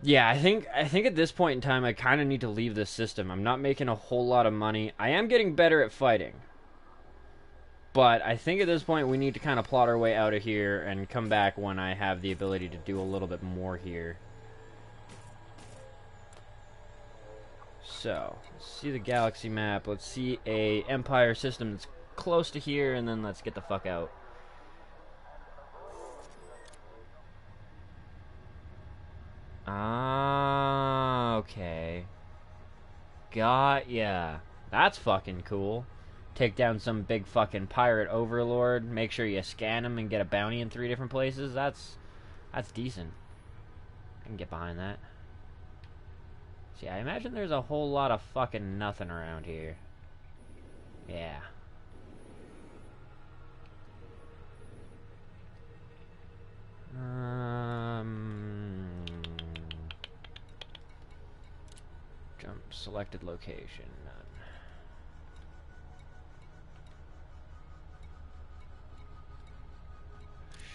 yeah, I think at this point in time I kind of need to leave this system. I'm not making a whole lot of money. I am getting better at fighting. But I think at this point we need to kind of plot our way out of here and come back when I have the ability to do a little bit more here. So, let's see the galaxy map. Let's see a Empire system that's close to here, and then let's get the fuck out. Okay. Got ya. That's fucking cool. Take down some big fucking pirate overlord. Make sure you scan him and get a bounty in 3 different places. That's decent. I can get behind that. See, I imagine there's a whole lot of fucking nothing around here. Yeah. Jump selected location. None.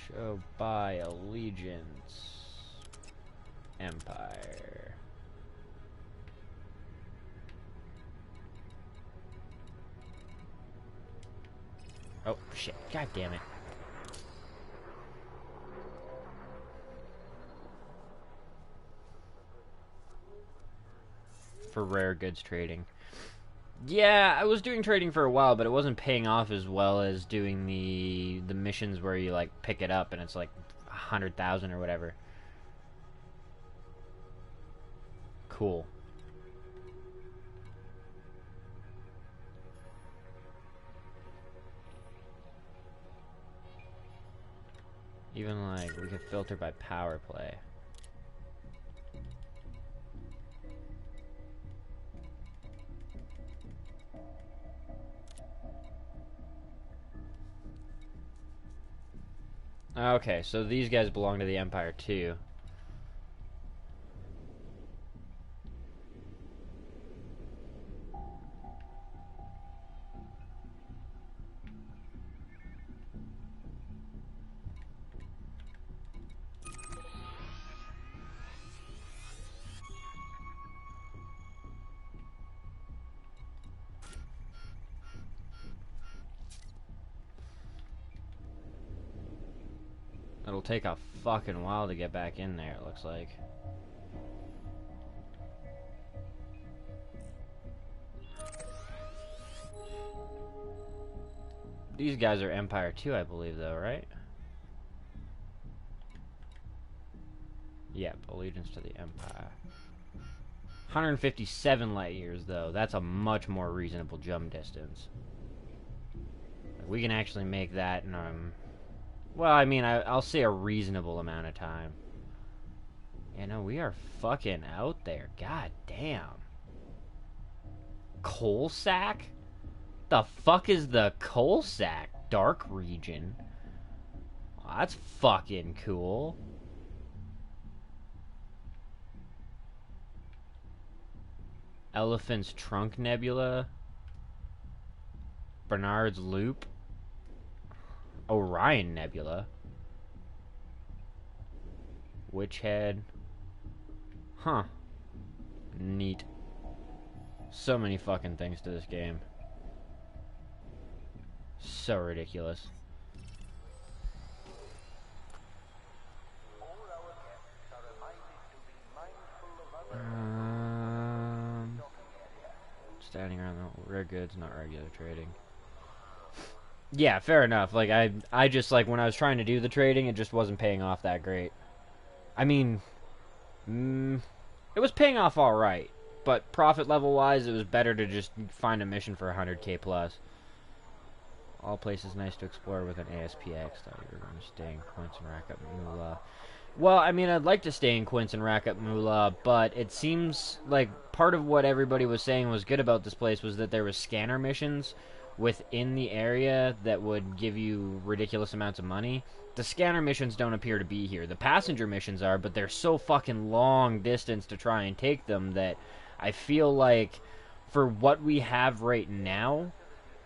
Show by allegiance. Empire. Oh shit! God damn it! For rare goods trading. Yeah, I was doing trading for a while, but it wasn't paying off as well as doing the missions where you like pick it up and it's like 100,000 or whatever. Cool. Even like we could filter by power play. Okay, so these guys belong to the Empire too. It'll take a fucking while to get back in there, it looks like. These guys are Empire 2, I believe, though, right? Yep, allegiance to the Empire. 157 light years, though. That's a much more reasonable jump distance. We can actually make that in, well, I mean, I'll say a reasonable amount of time. Yeah, no, we are fucking out there. God damn. Coal sack? The fuck is the coal sack? Dark region? Oh, that's fucking cool. Elephant's Trunk Nebula. Bernard's Loop. Orion Nebula. Witch Head. Huh. Neat. So many fucking things to this game. So ridiculous. Standing around the rare goods, not regular trading. Yeah, fair enough. Like, I just, like, when I was trying to do the trading, it just wasn't paying off that great. I mean, it was paying off alright, but profit level-wise, it was better to just find a mission for 100k plus. All places nice to explore with an ASPX. Thought you were going to stay in Quince and rack up moolah. Well, I mean, I'd like to stay in Quince and rack up moolah, but it seems like part of what everybody was saying was good about this place was that there was scanner missions within the area that would give you ridiculous amounts of money. The scanner missions don't appear to be here. The passenger missions are, but they're so fucking long distance to try and take them that I feel like for what we have right now,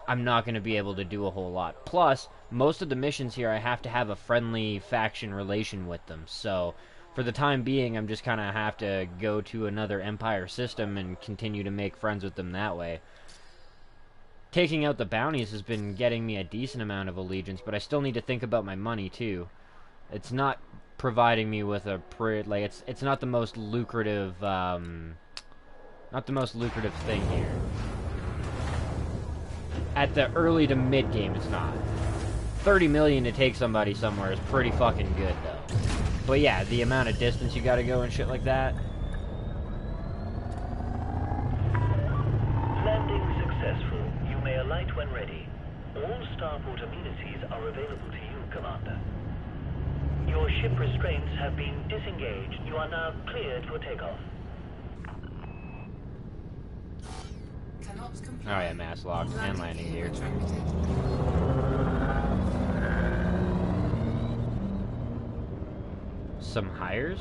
I'm not going to be able to do a whole lot. Plus, most of the missions here, I have to have a friendly faction relation with them. So, for the time being, I'm just kind of have to go to another Empire system and continue to make friends with them that way. Taking out the bounties has been getting me a decent amount of allegiance, but I still need to think about my money, too. It's not providing me with a it's not the most lucrative, thing here. At the early to mid game, it's not. 30 million to take somebody somewhere is pretty fucking good, though. But yeah, the amount of distance you gotta go and shit like that. when ready. All starport amenities are available to you, Commander. Your ship restraints have been disengaged. You are now cleared for takeoff. Cannot comply. Oh yeah, mass lock and landing gear. retracted. Some hires?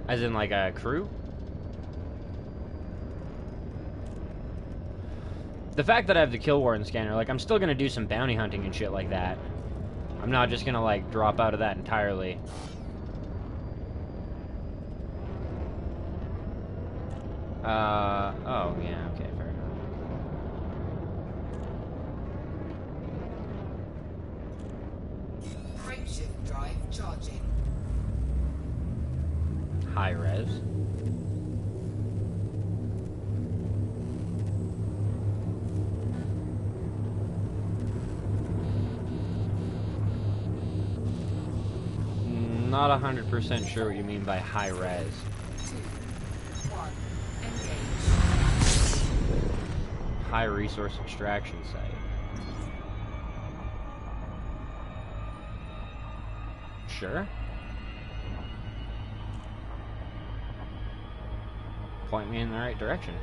As in like a crew? The fact that I have the kill warrant scanner, like I'm still gonna do some bounty hunting and shit like that. I'm not just gonna like drop out of that entirely. Oh yeah, okay, fair enough. Frameshift drive charging. High res. Not 100% sure what you mean by high res. 2, 1, engage. High resource extraction site. Sure. Point me in the right direction.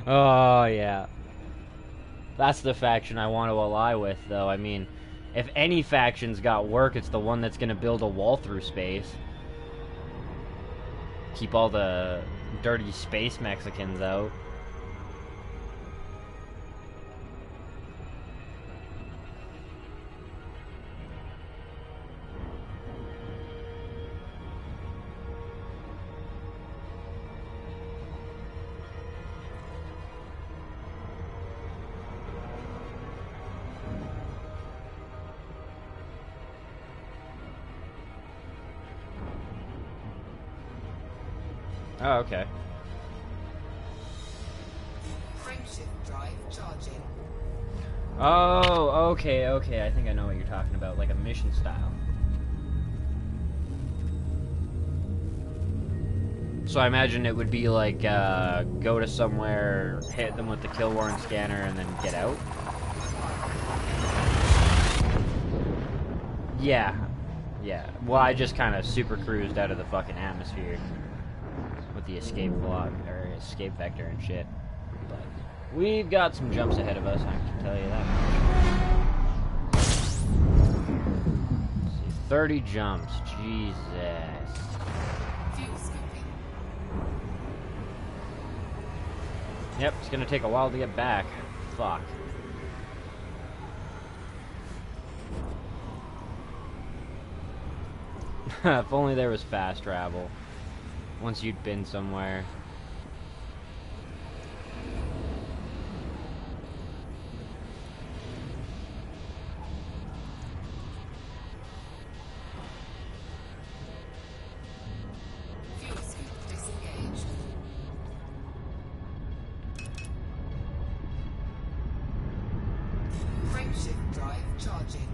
Oh, yeah. That's the faction I want to ally with, though. I mean, if any faction's got work, it's the one that's going to build a wall through space. Keep all the dirty space Mexicans out. Oh, okay. Frameshift drive charging. Oh, okay, okay. I think I know what you're talking about, like a mission style. So I imagine it would be like, go to somewhere, hit them with the kill warrant scanner, and then get out? Yeah. Yeah. Well, I just kind of super cruised out of the fucking atmosphere with the escape block, or escape vector and shit. But we've got some jumps ahead of us, I can tell you that much. Let's see, 30 jumps. Jesus. Fuel skipping. Yep, it's gonna take a while to get back. Fuck. If only there was fast travel. Once you'd been somewhere. Fuel skip disengaged. Frameshift drive charging.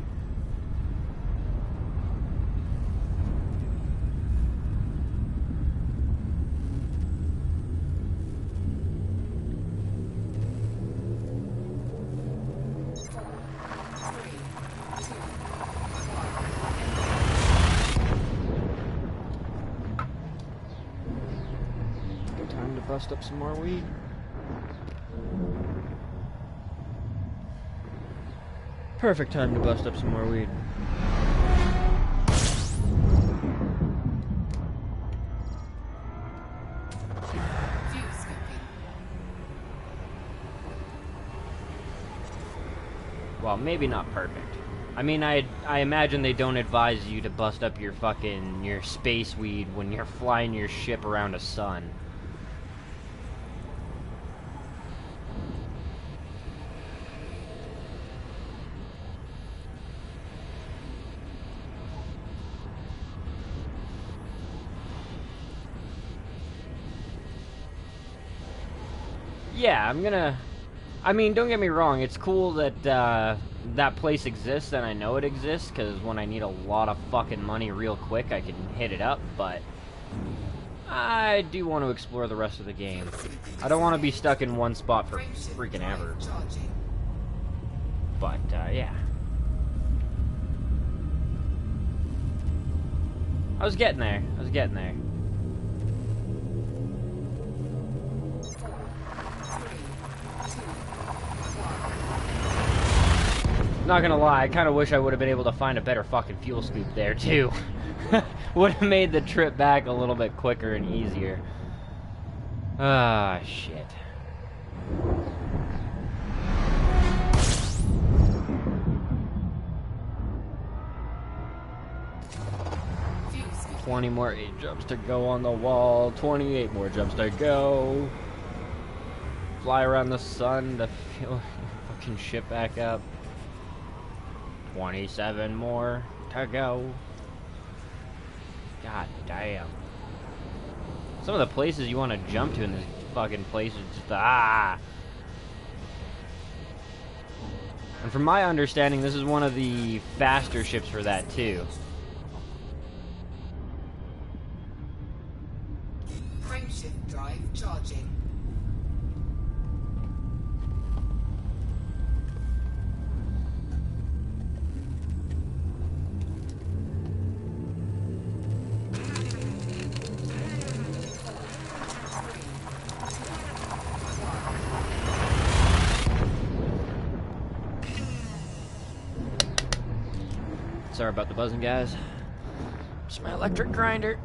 Time to bust up some more weed. Perfect time to bust up some more weed. Fuel skipping. Well, maybe not perfect. I mean, I imagine they don't advise you to bust up your space weed when you're flying your ship around a sun. Yeah, I mean, don't get me wrong, it's cool that, that place exists, and I know it exists, because when I need a lot of fucking money real quick, I can hit it up, but I do want to explore the rest of the game. I don't want to be stuck in one spot for freaking ever. Charging. But, yeah. I was getting there. Not gonna lie, I kind of wish I would have been able to find a better fucking fuel scoop there, too. Would have made the trip back a little bit quicker and easier. Ah, shit. Fuel scoop. 20 more 8 jumps to go on the wall. 28 more jumps to go. Fly around the sun to fill your fucking ship back up. 27 more to go. God damn. Some of the places you want to jump to in this fucking place is just And from my understanding, this is one of the faster ships for that too. Frameshift drive charging. Sorry about the buzzing, guys. It's my electric grinder.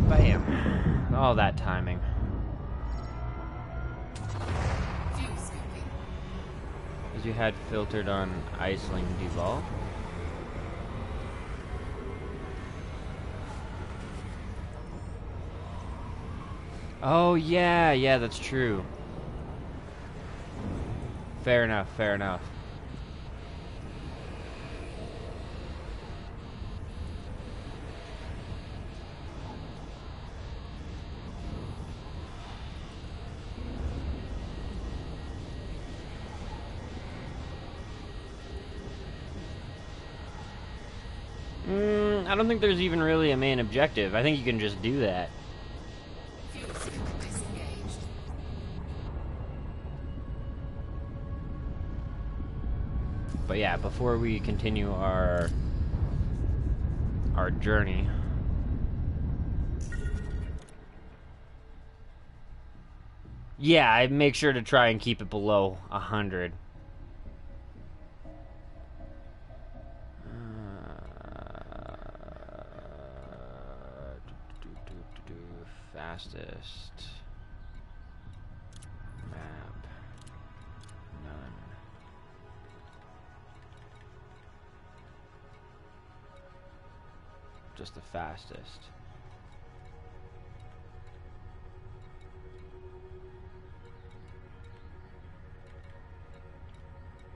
Bam. All that timing. Fuel scooping. As you had filtered on Iceling Duval. Oh, yeah, that's true. Fair enough. I don't think there's even really a main objective. I think you can just do that. Fuel scoop disengaged. But yeah, before we continue our journey, yeah, I make sure to try and keep it below 100. Fastest map, none. Just the fastest.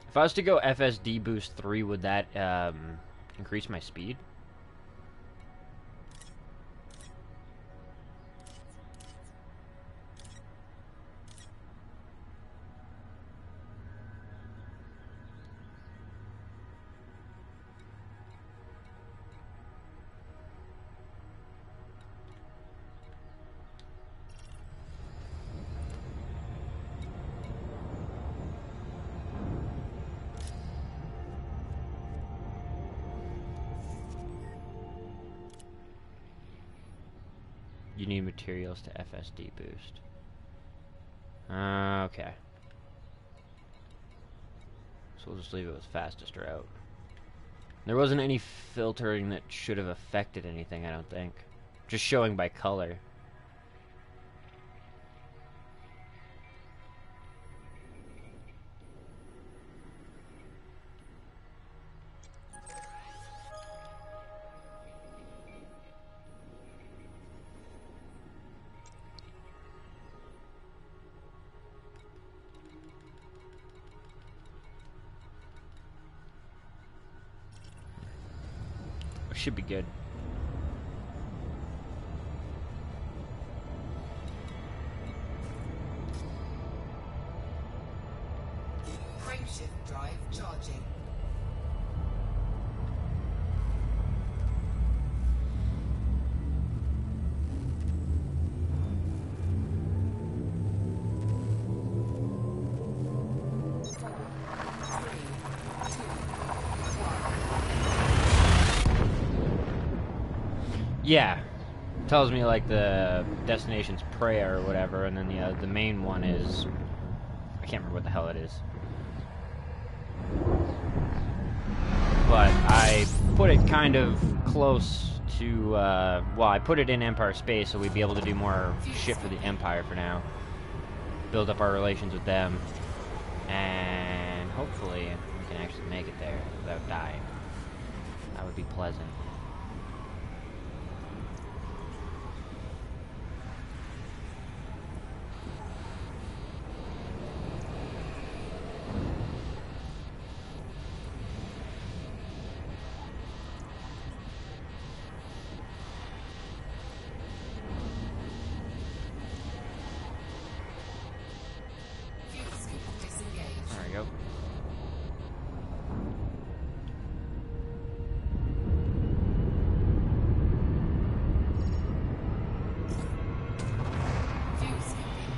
If I was to go FSD boost 3, would that increase my speed? You need materials to FSD boost. Okay. So we'll just leave it with fastest route. There wasn't any filtering that should have affected anything, I don't think. Just showing by color. Should be good. Frameshift drive charging. Yeah. Tells me like the destination's prayer or whatever, and then the main one is, I can't remember what the hell it is. But I put it kind of close to, well, I put it in Empire space so we'd be able to do more shit for the Empire for now. Build up our relations with them. And hopefully we can actually make it there without dying. That would be pleasant. Fuel skip disengaged. There we go. Fuel skipping.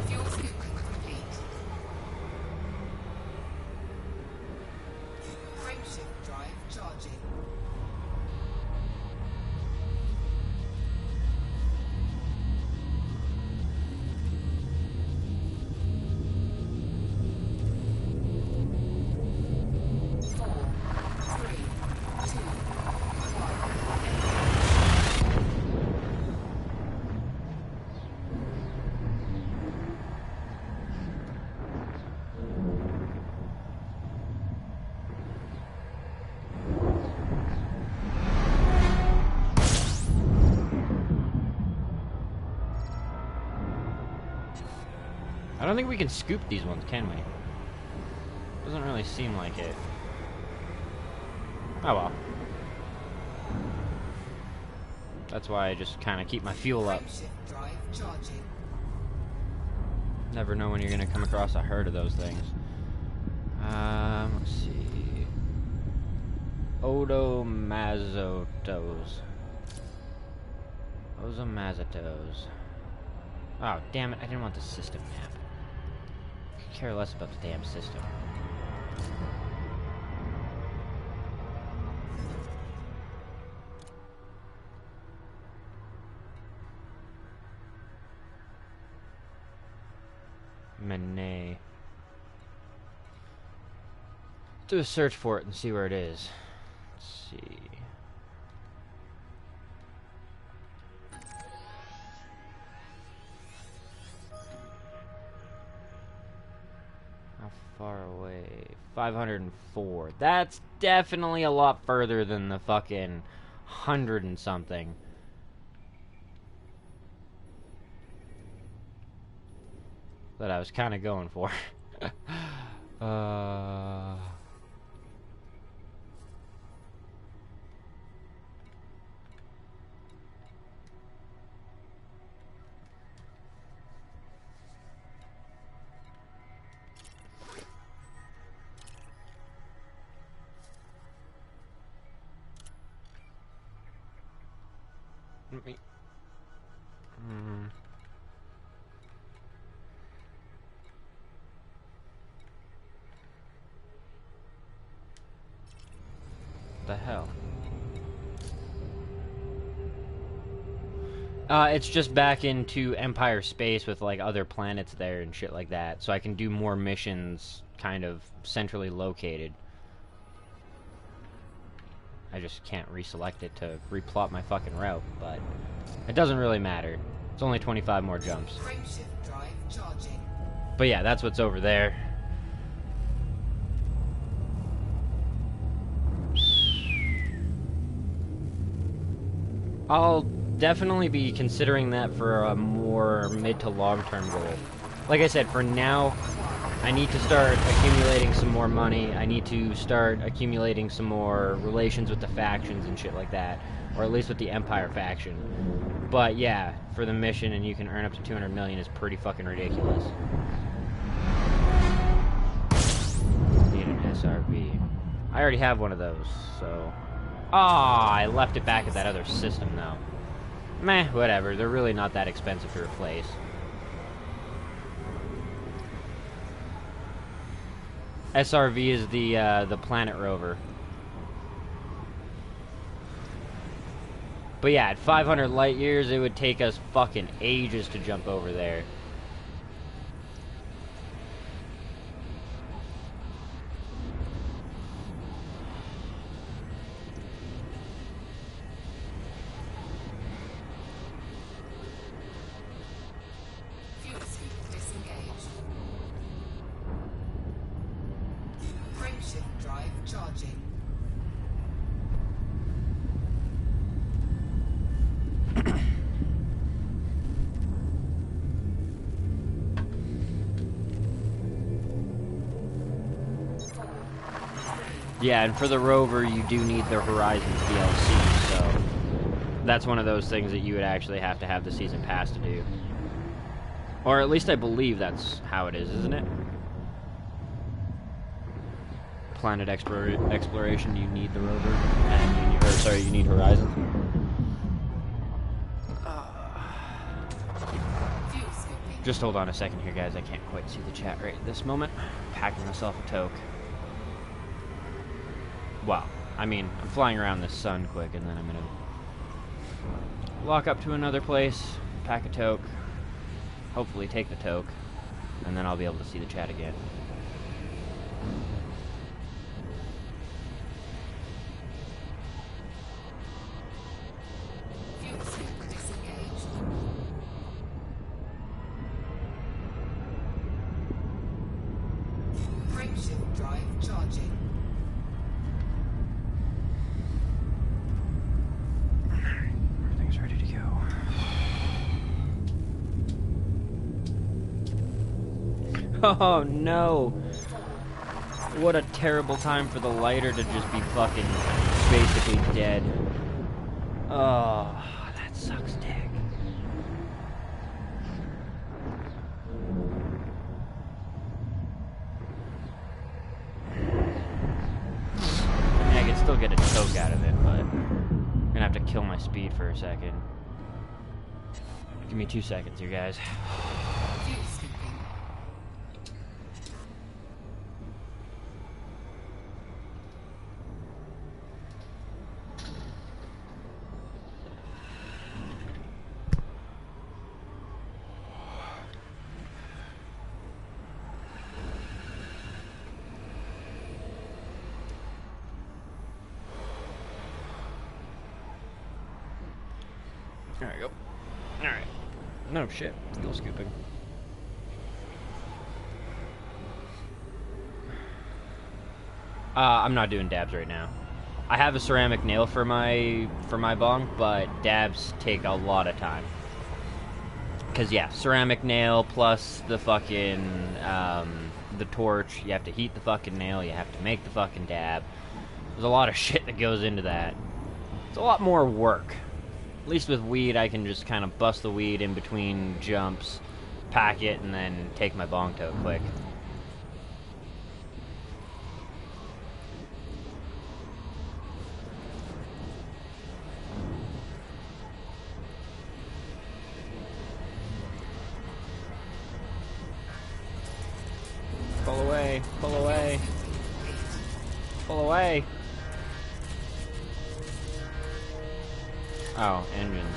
Fuel skipping complete. Frameshift drive charging. Four, three, two, I don't think we can scoop these ones, can we? Doesn't really seem like it. Oh well. That's why I just kind of keep my fuel up. frameshift drive charging. Never know when you're gonna come across a herd of those things. Let's see. Odomazotos. Ozomazotos. Oh, damn it, I didn't want the system map. Could care less about the damn system. Manet. Do a search for it and see where it is. Let's see. How far away? 504. That's definitely a lot further than the fucking 100 and something. That I was kind of going for. Let me. The hell? It's just back into Empire space with like other planets there and shit like that, so I can do more missions kind of centrally located. I just can't reselect it to replot my fucking route, but it doesn't really matter. It's only 25 more jumps. Frameshift drive charging. But yeah, that's what's over there. I'll definitely be considering that for a more mid to long term goal. Like I said, for now, I need to start accumulating some more money. I need to start accumulating some more relations with the factions and shit like that. Or at least with the Empire faction. But yeah, for the mission and you can earn up to 200 million is pretty fucking ridiculous. Need an SRV. I already have one of those, so... Ah, I left it back at that other system, though. Meh, whatever. They're really not that expensive to replace. SRV is the planet rover. But yeah, at 500 light years, it would take us fucking ages to jump over there. Fuel scoop disengaged. Frameshift drive charging. Yeah, and for the rover, you do need the Horizons DLC, so that's one of those things that you would actually have to have the season pass to do. Or at least I believe that's how it is, isn't it? Planet exploration, you need the rover, and you need Horizons. Fuel scooping. Just hold on a second here, guys. I can't quite see the chat right at this moment. Packing myself a toke. Well, I mean, I'm flying around the sun quick, and then I'm gonna walk up to another place, pack a toke, hopefully take the toke, and then I'll be able to see the chat again. Fuel scoop disengaged. Frameshift drive charging. Everything's ready to go. Oh no! What a terrible time for the lighter to just be fucking basically dead. Oh, that sucks dick. I mean, I could still get a toke out of it, but I'm gonna have to kill my speed for a second. Give me 2 seconds here, guys. Fuel scooping. There we go. Alright. No shit. Fuel scooping. I'm not doing dabs right now. I have a ceramic nail for my bong, but dabs take a lot of time. Cause yeah, ceramic nail plus the fucking the torch. You have to heat the fucking nail. You have to make the fucking dab. There's a lot of shit that goes into that. It's a lot more work. At least with weed, I can just kind of bust the weed in between jumps, pack it, and then take my bong toke quick. Pull away, pull away, pull away. Oh, engines.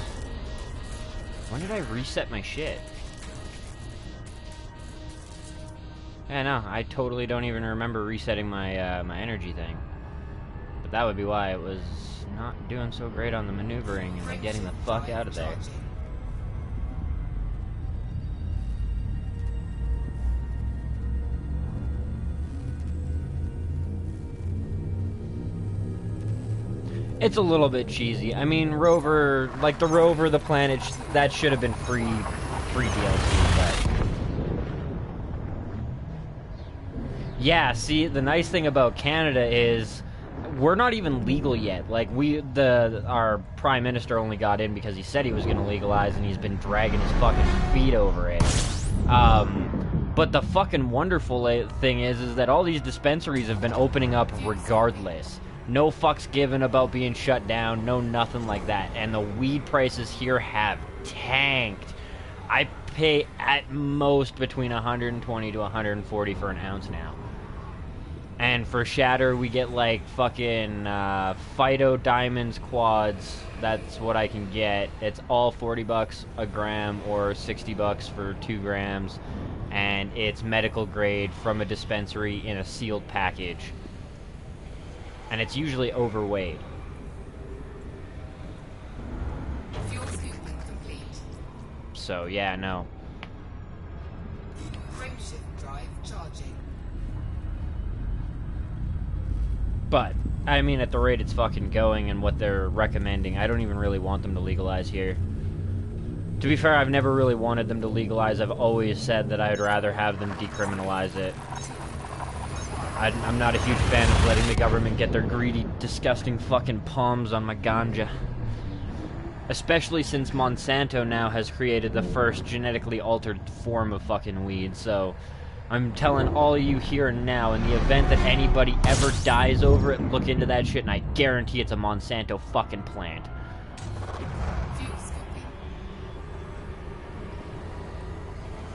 When did I reset my shit? Yeah, no, I totally don't even remember resetting my my energy thing. But that would be why it was not doing so great on the maneuvering and like getting the fuck out of there. It's a little bit cheesy. I mean, Rover, like the Rover, the planet, that should have been free DLC, but... Yeah, see, the nice thing about Canada is we're not even legal yet. Like, our Prime Minister only got in because he said he was going to legalize, and he's been dragging his fucking feet over it. But the fucking wonderful thing is that all these dispensaries have been opening up regardless. No fucks given about being shut down, no nothing like that. And the weed prices here have tanked. I pay at most between 120 to 140 for an ounce now. And for Shatter, we get like fucking Phyto Diamonds quads. That's what I can get. It's all $40 a gram or $60 for 2 grams. And it's medical grade from a dispensary in a sealed package. And it's usually overweight. Fuel scooping complete. So, yeah, no. Frameshift drive charging. But, I mean, at the rate it's fucking going and what they're recommending, I don't even really want them to legalize here. To be fair, I've never really wanted them to legalize. I've always said that I'd rather have them decriminalize it. I'm not a huge fan of letting the government get their greedy, disgusting fucking palms on my ganja. Especially since Monsanto now has created the first genetically altered form of fucking weed, so I'm telling all of you here and now, in the event that anybody ever dies over it, look into that shit, and I guarantee it's a Monsanto fucking plant. Fuel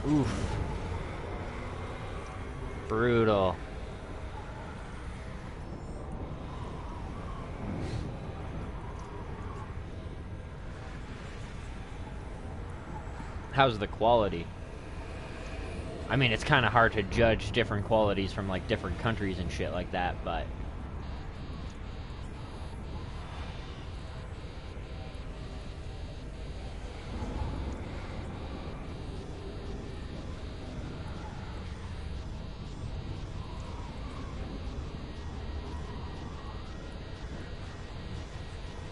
scooping. Oof. Brutal. How's the quality? I mean, it's kind of hard to judge different qualities from, like, different countries and shit like that, but...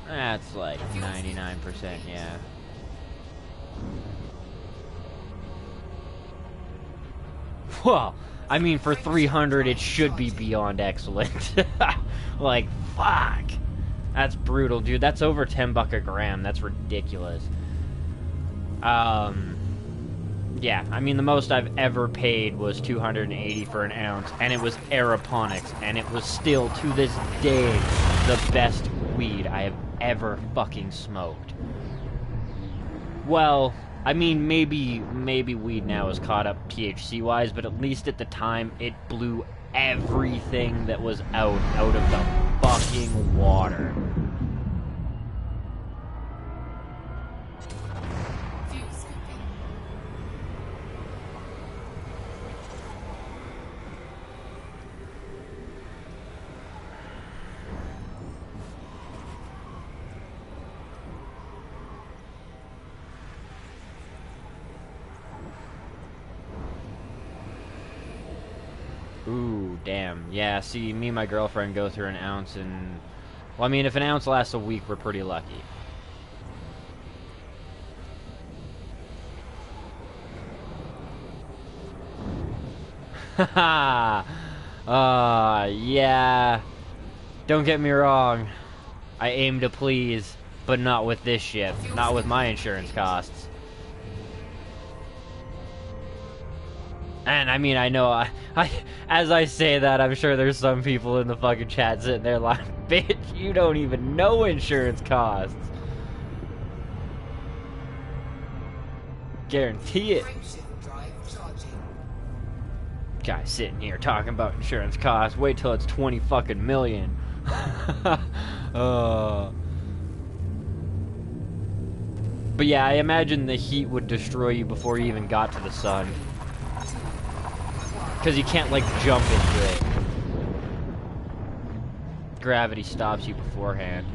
That's like 99%, yeah. Well, I mean, for 300, it should be beyond excellent. Like, fuck. That's brutal, dude. That's over $10 a gram. That's ridiculous. Yeah, I mean, the most I've ever paid was $280 for an ounce, and it was aeroponics, and it was still, to this day, the best weed I have ever fucking smoked. Well, I mean, maybe weed now is caught up THC-wise, but at least at the time, it blew everything that was out of the fucking water. Fuel scooping. Ooh, damn. Yeah, see, me and my girlfriend go through an ounce and... Well, I mean, if an ounce lasts a week, we're pretty lucky. Haha! Yeah. Don't get me wrong. I aim to please, but not with this shit. Not with my insurance costs. And I mean, I know, as I say that, I'm sure there's some people in the fucking chat sitting there like, bitch, you don't even know insurance costs. Guarantee it. Frameshift drive charging. Guy sitting here talking about insurance costs. Wait till it's 20 fucking million. But yeah, I imagine the heat would destroy you before you even got to the sun. Because you can't, like, jump into it. Gravity stops you beforehand.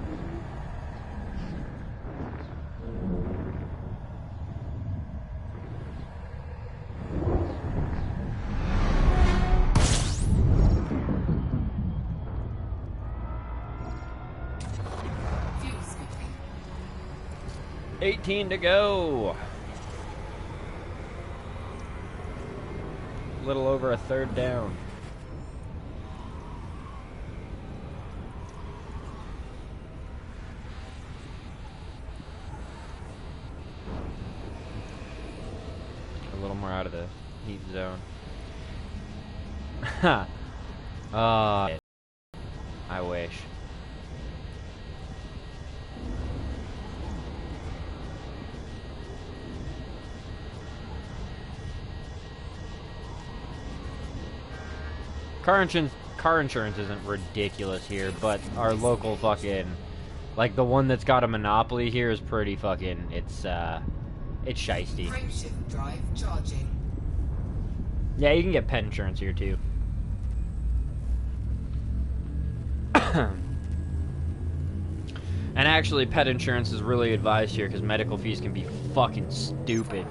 Fuel scooping. 18 to go. A little over a third down. A little more out of the heat zone. I wish. Car car insurance isn't ridiculous here, but our local fucking, like the one that's got a monopoly here is pretty fucking, it's shiesty. Frameshift drive charging. Yeah, you can get pet insurance here too. And actually, pet insurance is really advised here because medical fees can be fucking stupid.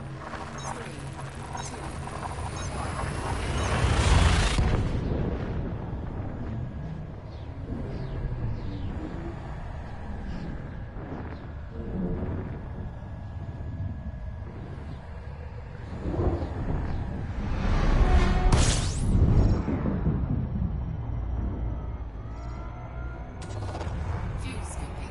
Fuel skipping.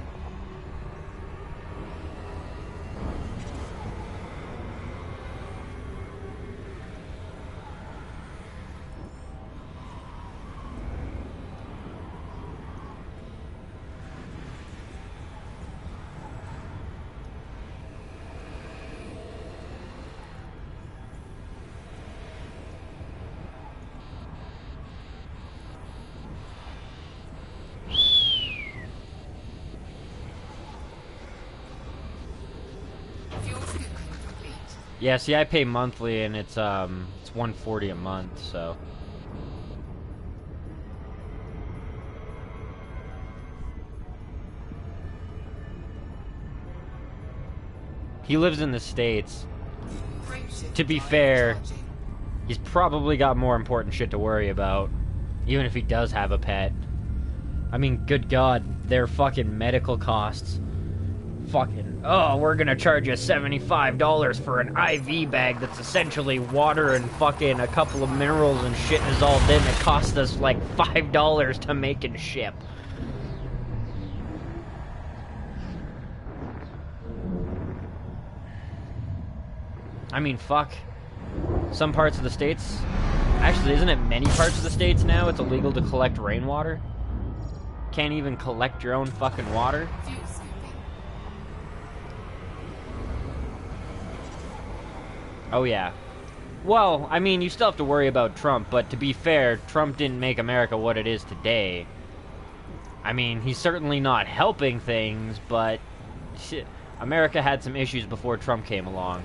Fuel skipping complete. Yeah, see, I pay monthly, and it's $140 a month, so. He lives in the States. Frameshift To be drive fair, charging. he's probably got more important shit to worry about, even if he does have a pet. I mean, good God, their fucking medical costs. Fucking, oh, we're gonna charge you $75 for an IV bag that's essentially water and fucking a couple of minerals and shit dissolved in that cost us like $5 to make and ship. I mean, fuck. Some parts of the states... Actually, isn't it many parts of the states now it's illegal to collect rainwater? Can't even collect your own fucking water? Fuel skipping. Oh, yeah. Well, I mean, you still have to worry about Trump, but to be fair, Trump didn't make America what it is today. I mean, he's certainly not helping things, but... shit, America had some issues before Trump came along.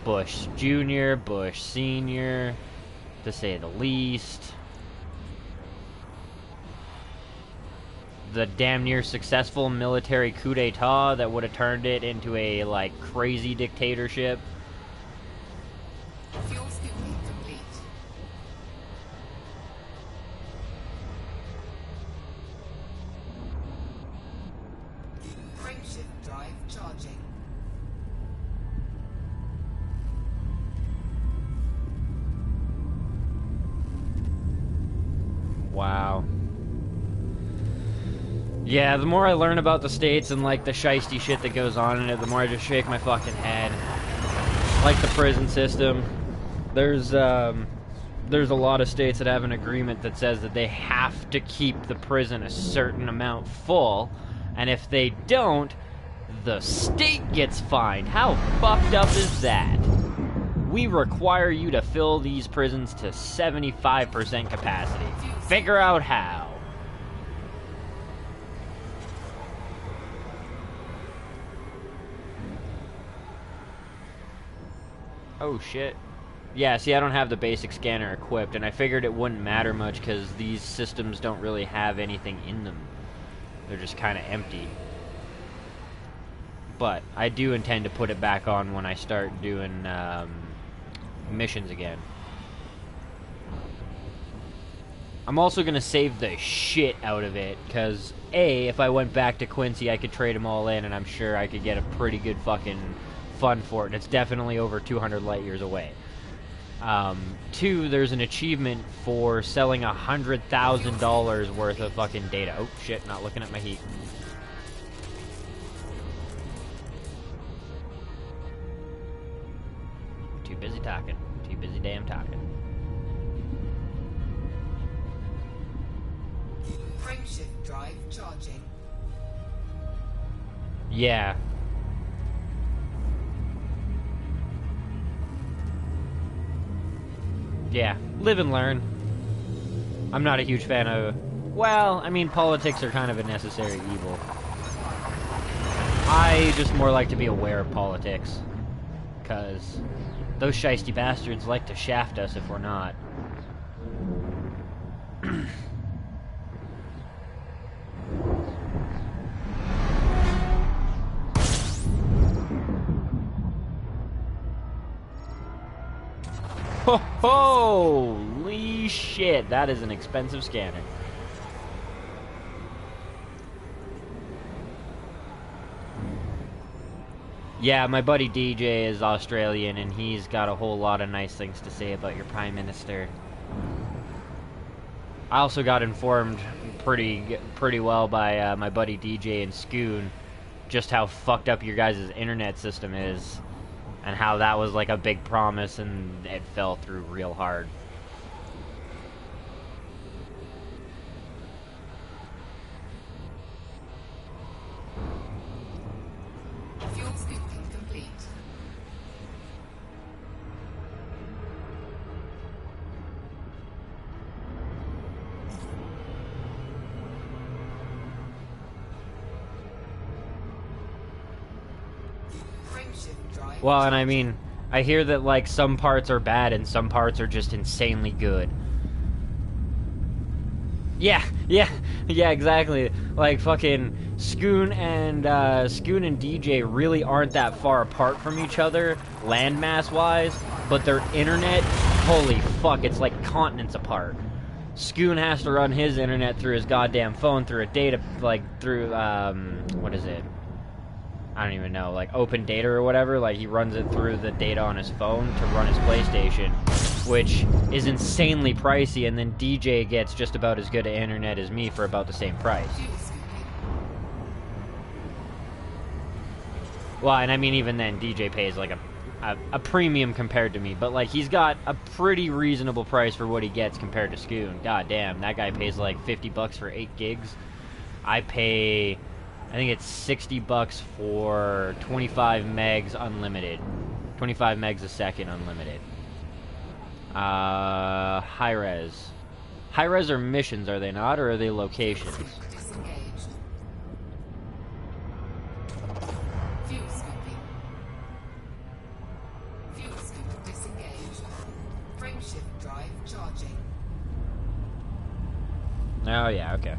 Bush Jr., Bush Sr., to say the least. The damn near successful military coup d'etat that would have turned it into a, like, crazy dictatorship. Fuel skipping complete. Frameshift drive charging. Wow. Yeah, the more I learn about the states and, like, the shiesty shit that goes on in it, the more I just shake my fucking head. Like the prison system. There's a lot of states that have an agreement that says that they have to keep the prison a certain amount full, and if they don't, the state gets fined. How fucked up is that? We require you to fill these prisons to 75% capacity. Figure out how. Oh shit. Yeah, see, I don't have the basic scanner equipped, and I figured it wouldn't matter much because these systems don't really have anything in them. They're just kind of empty. But I do intend to put it back on when I start doing missions again. I'm also going to save the shit out of it, because A, if I went back to Quincy, I could trade them all in, and I'm sure I could get a pretty good fucking fund for it, and it's definitely over 200 light years away. 2, there's an achievement for selling $100,000 worth of fucking data. Oh shit, not looking at my heat. Too busy talking. Too busy damn talking. Frameshift drive charging. Yeah. Yeah, live and learn. I'm not a huge fan of... Well, I mean, politics are kind of a necessary evil. I just more like to be aware of politics. Because those shiesty bastards like to shaft us if we're not. Holy shit, that is an expensive scanner. Yeah, my buddy DJ is Australian, and he's got a whole lot of nice things to say about your Prime Minister. I also got informed pretty well by my buddy DJ and Scoon just how fucked up your guys' internet system is, and how that was like a big promise and it fell through real hard. Fuel scooping complete. Frameshift drive. Well, and I mean, I hear that like some parts are bad and some parts are just insanely good. Yeah, exactly. Like fucking Scoon and DJ really aren't that far apart from each other, landmass wise, but their internet, holy fuck, it's like continents apart. Scoon has to run his internet through his goddamn phone through a data, like through what is it? I don't even know, like open data or whatever. Like he runs it through the data on his phone to run his PlayStation, which is insanely pricey, and then DJ gets just about as good an internet as me for about the same price. Fuel scooping. Well, and I mean even then DJ pays like a premium compared to me, but like he's got a pretty reasonable price for what he gets compared to Scoon. God damn, that guy pays like $50 for 8 gigs. I pay, I think it's $60 for 25 megs unlimited. 25 megs a second unlimited. High res. High res are missions, are they not, or are they locations? Disengaged. Fuel scooping. Fuel scoop disengaged. Frameshift drive charging. Oh yeah, okay.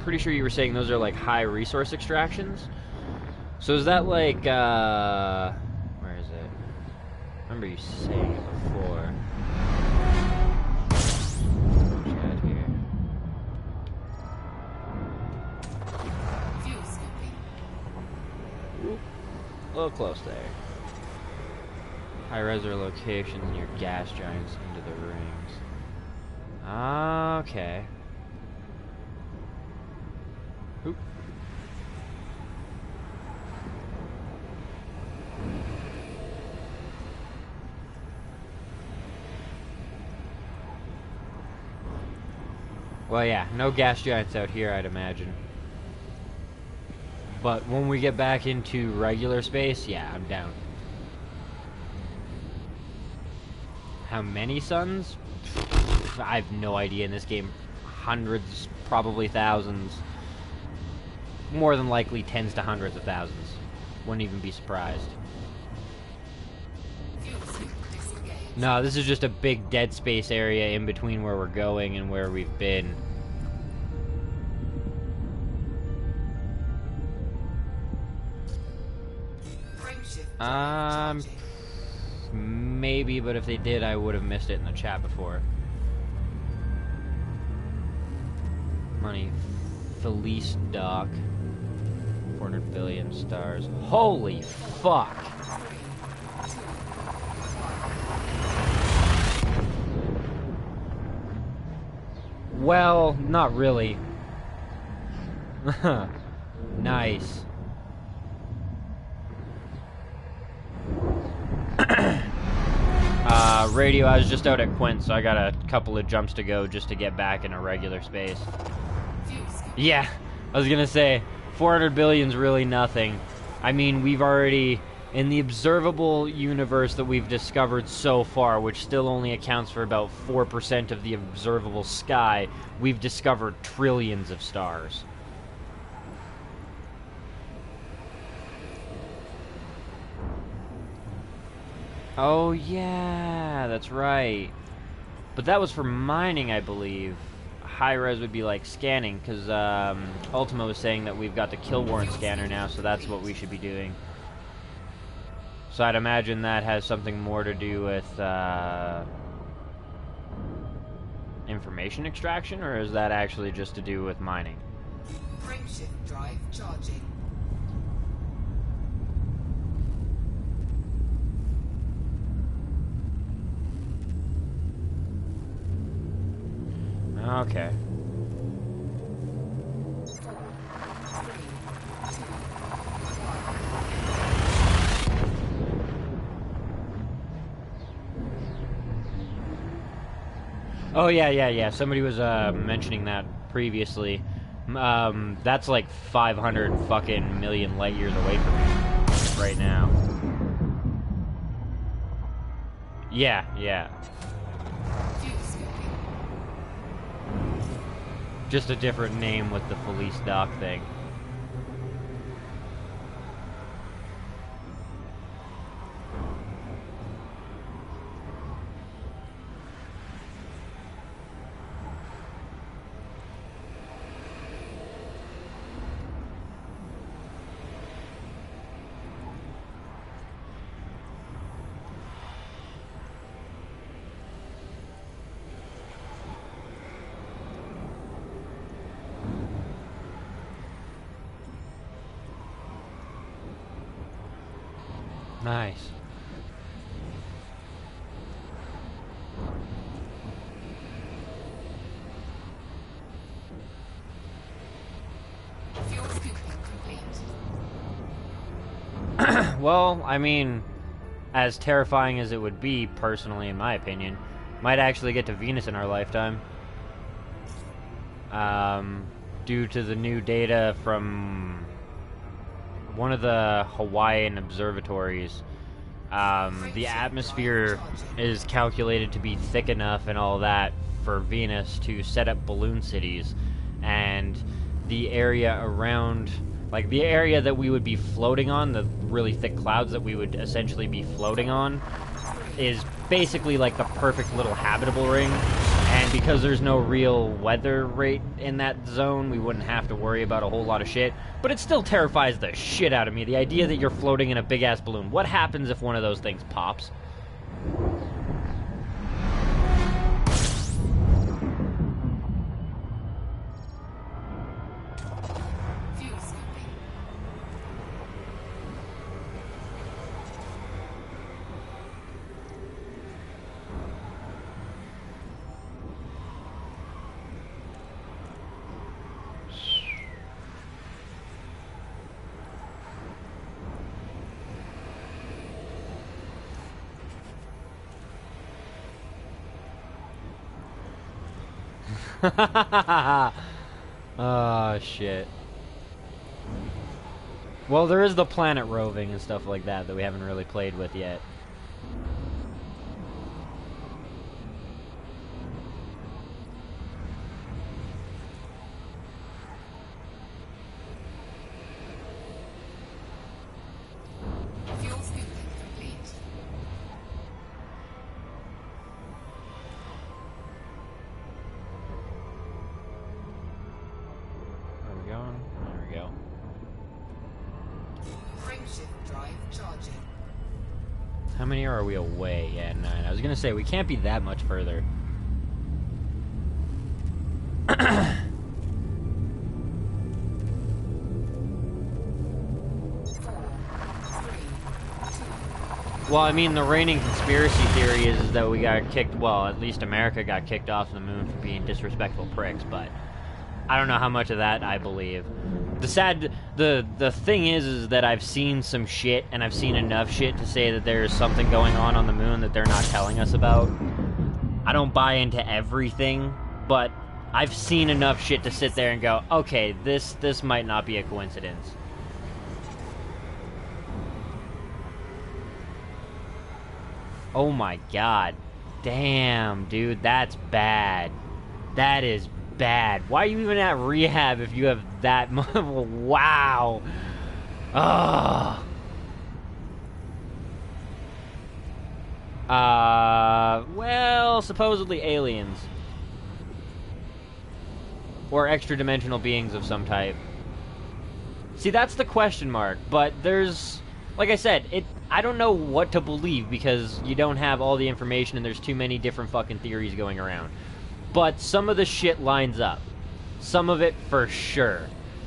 Pretty sure you were saying those are like high resource extractions. So is that like where is it? I remember you saying it before. Chat here. Fuel scooping. Oop. A little close there. High res locations near gas giants into the rings. Okay. Oop. Well, yeah, no gas giants out here, I'd imagine. But when we get back into regular space, yeah, I'm down. How many suns? I have no idea in this game. Hundreds, probably thousands. More than likely tens to hundreds of thousands. Wouldn't even be surprised. Fuel scoop disengaged. No, this is just a big dead space area in between where we're going and where we've been. Frameshift drive charging. Maybe, but if they did, I would have missed it in the chat before. Money. Felice Dock. 400 billion stars. Holy fuck! 3, 2, Well, not really. Nice. Radio, I was just out at Quint, so I got a couple of jumps to go just to get back in a regular space. Yeah, I was gonna say, 400 billion's really nothing. I mean, we've already, in the observable universe that we've discovered so far, which still only accounts for about 4% of the observable sky, we've discovered trillions of stars. Oh, yeah, that's right. But that was for mining, I believe. High-res would be like scanning, because Ultima was saying that we've got the kill warrant scanner now, so that's what we should be doing. So I'd imagine that has something more to do with information extraction, or is that actually just to do with mining? Frameshift drive charging. Okay. 4, 3, 2, 1. Oh, yeah. Somebody was mentioning that previously. That's like 500 fucking million light years away from me right now. Yeah. Fuel skipping. Just a different name with the Felice Dock thing. Nice. Fuel scooping complete. Well, I mean, as terrifying as it would be, personally, in my opinion, might actually get to Venus in our lifetime. Due to the new data from one of the Hawaiian observatories, the atmosphere is calculated to be thick enough and all that for Venus to set up balloon cities, and the area around, like the area that we would be floating on, the really thick clouds that we would essentially be floating on, is basically like the perfect little habitable ring. And because there's no real weather rate in that zone, we wouldn't have to worry about a whole lot of shit. But it still terrifies the shit out of me, the idea that you're floating in a big-ass balloon. What happens if one of those things pops? Fuel skipping. Oh, shit. Well, there is the planet roving and stuff like that we haven't really played with yet. Fuel scooping complete. Where are we going? There we go. Frameshift drive charging. How many are we away? Yeah, 9. I was gonna say, we can't be that much further. Well, I mean, the reigning conspiracy theory is that we got kicked, well, at least America got kicked off the moon for being disrespectful pricks, but I don't know how much of that I believe. The thing is that I've seen some shit, and I've seen enough shit to say that there's something going on the moon that they're not telling us about. I don't buy into everything, but I've seen enough shit to sit there and go, okay, this might not be a coincidence. Oh my god. Damn, dude, that's bad. That is bad. Why are you even at rehab if you have that much? Wow. Ugh. Well, supposedly aliens. Or extra-dimensional beings of some type. See, that's the question mark, but there's... Like I said, I don't know what to believe because you don't have all the information and there's too many different fucking theories going around. But some of the shit lines up. Some of it, for sure,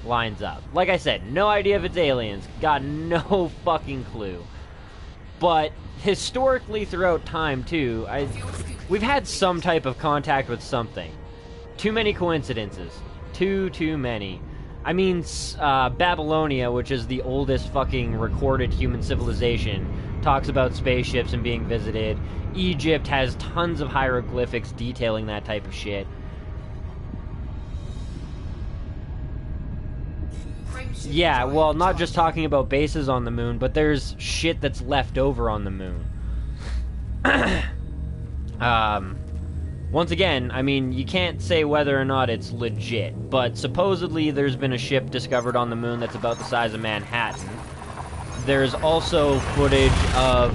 lines up. Like I said, no idea if it's aliens. Got no fucking clue. But historically throughout time, too, we've had some type of contact with something. Too many coincidences. Too many. I mean, Babylonia, which is the oldest fucking recorded human civilization, talks about spaceships and being visited. Egypt has tons of hieroglyphics detailing that type of shit. Yeah, well, not just talking about bases on the moon, but there's shit that's left over on the moon. Once again, I mean, you can't say whether or not it's legit, but supposedly there's been a ship discovered on the moon that's about the size of Manhattan. There's also footage of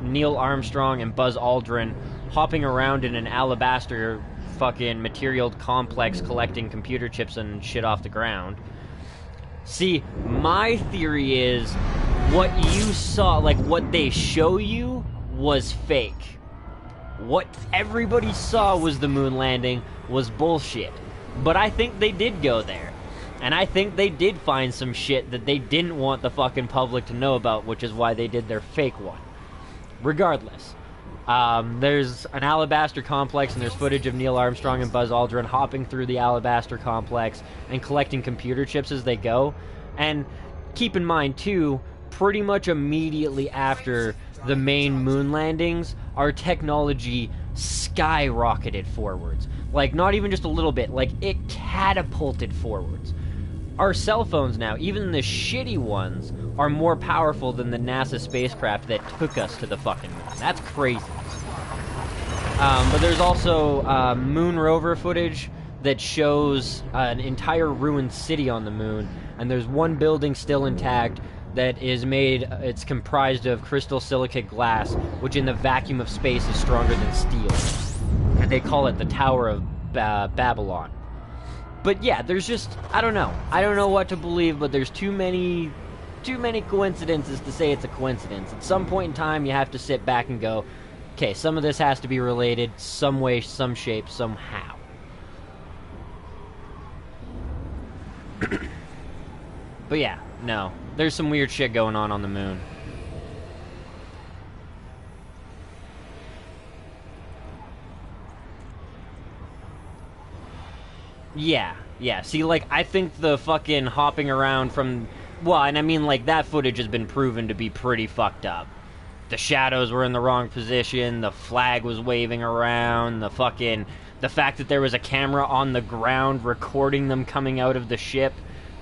Neil Armstrong and Buzz Aldrin hopping around in an alabaster fucking material complex collecting computer chips and shit off the ground. See, my theory is what you saw, like what they show you, was fake. What everybody saw was the moon landing was bullshit. But I think they did go there. And I think they did find some shit that they didn't want the fucking public to know about, which is why they did their fake one. Regardless. There's an alabaster complex, and there's footage of Neil Armstrong and Buzz Aldrin hopping through the alabaster complex and collecting computer chips as they go. And keep in mind, too, pretty much immediately after the main moon landings, our technology skyrocketed forwards. Like, not even just a little bit, like, it catapulted forwards. Our cell phones now, even the shitty ones, are more powerful than the NASA spacecraft that took us to the fucking moon. That's crazy. But there's also moon rover footage that shows an entire ruined city on the moon, and there's one building still intact that is made, it's comprised of crystal silicate glass, which in the vacuum of space is stronger than steel. And they call it the Tower of Babylon. But yeah, there's just, I don't know. I don't know what to believe, but there's too many coincidences to say it's a coincidence. At some point in time, you have to sit back and go, okay, some of this has to be related, some way, some shape, somehow. But yeah, no. There's some weird shit going on the moon. Yeah. See, like, I think the fucking hopping around from... Well, and I mean, like, that footage has been proven to be pretty fucked up. The shadows were in the wrong position, the flag was waving around, the fact that there was a camera on the ground recording them coming out of the ship.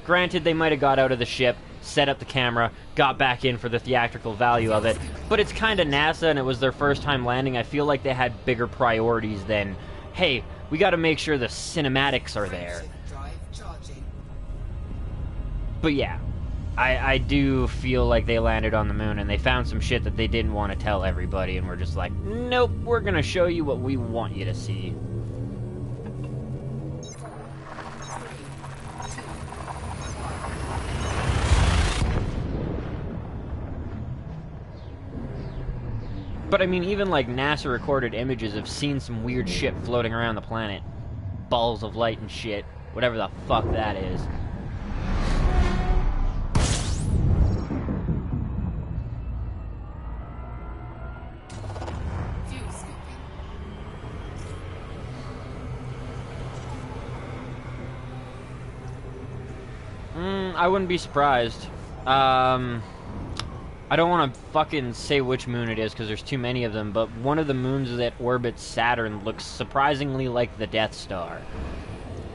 Granted, they might have got out of the ship, set up the camera, got back in for the theatrical value of it, but it's kind of NASA and it was their first time landing. I feel like they had bigger priorities than, hey, we gotta make sure the cinematics are there. But yeah, I do feel like they landed on the moon and they found some shit that they didn't want to tell everybody, and we're just like, nope, we're gonna show you what we want you to see. But I mean, even like NASA recorded images have seen some weird shit floating around the planet. Balls of light and shit. Whatever the fuck that is. I wouldn't be surprised. I don't want to fucking say which moon it is because there's too many of them, but one of the moons that orbits Saturn looks surprisingly like the Death Star.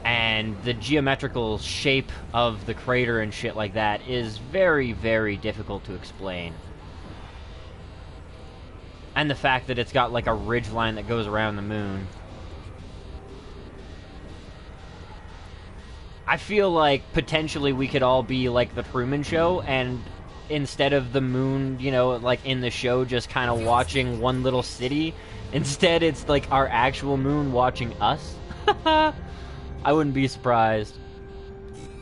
And the geometrical shape of the crater and shit like that is very, very difficult to explain. And the fact that it's got like a ridge line that goes around the moon. I feel like potentially we could all be like the Truman Show, and instead of the moon, you know, like in the show just kind of watching one little city, instead it's like our actual moon watching us. I wouldn't be surprised.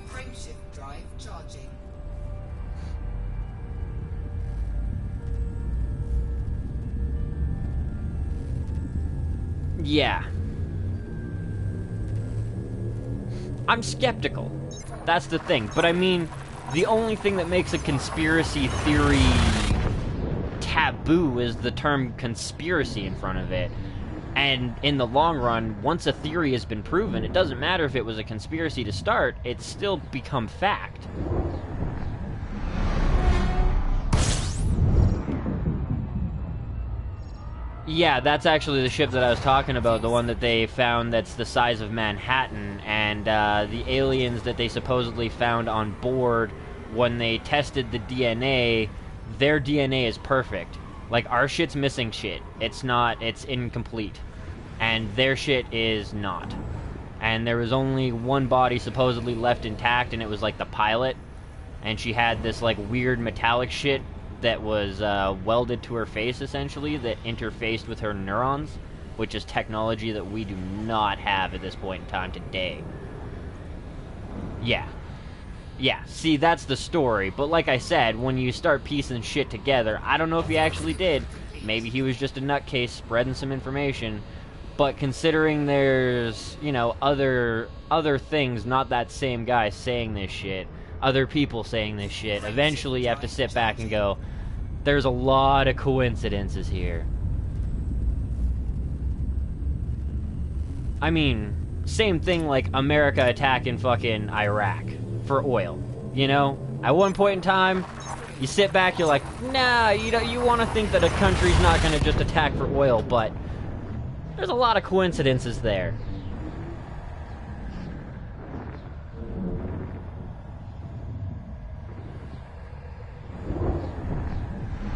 Frameshift drive charging. Yeah. I'm skeptical. That's the thing. But I mean, the only thing that makes a conspiracy theory taboo is the term conspiracy in front of it. And in the long run, once a theory has been proven, it doesn't matter if it was a conspiracy to start, it's still become fact. Yeah, that's actually the ship that I was talking about, the one that they found that's the size of Manhattan, and the aliens that they supposedly found on board, when they tested the DNA, their DNA is perfect. Like, our shit's missing shit. It's not, it's incomplete. And their shit is not. And there was only one body supposedly left intact, and it was like the pilot, and she had this like weird metallic shit that was welded to her face, essentially, that interfaced with her neurons, which is technology that we do not have at this point in time today. Yeah. Yeah, see, that's the story. But like I said, when you start piecing shit together, I don't know if he actually did. Maybe he was just a nutcase spreading some information. But considering there's, you know, other things, not that same guy saying this shit, other people saying this shit, eventually you have to sit back and go, there's a lot of coincidences here. I mean, same thing like America attacking fucking Iraq for oil, you know? At one point in time, you sit back, you're like, nah, you want to think that a country's not going to just attack for oil, but there's a lot of coincidences there.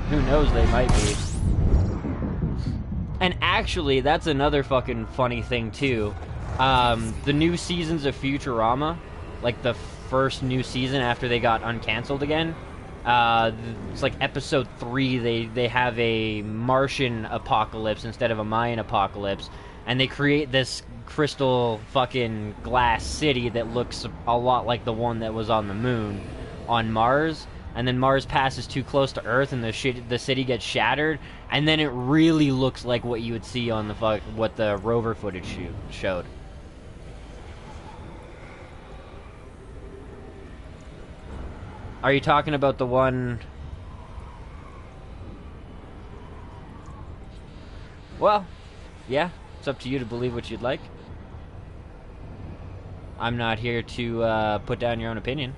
Who knows, they might be. And actually, that's another fucking funny thing, too. The new seasons of Futurama, like the first new season after they got uncanceled again, it's like episode 3, they have a Martian apocalypse instead of a Mayan apocalypse, and they create this crystal fucking glass city that looks a lot like the one that was on the moon on Mars. And then Mars passes too close to Earth, and the city gets shattered, and then it really looks like what you would see on what the rover footage showed. Are you talking about the one? Well, yeah, it's up to you to believe what you'd like. I'm not here to put down your own opinion.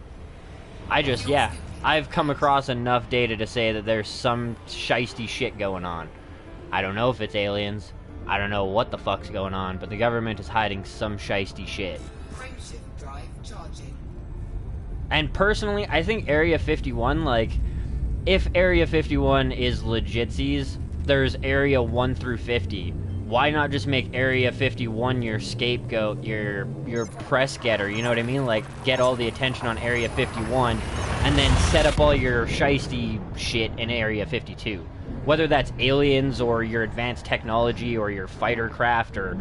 I've come across enough data to say that there's some shiesty shit going on. I don't know if it's aliens. I don't know what the fuck's going on, but the government is hiding some shiesty shit. Frameshift drive charging. And personally, I think Area 51, like, if Area 51 is legitsies, there's Area 1 through 50. Why not just make Area 51 your scapegoat, your press getter, you know what I mean? Like, get all the attention on Area 51, and then set up all your shiesty shit in Area 52. Whether that's aliens, or your advanced technology, or your fighter craft, or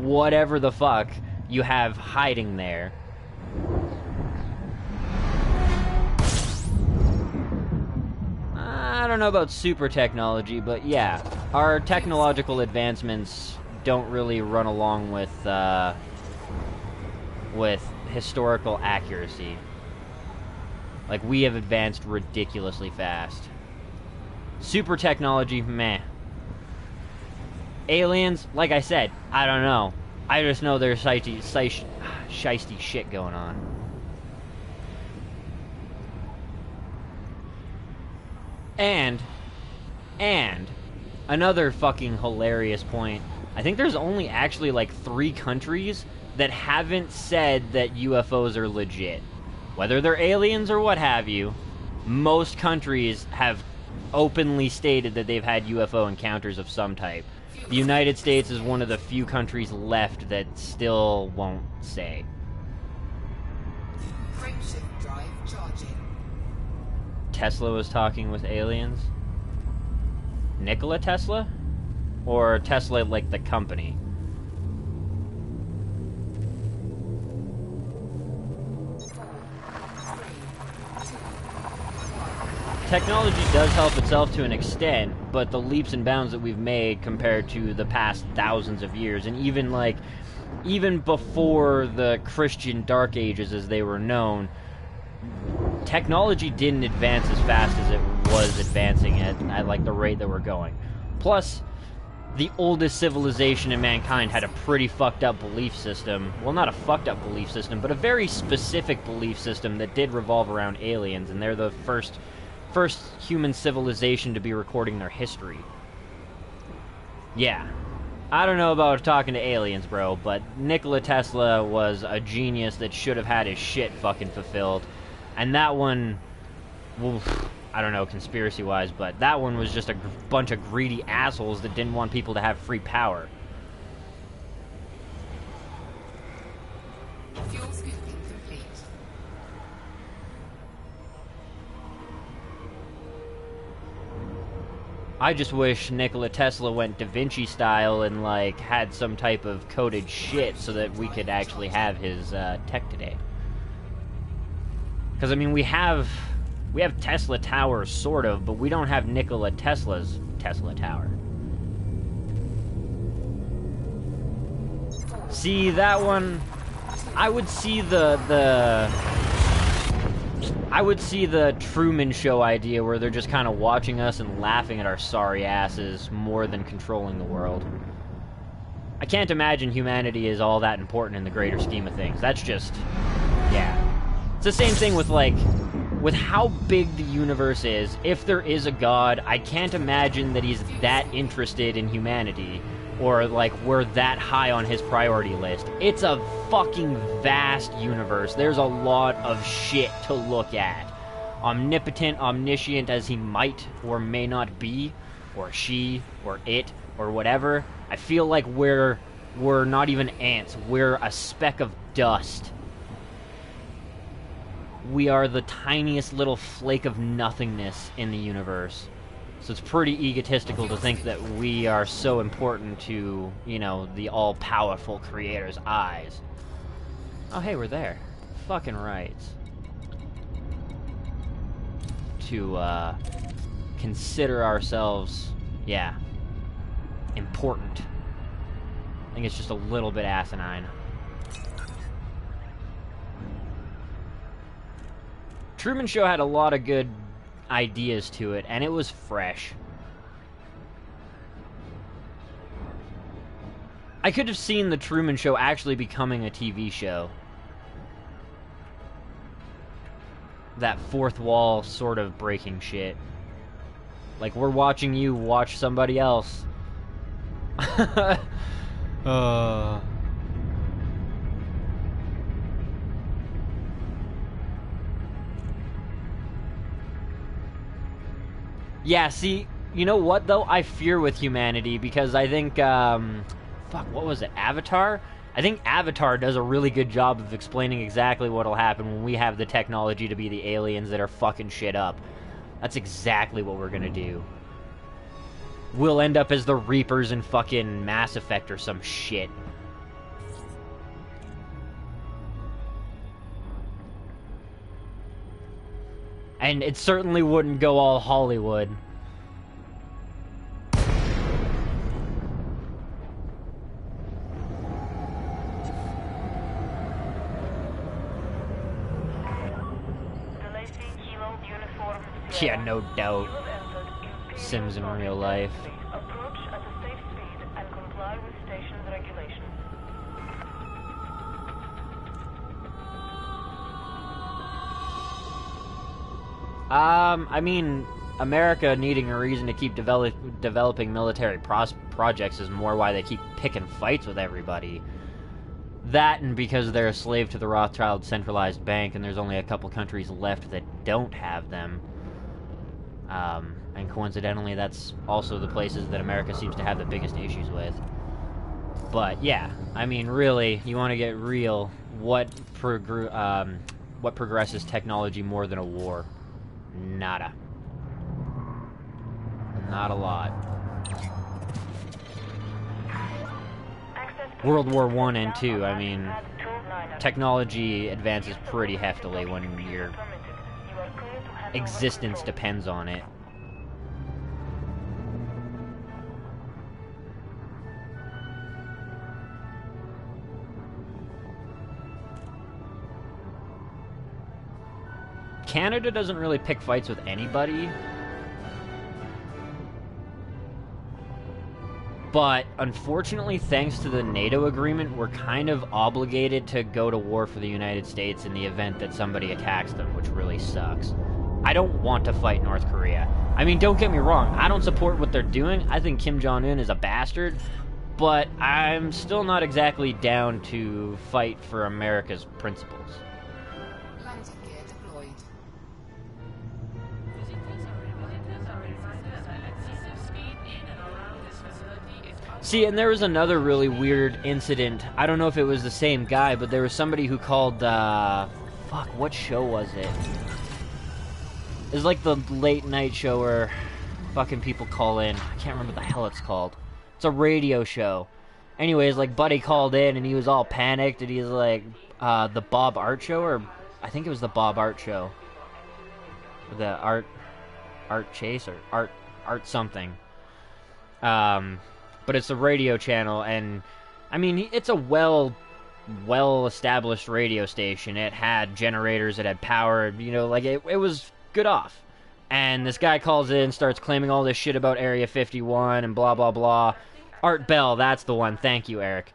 whatever the fuck you have hiding there. I don't know about super technology, but yeah, our technological advancements don't really run along with historical accuracy. Like, we have advanced ridiculously fast. Super technology, meh. Aliens, like I said, I don't know. I just know there's shiesty shit going on. And another fucking hilarious point. I think there's only actually like 3 countries that haven't said that UFOs are legit. Whether they're aliens or what have you, most countries have openly stated that they've had UFO encounters of some type. The United States is one of the few countries left that still won't say. Frameshift drive charging. Tesla was talking with aliens? Nikola Tesla? Or Tesla like the company? Technology does help itself to an extent, but the leaps and bounds that we've made compared to the past thousands of years, and even before the Christian Dark Ages as they were known, technology didn't advance as fast as it was advancing at like the rate that we're going. Plus, the oldest civilization in mankind had a pretty fucked up belief system. Well, not a fucked up belief system, but a very specific belief system that did revolve around aliens, and they're the first human civilization to be recording their history. Yeah. I don't know about talking to aliens, bro, but Nikola Tesla was a genius that should have had his shit fucking fulfilled. And that one, well, I don't know, conspiracy-wise, but that one was just a bunch of greedy assholes that didn't want people to have free power. Fuel scooping complete. I just wish Nikola Tesla went Da Vinci style and, like, had some type of coded shit so that we could actually have his tech today. Because, I mean, we have Tesla Towers, sort of, but we don't have Nikola Tesla's Tesla Tower. See, that one, I would see the Truman Show idea where they're just kind of watching us and laughing at our sorry asses more than controlling the world. I can't imagine humanity is all that important in the greater scheme of things. That's just, yeah. It's the same thing with, like, with how big the universe is. If there is a god, I can't imagine that he's that interested in humanity, or, like, we're that high on his priority list. It's a fucking vast universe. There's a lot of shit to look at. Omnipotent, omniscient as he might or may not be, or she, or it, or whatever, I feel like we're not even ants. We're a speck of dust. We are the tiniest little flake of nothingness in the universe. So it's pretty egotistical to think that we are so important to, you know, the all-powerful creator's eyes. Oh, hey, we're there. Fucking right. To, consider ourselves, yeah, important. I think it's just a little bit asinine. Truman Show had a lot of good ideas to it, and it was fresh. I could have seen the Truman Show actually becoming a TV show. That fourth wall sort of breaking shit. Like, we're watching you watch somebody else. Yeah, see, you know what, though? I fear with humanity, because I think, fuck, what was it, Avatar? I think Avatar does a really good job of explaining exactly what'll happen when we have the technology to be the aliens that are fucking shit up. That's exactly what we're gonna do. We'll end up as the Reapers in fucking Mass Effect or some shit. And it certainly wouldn't go all Hollywood. Yeah, no doubt. Sims in real life. Approach at a safe speed and comply with station's regulations. I mean, America needing a reason to keep developing military projects is more why they keep picking fights with everybody. That, and because they're a slave to the Rothschild centralized bank, and there's only a couple countries left that don't have them. And coincidentally, that's also the places that America seems to have the biggest issues with. But yeah, I mean, really, you want to get real, what progresses technology more than a war? Nada. Not a lot. World War I and II, I mean, technology advances pretty heftily when your existence depends on it. Canada doesn't really pick fights with anybody. But, unfortunately, thanks to the NATO agreement, we're kind of obligated to go to war for the United States in the event that somebody attacks them, which really sucks. I don't want to fight North Korea. I mean, don't get me wrong, I don't support what they're doing. I think Kim Jong-un is a bastard. But I'm still not exactly down to fight for America's principles. Landing gear deployed. See, and there was another really weird incident. I don't know if it was the same guy, but there was somebody who called, fuck, what show was it? It was like the late night show where fucking people call in. I can't remember what the hell it's called. It's a radio show. Anyways, like, Buddy called in and he was all panicked and he was like, the Bob Art Show, or I think it was the Bob Art Show. The Art Chase, or Art something. But it's a radio channel, and I mean, it's a well-established radio station. It had generators, it had power, you know, like, it was good off. And this guy calls in, starts claiming all this shit about Area 51 and blah, blah, blah. Art Bell, that's the one. Thank you, Eric.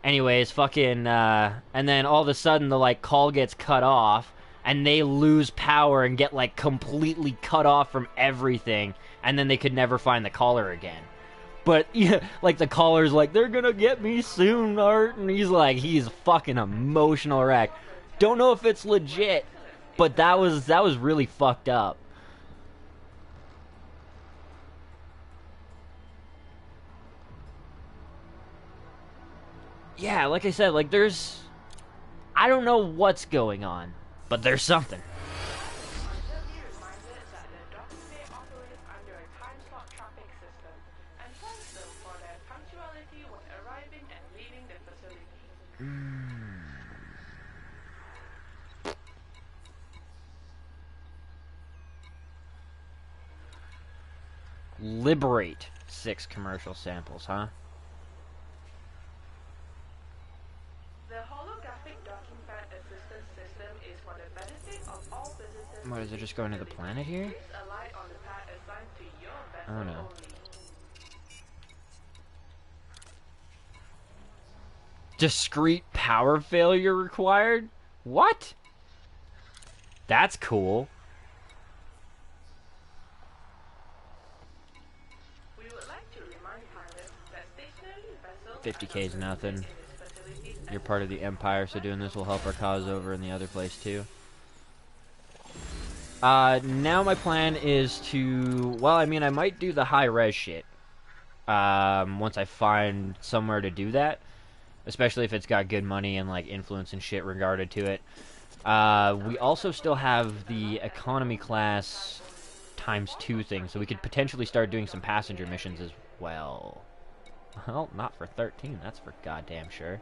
Anyways, fucking, and then all of a sudden the, like, call gets cut off, and they lose power and get, like, completely cut off from everything, and then they could never find the caller again. But, yeah, like, the caller's like, they're gonna get me soon, Art. And he's fucking emotional wreck. Don't know if it's legit, but that was really fucked up. Yeah, like I said, like, I don't know what's going on, but there's something. Liberate 6 commercial samples, huh? The holographic docking pad assistance system is for the benefit of all visitors. What, is it just going to the planet here? Place a light on the pad assigned to your vessel Oh no. only. Discrete power failure required? What? That's cool. We would like to remind pilots that stationary vessels 50K is nothing. You're part of the Empire, so doing this will help our cause over in the other place too. Now my plan is to, well, I mean, I might do the high-res shit. Once I find somewhere to do that. Especially if it's got good money and, like, influence and shit regarded to it. We also still have the economy class ×2 thing, so we could potentially start doing some passenger missions as well. Well, not for 13, that's for goddamn sure.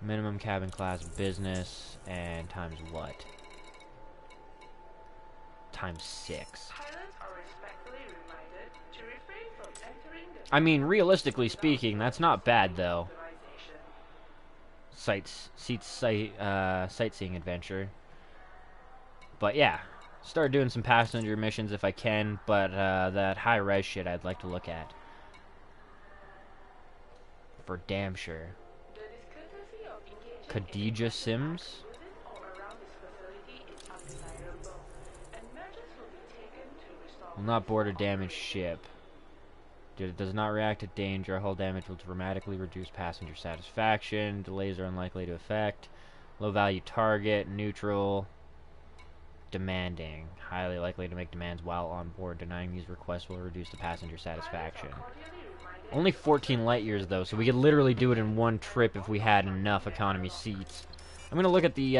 Minimum cabin class business, and times what? Times 6. pilots are respectfully reminded to refrain from entering the I mean, realistically speaking, that's not bad, though. civilization. Sightseeing adventure. But yeah, start doing some passenger missions if I can, but that high-res shit I'd like to look at. For damn sure. The discourtesy of engaging Khadija Sims? within or around this facility Will not board a damaged ship. It does not react to danger. Hull damage will dramatically reduce passenger satisfaction. Delays are unlikely to affect. Low value target. Neutral. Demanding. Highly likely to make demands while on board. Denying these requests will reduce the passenger satisfaction. Only 14 light years though, so we could literally do it in one trip if we had enough economy seats. I'm gonna look at the,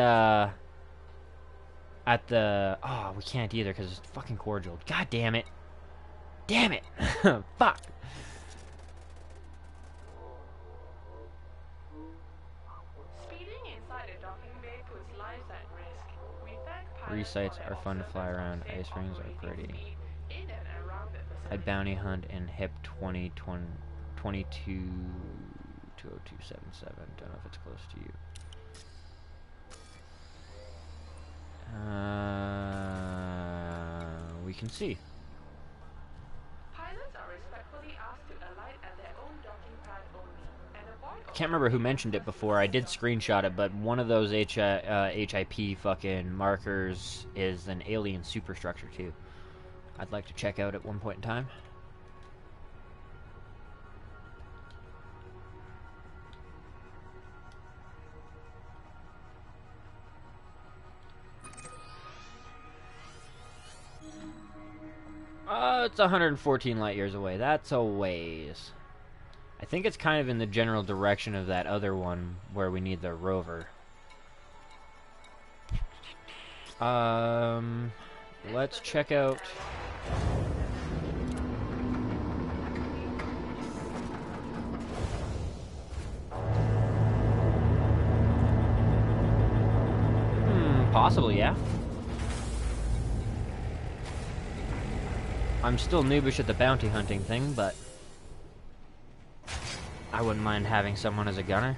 oh, we can't either because it's fucking cordial. God damn it. Damn it! Fuck! Speeding inside a docking bay puts lives at risk. We thank Three pilots sites for are their fun to fly observance around. of safe Ice rings are operating pretty. speed in and around the I'd facility. bounty hunt in HIP 20277. Don't know if it's close to you. We can see. Pilots are respectfully asked to alight at their own docking pad only and avoid. I can't remember who mentioned it before. I did screenshot it, but one of those HIP fucking markers is an alien superstructure too. I'd like to check out at one point in time. It's 114 light years away. That's a ways. I think it's kind of in the general direction of that other one where we need the rover. Let's check out. Possibly, yeah. I'm still noobish at the bounty hunting thing, but I wouldn't mind having someone as a gunner.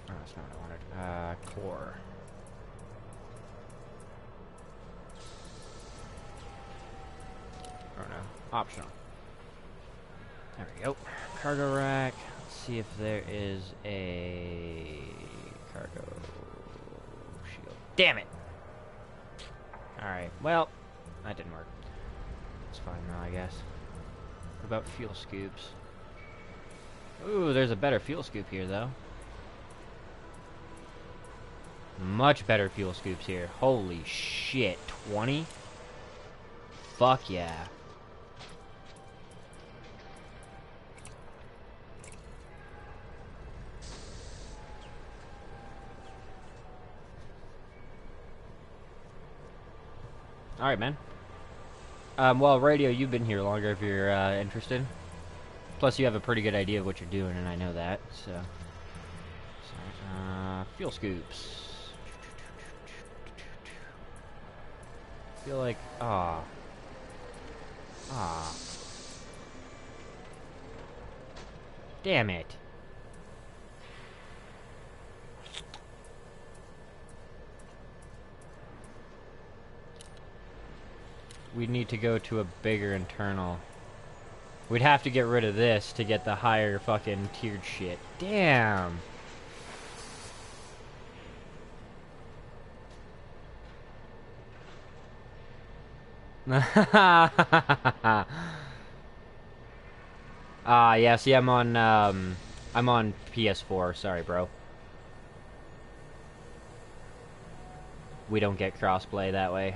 Oh, that's not what I wanted. Core. Oh no, optional. There we go. Cargo rack. Let's see if there is a cargo shield. Damn it! Alright, well, that didn't work. It's fine now, I guess. What about fuel scoops? Ooh, there's a better fuel scoop here, though. Much better fuel scoops here. Holy shit. 20? Fuck yeah. Alright, man. Well, Radio, you've been here longer if you're interested. Plus, you have a pretty good idea of what you're doing, and I know that, so... fuel scoops. Feel like... Damn it. We'd need to go to a bigger internal. We'd have to get rid of this to get the higher fucking tiered shit. Damn. Yeah, see, I'm on PS4. Sorry, bro. We don't get crossplay that way.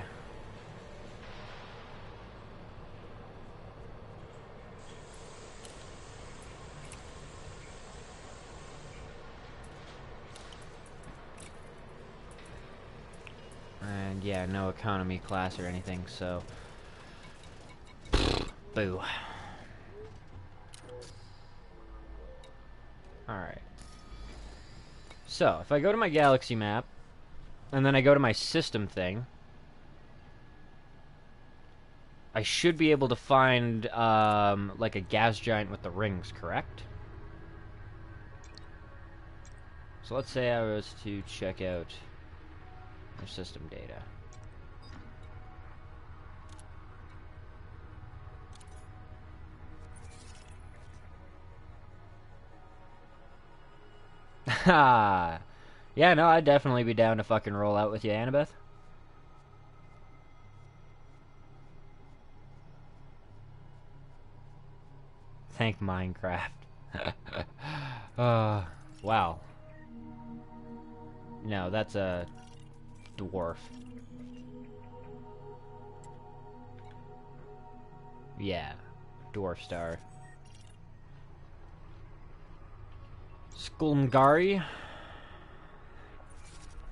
And yeah, no economy class or anything, so... Boo. Alright. So, if I go to my galaxy map, and then I go to my system thing, I should be able to find, like a gas giant with the rings, correct? So let's say I was to check out their system data. Ha! Yeah, no, I'd definitely be down to fucking roll out with you, Annabeth. Thank Minecraft. Wow. No, that's a dwarf. Yeah, dwarf star. Skulmgari?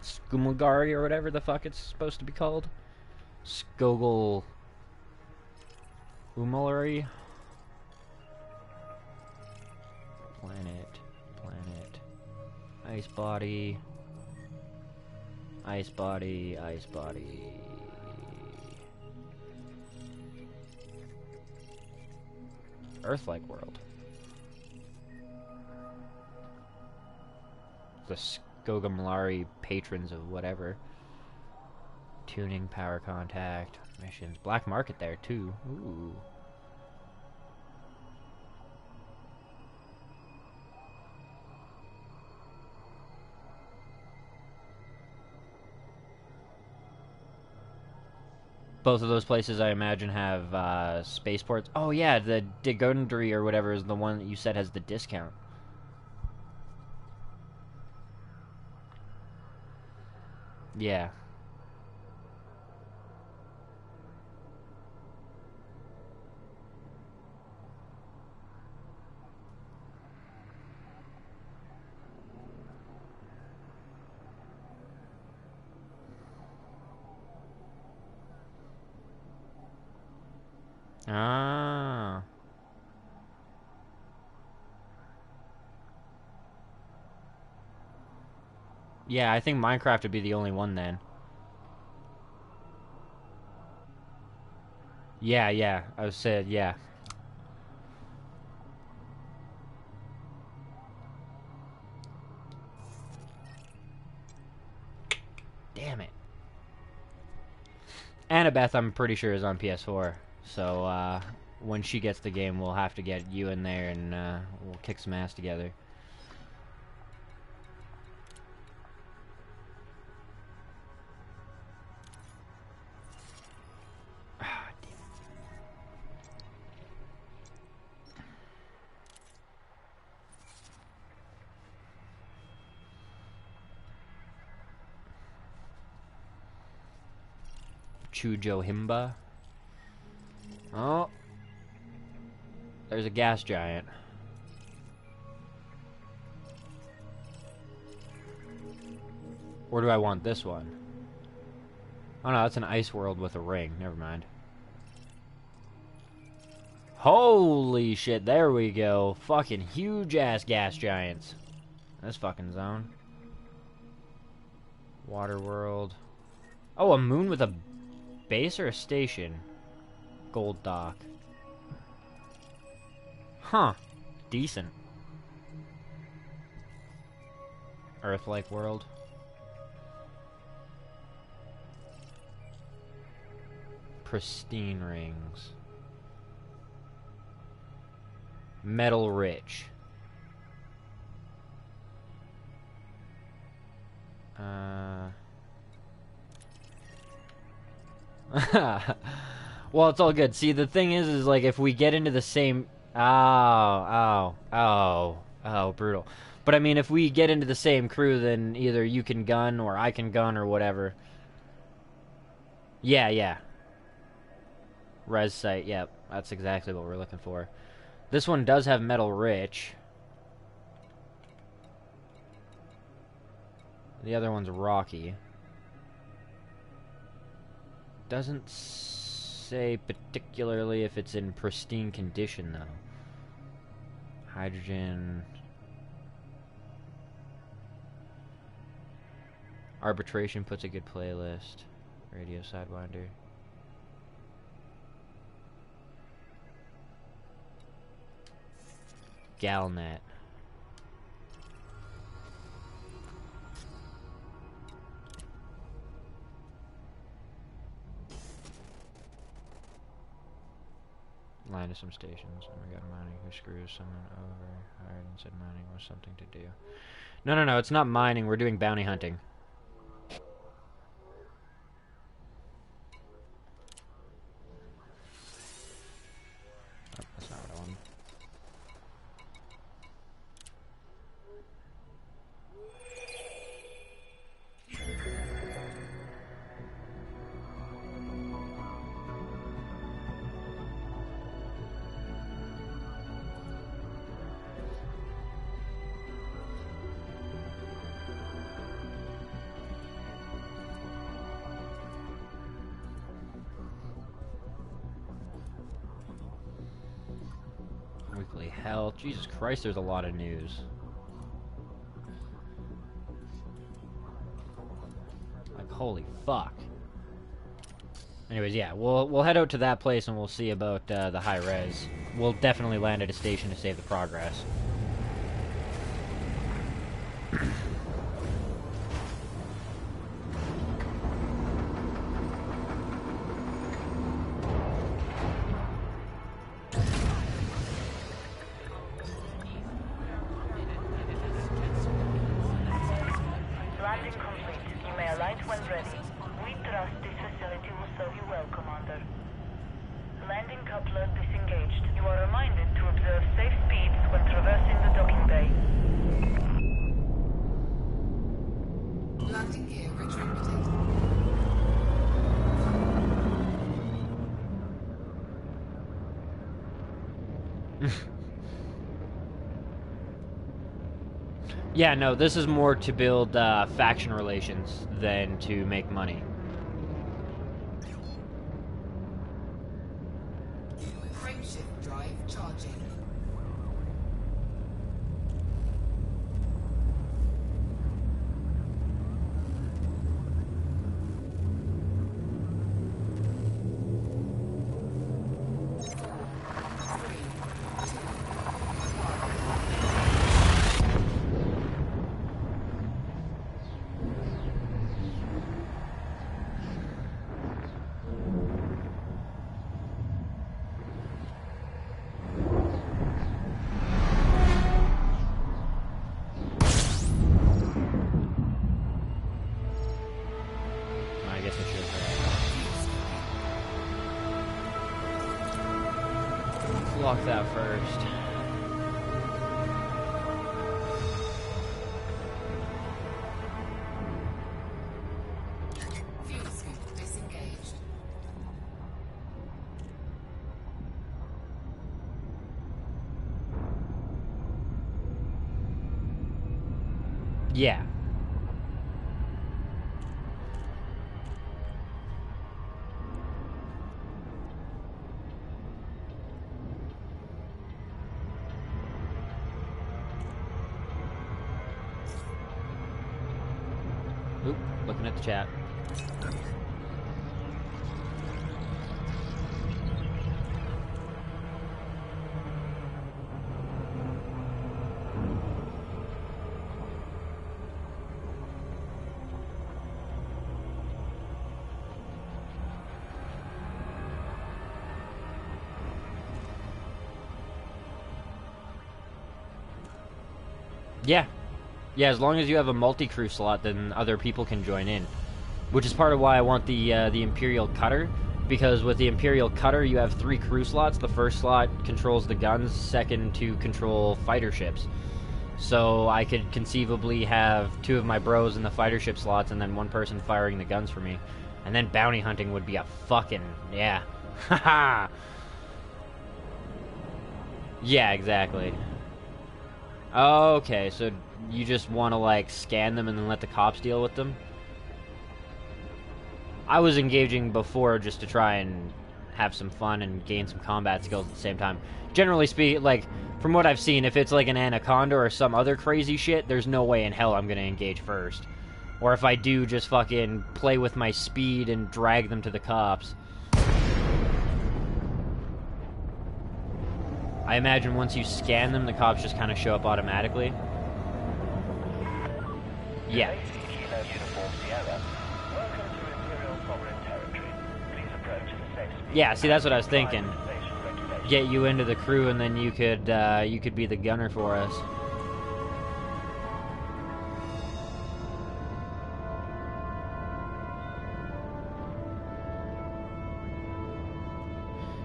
Skumulgari or whatever the fuck it's supposed to be called. Skogel Umulari. Planet. Ice body. Ice body. Earth-like world. The Skogamlari patrons of whatever. Tuning, power contact, missions. Black market there, too. Ooh. Both of those places, I imagine, have spaceports. Oh, yeah, the Digundry or whatever is the one that you said has the discount. Yeah. Ah. Yeah, I think Minecraft would be the only one then. Yeah, I said, yeah. Damn it. Annabeth, I'm pretty sure, is on PS4. So, when she gets the game, we'll have to get you in there and, we'll kick some ass together. Ah, damn it. Chujo Himba. Oh. There's a gas giant. Or do I want this one? Oh no, that's an ice world with a ring. Never mind. Holy shit, there we go. Fucking huge ass gas giants. This fucking zone. Water world. Oh, a moon with a base or a station? Gold dock. Huh. Decent. Earth-like world. Pristine rings. Metal rich. Well, it's all good. See, the thing is like, if we get into the same... Oh, brutal. But, I mean, if we get into the same crew, then either you can gun, or I can gun, or whatever. Yeah. Res site, yep. That's exactly what we're looking for. This one does have metal rich. The other one's rocky. Doesn't say particularly if it's in pristine condition, though. Hydrogen. Arbitration puts a good playlist. Radio Sidewinder. Galnet. Line to some stations. Oh my god, mining. Who screws someone over? Hired and said mining was something to do. No, no, no, it's not mining. We're doing bounty hunting. Oh, that's not what I wanted. Weekly health. Jesus Christ, there's a lot of news. Like, holy fuck. Anyways, yeah, we'll head out to that place and we'll see about the high res. We'll definitely land at a station to save the progress. Landing complete. You may alight when ready. We trust this facility will serve you well, Commander. Landing coupler disengaged. You are reminded to observe safe speeds when traversing the docking bay. Landing gear retracted. Yeah, no, this is more to build faction relations than to make money. Frameshift drive charging. I guess I should lock that first. Fuel scoop disengaged. Yeah. Oop, looking at the chat. Yeah. Yeah, as long as you have a multi-crew slot, then other people can join in. Which is part of why I want the Imperial Cutter, because with the Imperial Cutter you have 3 crew slots. The first slot controls the guns, second to control fighter ships. So I could conceivably have 2 of my bros in the fighter ship slots and then 1 person firing the guns for me. And then bounty hunting would be a fucking... yeah. Haha! Yeah, exactly. Okay, so you just want to, like, scan them and then let the cops deal with them? I was engaging before just to try and have some fun and gain some combat skills at the same time. Generally speaking, like, from what I've seen, if it's like an Anaconda or some other crazy shit, there's no way in hell I'm gonna engage first. Or if I do, just fucking play with my speed and drag them to the cops. I imagine once you scan them, the cops just kind of show up automatically. Yeah. Kilo Uniform Sierra. Welcome to Imperial Sovereign Territory. Please approach at a safe speed. Yeah, see, that's what I was thinking. Station regulations. Get you into the crew, and then you could be the gunner for us.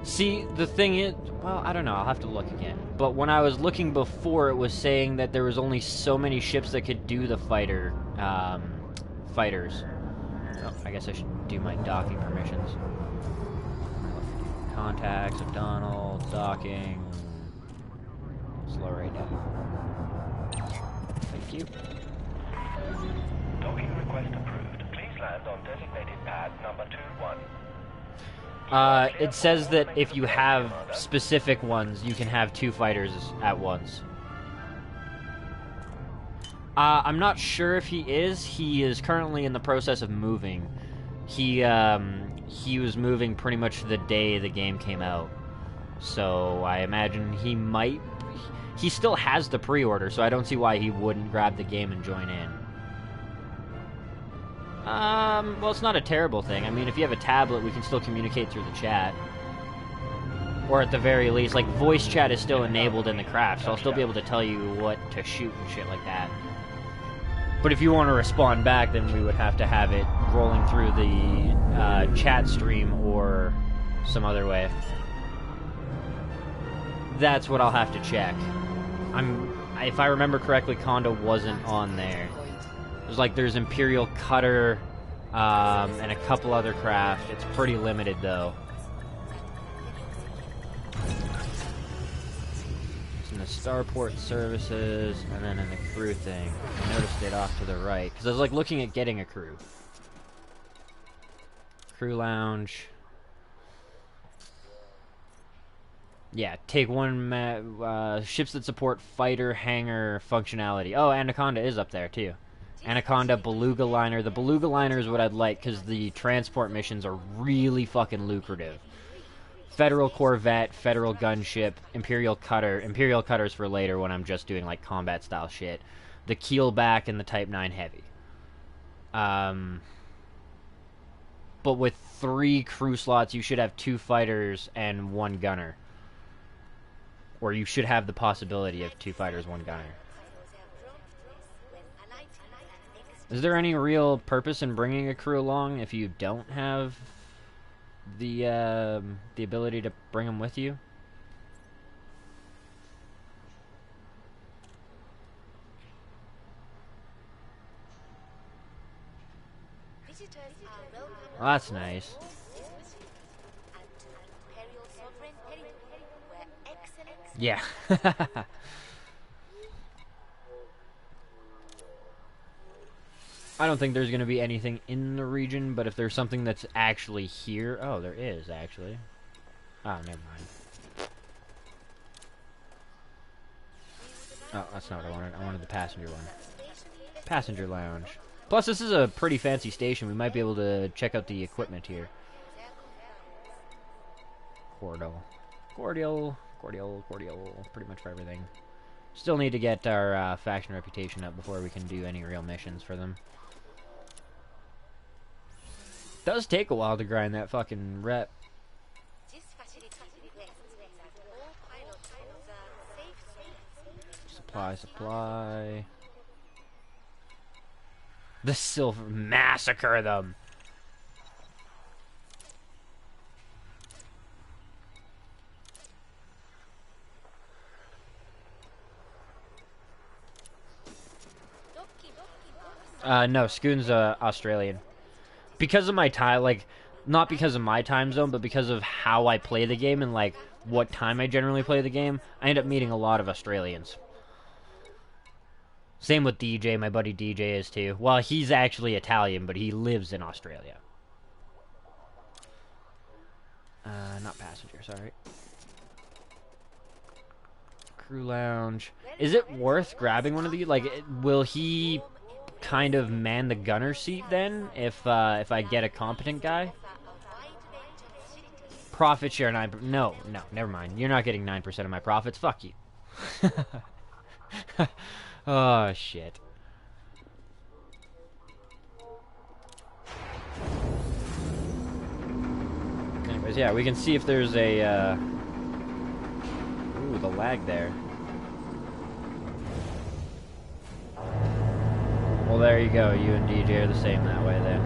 See, the thing is, well, I don't know, I'll have to look again. But when I was looking before, it was saying that there was only so many ships that could do the fighters. Oh, I guess I should do my docking permissions. Contacts, O'Donnell, docking. Slow right down. Thank you. Docking request approved. Please land on designated pad number 21. It says that if you have specific ones, you can have 2 fighters at once. I'm not sure if he is. He is currently in the process of moving. He was moving pretty much the day the game came out. So I imagine he might... He still has the pre-order, so I don't see why he wouldn't grab the game and join in. Well, it's not a terrible thing. I mean, if you have a tablet, we can still communicate through the chat. Or at the very least, like, voice chat is still enabled in the craft, so I'll still be able to tell you what to shoot and shit like that. But if you want to respond back, then we would have to have it rolling through the chat stream or some other way. That's what I'll have to check. If I remember correctly, Conda wasn't on there. There's Imperial Cutter, and a couple other craft. It's pretty limited, though. It's in the starport services, and then in the crew thing. I noticed it off to the right, because I was, looking at getting a crew. Crew lounge. Yeah, take one ships that support fighter hangar functionality. Oh, Anaconda is up there, too. Anaconda, Beluga Liner. The Beluga Liner is what I'd like, because the transport missions are really fucking lucrative. Federal Corvette, Federal Gunship, Imperial Cutter. Imperial Cutter's for later when I'm just doing, combat-style shit. The Keelback and the Type 9 Heavy. But with 3 crew slots, you should have 2 fighters and 1 gunner. Or you should have the possibility of 2 fighters, 1 gunner. Is there any real purpose in bringing a crew along if you don't have the ability to bring them with you? Well, that's nice. Yeah. I don't think there's going to be anything in the region, but if there's something that's actually here... Oh, there is, actually. Oh, never mind. Oh, that's not what I wanted. I wanted the passenger one. Passenger lounge. Plus, this is a pretty fancy station. We might be able to check out the equipment here. Cordial. Cordial. Pretty much for everything. Still need to get our faction reputation up before we can do any real missions for them. Does take a while to grind that fucking rep. Supply. The silver massacre them. No, Scoon's Australian. Because of my time, not because of my time zone, but because of how I play the game and, what time I generally play the game, I end up meeting a lot of Australians. Same with DJ, my buddy DJ is too. Well, he's actually Italian, but he lives in Australia. Not passenger, sorry. Crew lounge. Is it worth grabbing one of these? Will he kind of man the gunner seat then if I get a competent guy? Profit share 9%. No, never mind. You're not getting 9% of my profits. Fuck you. Oh shit. Anyways, yeah, we can see if there's a ooh, the lag there. Well, there you go. You and DJ are the same that way, then.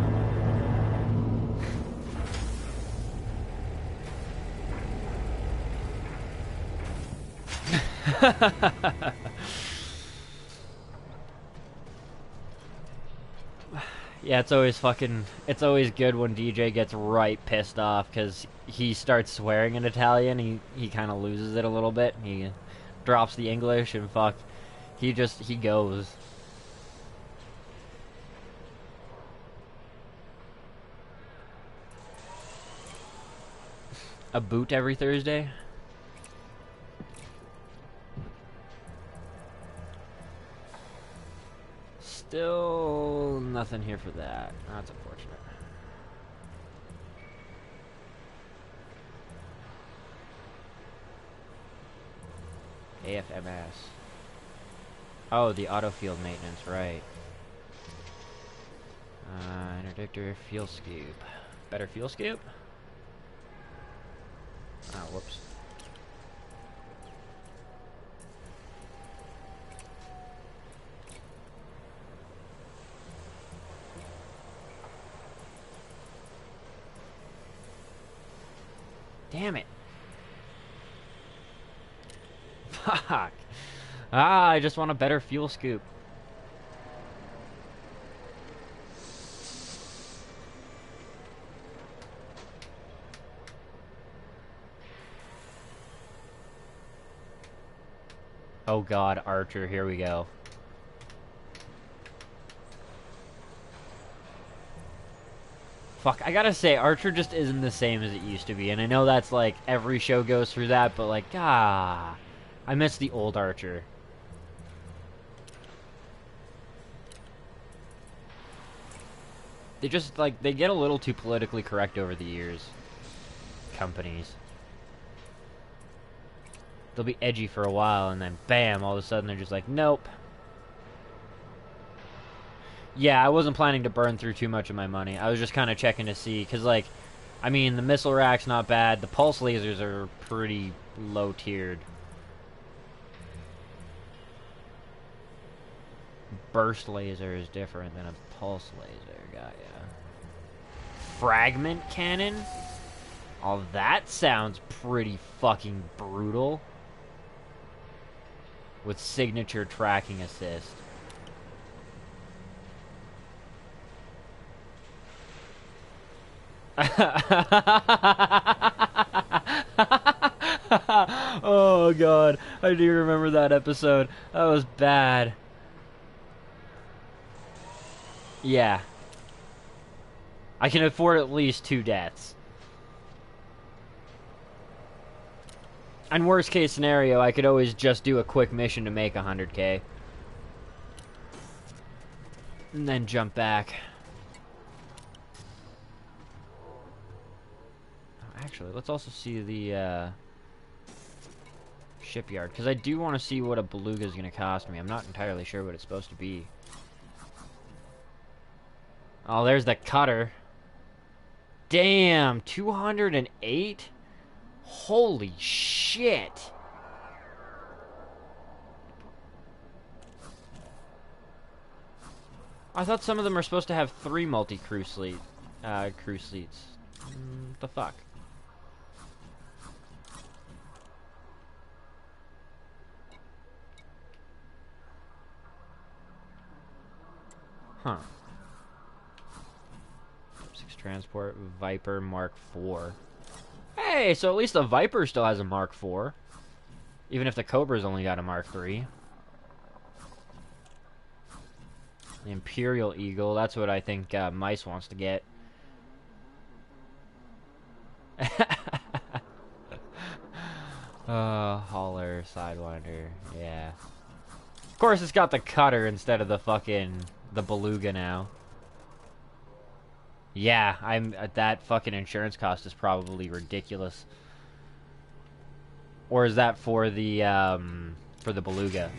Yeah, it's always good when DJ gets right pissed off because he starts swearing in Italian. He kind of loses it a little bit. He drops the English and fuck, he goes. A boot every Thursday? Still nothing here for that. That's unfortunate. AFMS. Oh, the auto field maintenance, right. Interdictor, fuel scoop. Better fuel scoop? Oh, whoops. Damn it. Fuck. Ah, I just want a better fuel scoop. Oh god, Archer, here we go. Fuck, I gotta say, Archer just isn't the same as it used to be, and I know that's like, every show goes through that, but like, I miss the old Archer. They just, like, they get a little too politically correct over the years. Companies. They'll be edgy for a while, and then bam, all of a sudden they're just like, nope. Yeah, I wasn't planning to burn through too much of my money. I was just kind of checking to see, because, like, I mean, the missile rack's not bad. The pulse lasers are pretty low-tiered. Burst laser is different than a pulse laser. Got ya. Fragment cannon? Oh, that sounds pretty fucking brutal. With signature tracking assist. Oh god, I do remember that episode. That was bad. Yeah. I can afford at least 2 deaths. And worst case scenario, I could always just do a quick mission to make 100k. And then jump back. Actually, let's also see the shipyard, because I do want to see what a beluga is going to cost me. I'm not entirely sure what it's supposed to be. Oh, there's the cutter. Damn, 208? Holy shit. I thought some of them are supposed to have 3 multi-crew seats. What the fuck? Huh. 6 transport, Viper Mark IV. Hey, so at least the Viper still has a Mark IV. Even if the Cobra's only got a Mark III. The Imperial Eagle, that's what I think Mice wants to get. Hauler, Sidewinder, yeah. Of course it's got the cutter instead of the beluga now. Yeah, that fucking insurance cost is probably ridiculous. Or is that for the beluga?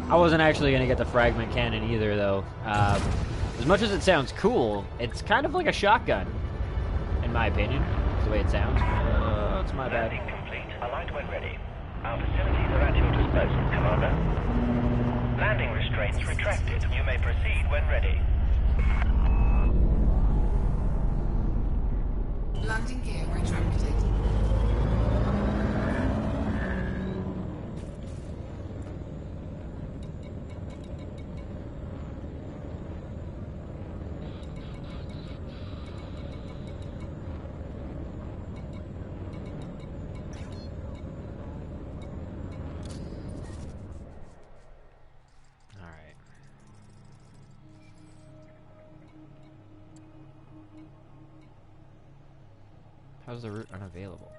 I wasn't actually going to get the fragment cannon either, though. As much as it sounds cool, it's kind of like a shotgun, in my opinion. That's the way it sounds. It's my bad. Landing complete. Alight when ready. Our facilities are at your disposal, Commander. Landing restraints retracted. You may proceed when ready. Landing gear retracted. Alright. How's the route unavailable?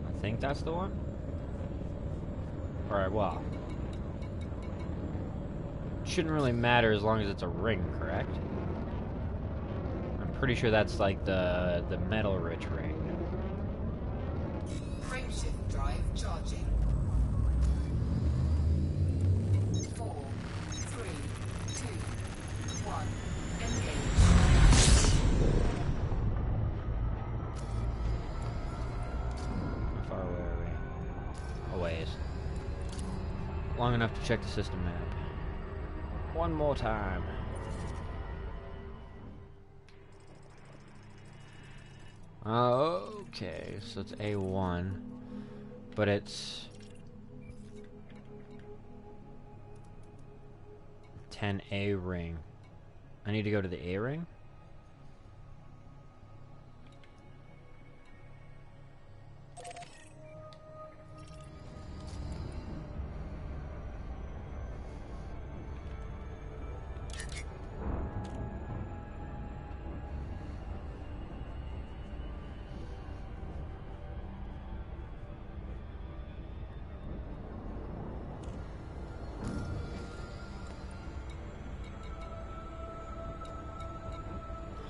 I think that's the one? Alright, well. Shouldn't really matter as long as it's a ring, correct? I'm pretty sure that's like the metal rich ring. Frameshift drive charging. 4, 3, 2, 1. Engage. How far away are we? A ways. Long enough to check the system map. One more time. Okay, so it's A1, but it's 10A ring. I need to go to the A ring?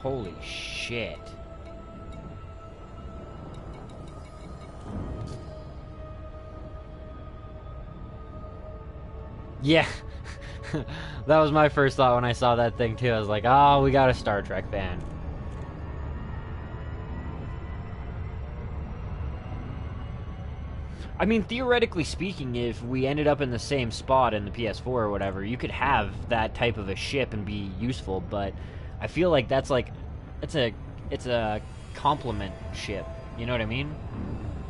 Holy shit. Yeah. That was my first thought when I saw that thing too. I was like, oh, we got a Star Trek fan. I mean, theoretically speaking, if we ended up in the same spot in the PS4 or whatever, you could have that type of a ship and be useful, but I feel like that's like, it's a complement ship. You know what I mean?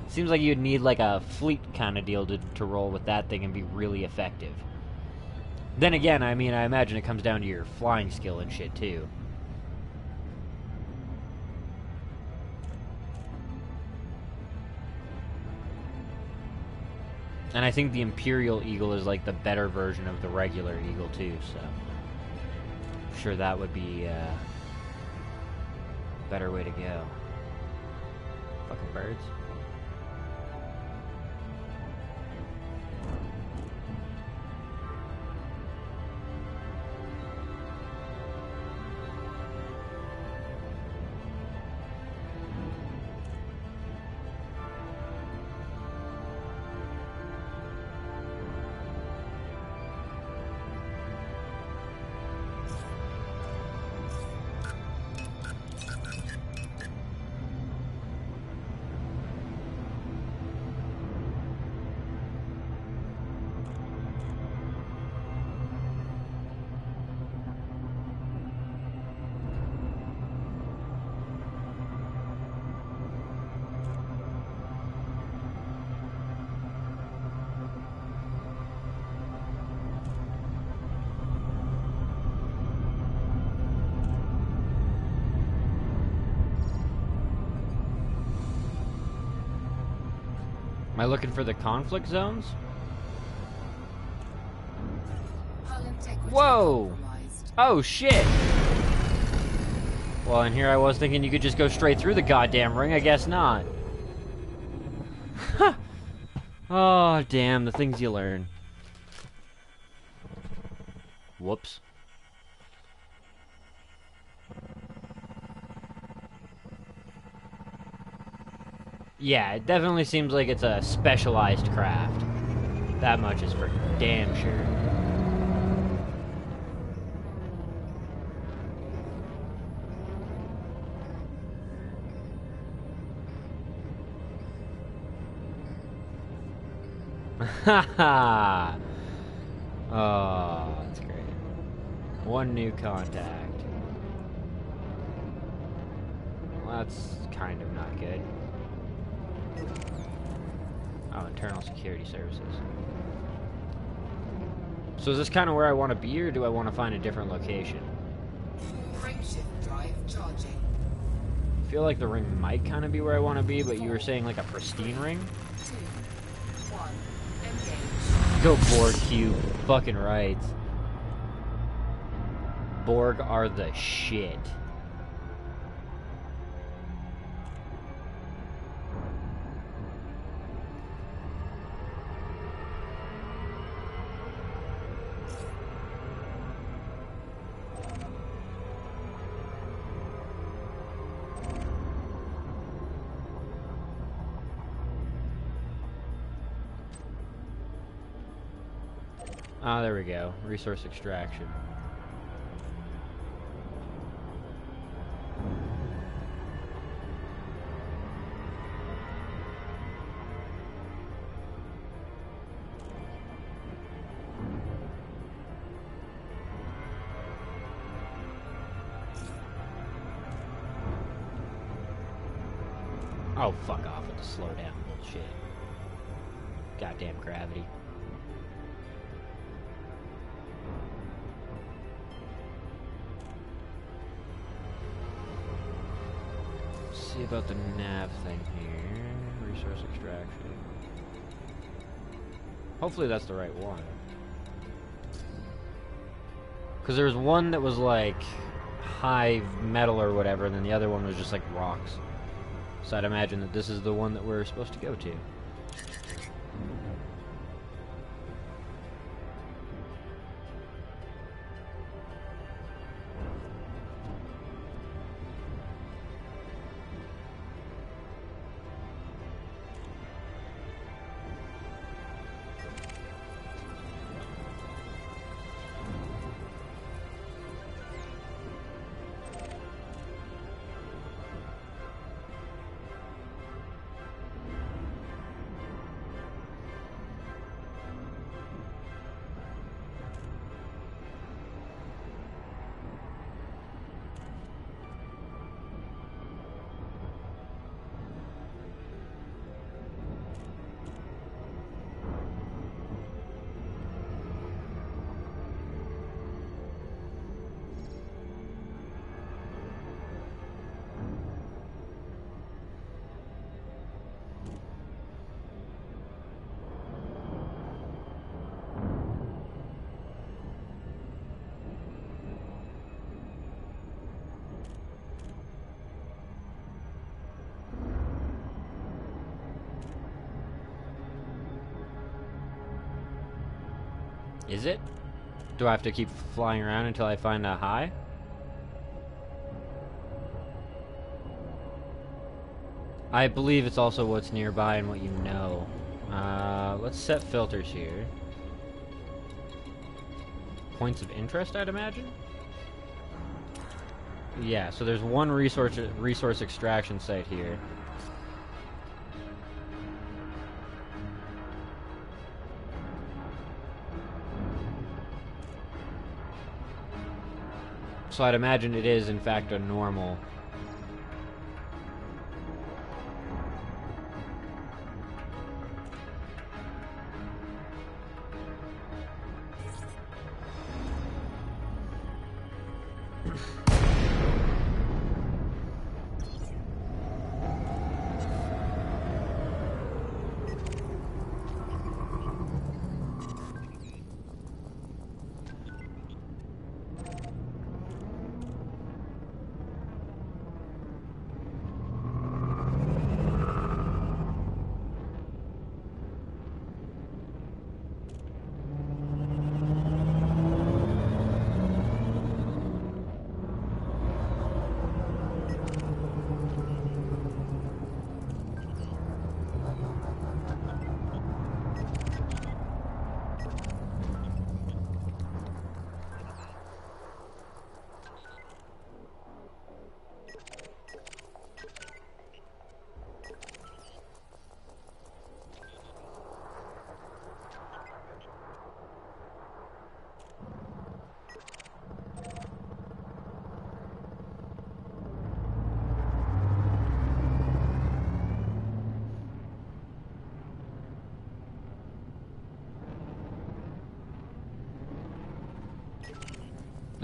Seems like you'd need like a fleet kind of deal to roll with that thing and be really effective. Then again, I mean, I imagine it comes down to your flying skill and shit too. And I think the Imperial Eagle is like the better version of the regular Eagle too, so I'm sure that would be a better way to go. Fucking birds. Am I looking for the conflict zones? Hull integrity Whoa! compromised. Oh shit! Well, and here I was thinking you could just go straight through the goddamn ring. I guess not. Oh, damn, the things you learn. Whoops. Yeah, it definitely seems like it's a specialized craft. That much is for damn sure. Haha! Oh, that's great. One new contact. Well, that's kind of not good. Oh, internal security services. So is this kind of where I want to be, or do I want to find a different location? Frameshift drive charging. I feel like the ring might kind of be where I want to be, but you were saying like a pristine ring? 2, 1, engage. Go Borg Cube. Fucking right. Borg are the shit. Ah, there we go. Resource extraction. Oh, fuck off with the slow down bullshit. Goddamn gravity. See about the nav thing here. Resource extraction. Hopefully that's the right one. Because there was one that was like high metal or whatever, and then the other one was just like rocks. So I'd imagine that this is the one that we're supposed to go to. Is it? Do I have to keep flying around until I find a high? I believe it's also what's nearby and what you know. Let's set filters here. Points of interest, I'd imagine? Yeah, so there's one resource extraction site here. So I'd imagine it is, in fact, a normal.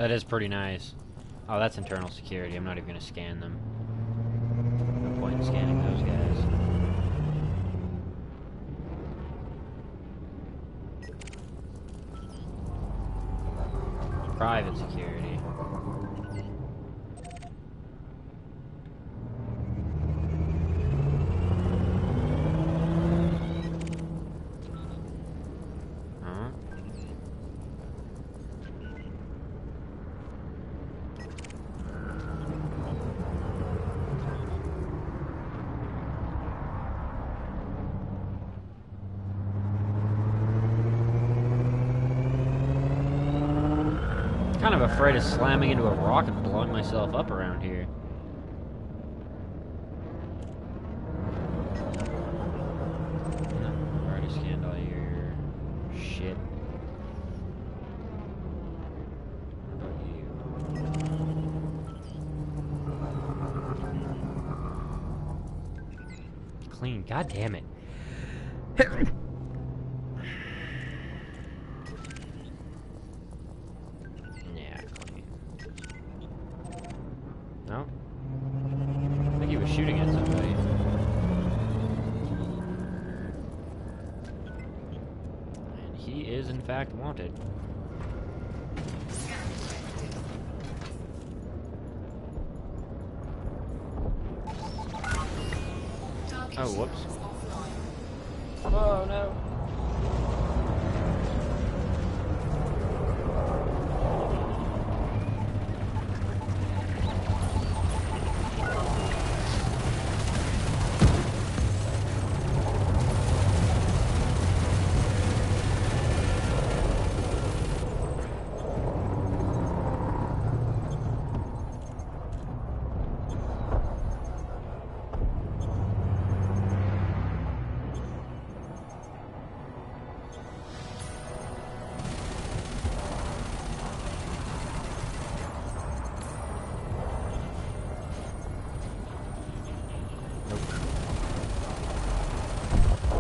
That is pretty nice. Oh, that's internal security. I'm not even gonna scan them. No point in scanning those guys. Private security. Huh? Kind of afraid of slamming into a rock and blowing myself up around here. No, I've already scanned all your shit. What about you? Clean, god damn it. Yeah, clean. No? I think he was shooting at somebody. And he is, in fact, wanted. Oh, whoops. Oh, no.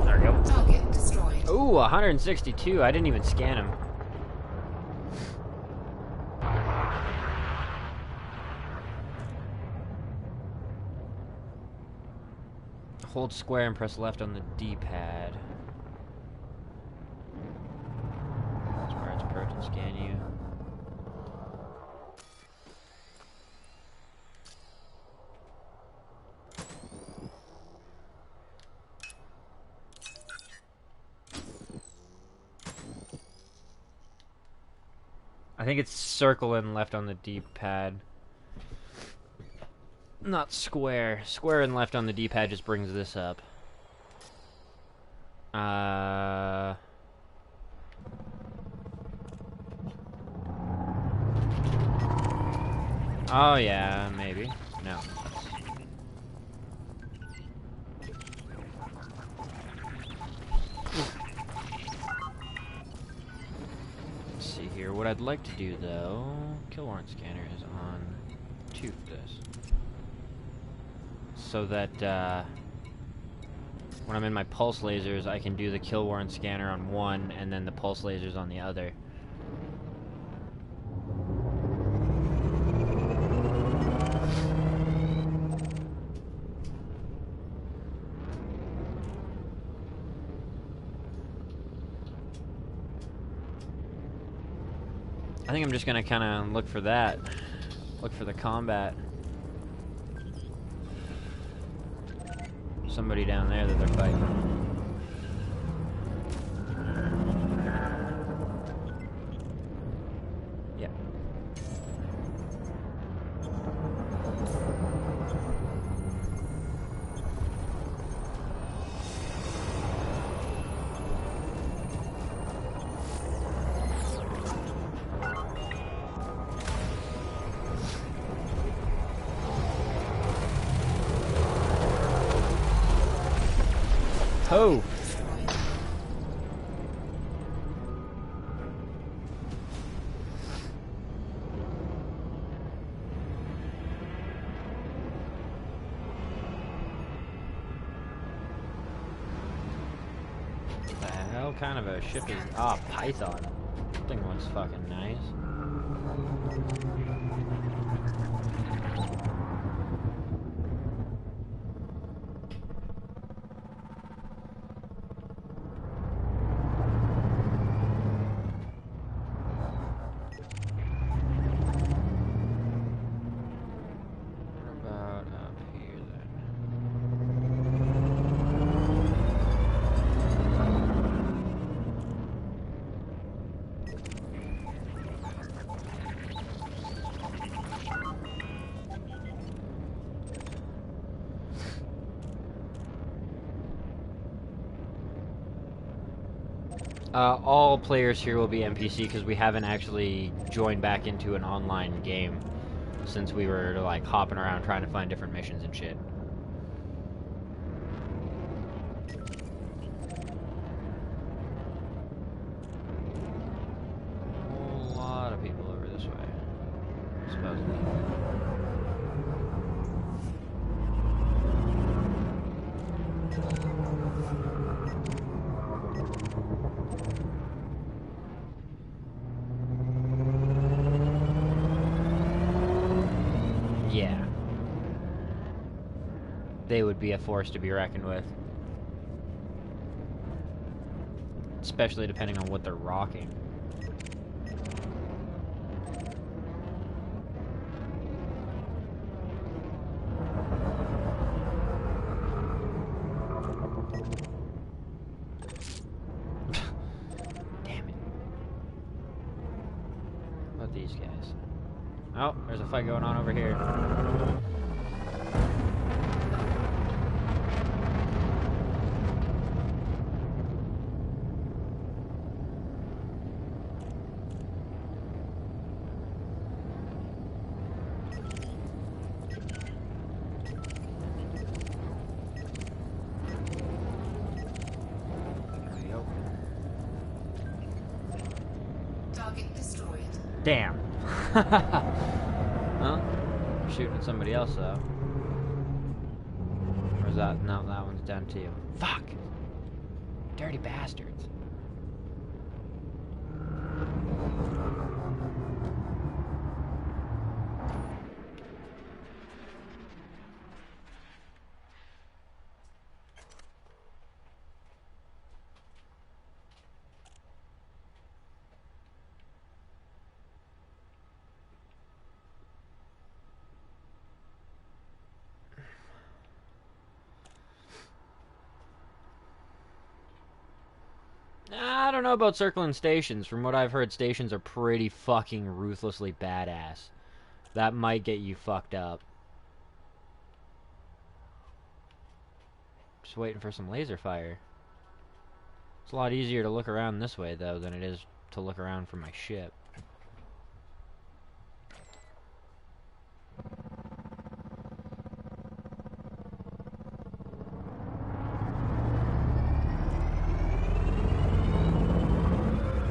There we go. Target destroyed. Ooh, 162. I didn't even scan him. Hold square and press left on the D-pad. Square to approach and scan you. I think it's circle and left on the D-pad. Not square. Square and left on the D-pad just brings this up. Oh yeah, maybe. No. Let's see here. What I'd like to do though, kill warrant scanner is on 2 for this. So that when I'm in my pulse lasers, I can do the kill warrant scanner on one and then the pulse lasers on the other. I think I'm just gonna kind of look for that. Look for the combat. Somebody down there that they're fighting. Yeah. Oh! What the hell kind of a ship is... Ah, Python. That thing looks fucking nice. About up here then. All players here will be NPC because we haven't actually joined back into an online game since we were like hopping around trying to find different missions and shit. Whole lot of people over this way, supposedly. Yeah. They would be a force to be reckoned with. Especially depending on what they're rocking. Damn it. What about these guys? Oh, there's a fight going on over here. Target destroyed. Damn. Well, I'm shooting at somebody else though. Or is that? No, that one's down too. Fuck! Dirty bastards. I don't know about circling stations. From what I've heard, stations are pretty fucking ruthlessly badass. That might get you fucked up. Just waiting for some laser fire. It's a lot easier to look around this way, though, than it is to look around from my ship.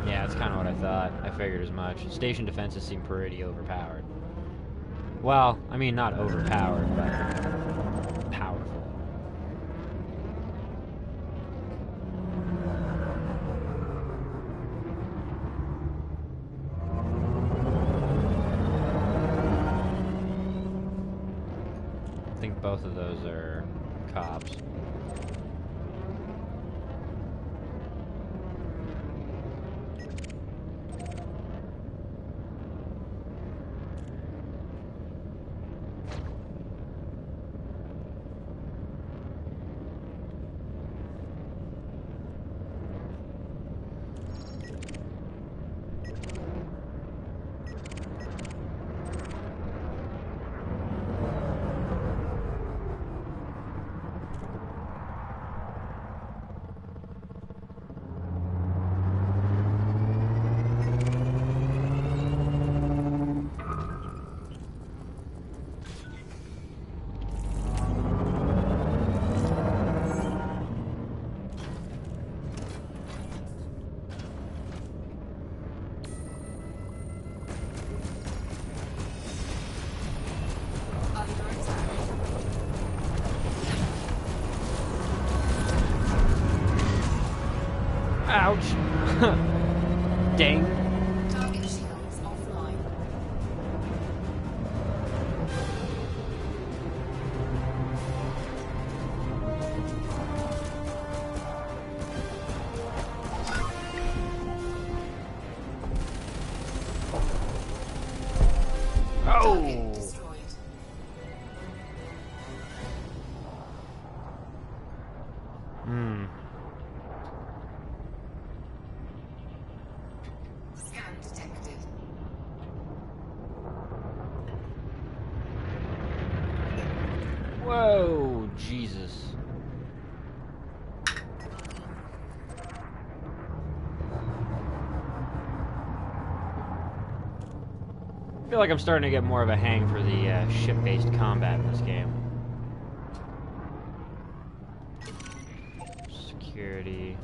Yeah, that's kind of what I thought. I figured as much. Station defenses seem pretty overpowered. Well, I mean, not overpowered, but powerful. I think both of those are cops. Ouch! Dang. Target shields offline. Whoa, Jesus. I feel like I'm starting to get more of a hang for the ship-based combat in this game. Security.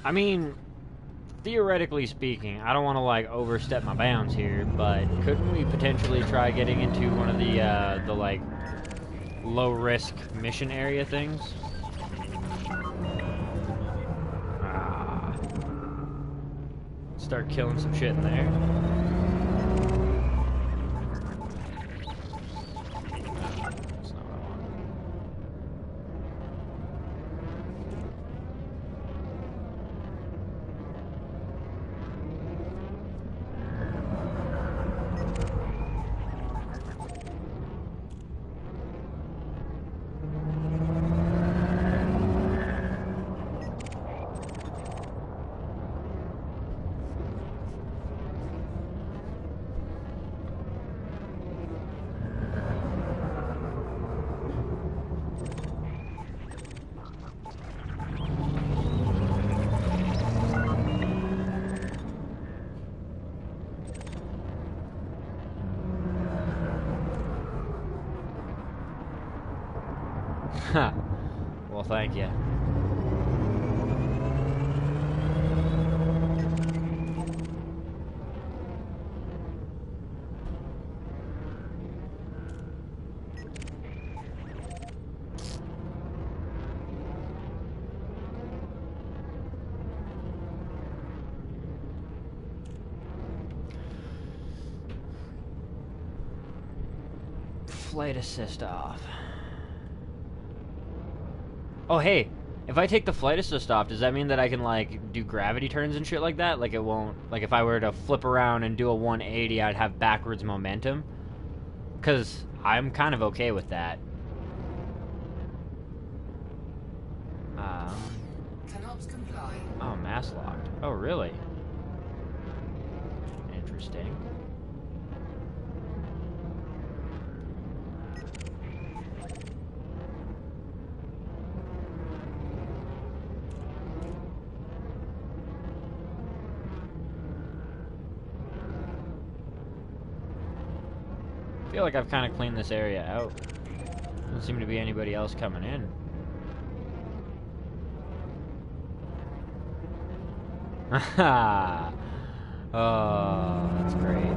I mean, theoretically speaking, I don't want to like overstep my bounds here, but couldn't we potentially try getting into one of the like low-risk mission area things? Start killing some shit in there. That's not what I want. Ha. Well, thank you. Flight assist off. Oh, hey, if I take the flight assist off, does that mean that I can, like, do gravity turns and shit like that? Like, it won't... Like, if I were to flip around and do a 180, I'd have backwards momentum? Because I'm kind of okay with that. Cannot comply. Oh, mass locked. Oh, really? Interesting. I feel like I've kind of cleaned this area out. Doesn't seem to be anybody else coming in. Haha! Oh, that's great.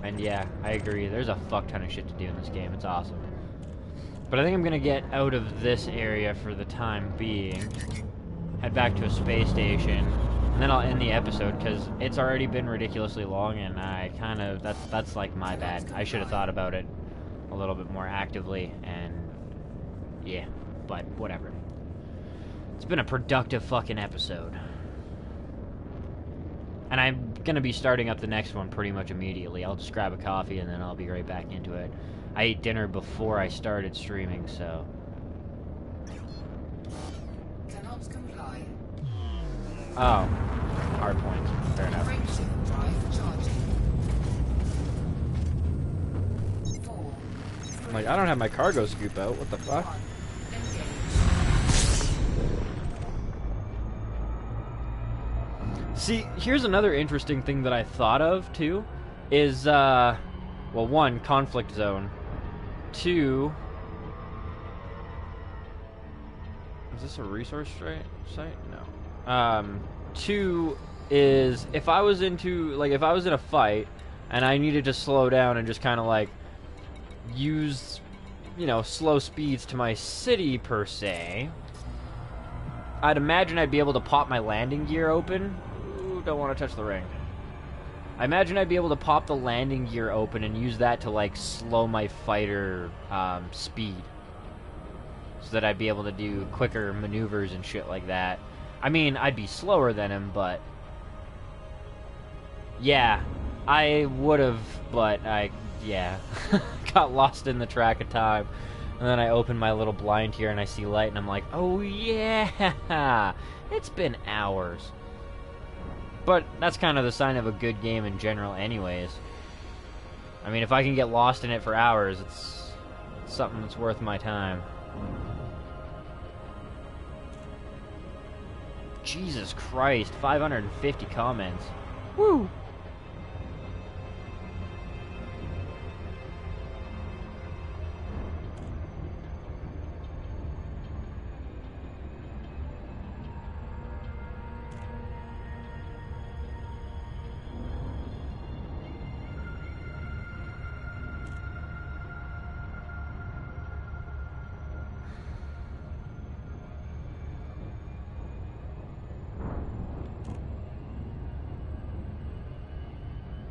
And yeah, I agree. There's a fuck ton of shit to do in this game. It's awesome. But I think I'm gonna get out of this area for the time being. Head back to a space station. And then I'll end the episode, because it's already been ridiculously long, and I kind of... That's like my bad. I should have thought about it a little bit more actively, and... yeah, but whatever. It's been a productive fucking episode. And I'm gonna be starting up the next one pretty much immediately. I'll just grab a coffee, and then I'll be right back into it. I ate dinner before I started streaming, so... Cannot comply. Oh. Hard points. Fair enough. Frameshift drive charging. 4, I'm like, I don't have my cargo scoop out. What the fuck? 1. Engage. See, here's another interesting thing that I thought of, too, is, well, 1, conflict zone. 2... Is this a resource site? No. 2 is, if I was into, like, if I was in a fight, and I needed to slow down and just kind of, like, use, you know, slow speeds to my city, per se, I'd imagine I'd be able to pop my landing gear open. Ooh, don't want to touch the ring. I imagine I'd be able to pop the landing gear open and use that to, like, slow my fighter speed. So that I'd be able to do quicker maneuvers and shit like that. I mean, I'd be slower than him, but... yeah, I would've, but yeah. Got lost in the track of time. And then I open my little blind here and I see light and I'm like, oh yeah! It's been hours. But that's kind of the sign of a good game in general anyways. I mean, if I can get lost in it for hours, it's something that's worth my time. Jesus Christ, 550 comments. Woo!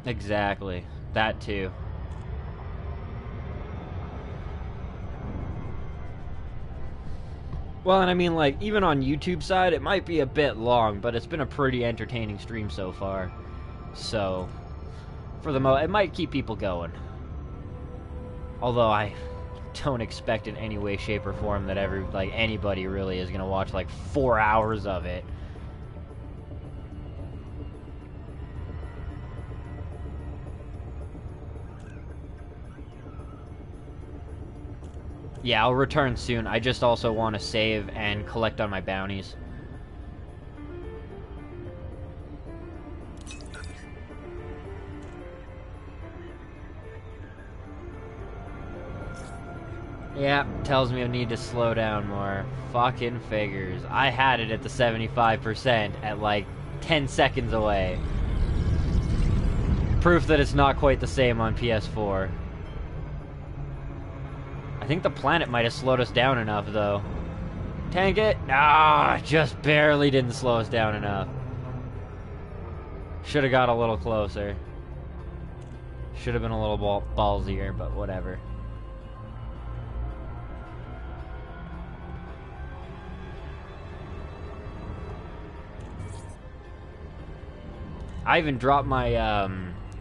Exactly. That too. Well, and I mean, like, even on YouTube side, it might be a bit long, but it's been a pretty entertaining stream so far. So, for the it might keep people going. Although I don't expect in any way, shape, or form that anybody really is gonna watch like 4 hours of it. Yeah, I'll return soon. I just also want to save and collect on my bounties. Yeah, tells me I need to slow down more. Fucking figures. I had it at the 75% at like 10 seconds away. Proof that it's not quite the same on PS4. I think the planet might have slowed us down enough, though. Tank it? Nah, just barely didn't slow us down enough. Should have got a little closer. Should have been a little ballsier, but whatever. I even dropped my,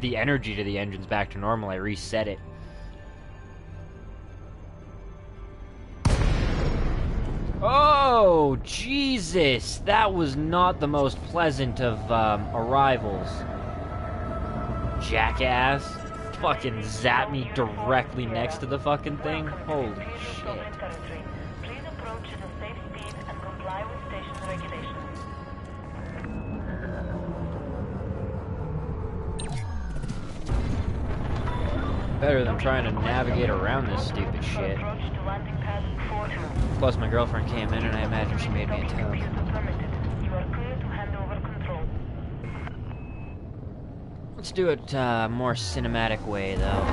the energy to the engines back to normal. I reset it. Oh, Jesus! That was not the most pleasant of, arrivals. Jackass. Fucking zapped me directly next to the fucking thing. Holy shit. Please approach at a safe speed and comply with station regulations. Better than trying to navigate around this stupid shit. Plus, my girlfriend came in and I imagine she made me a tub. Let's do it more cinematic way, though.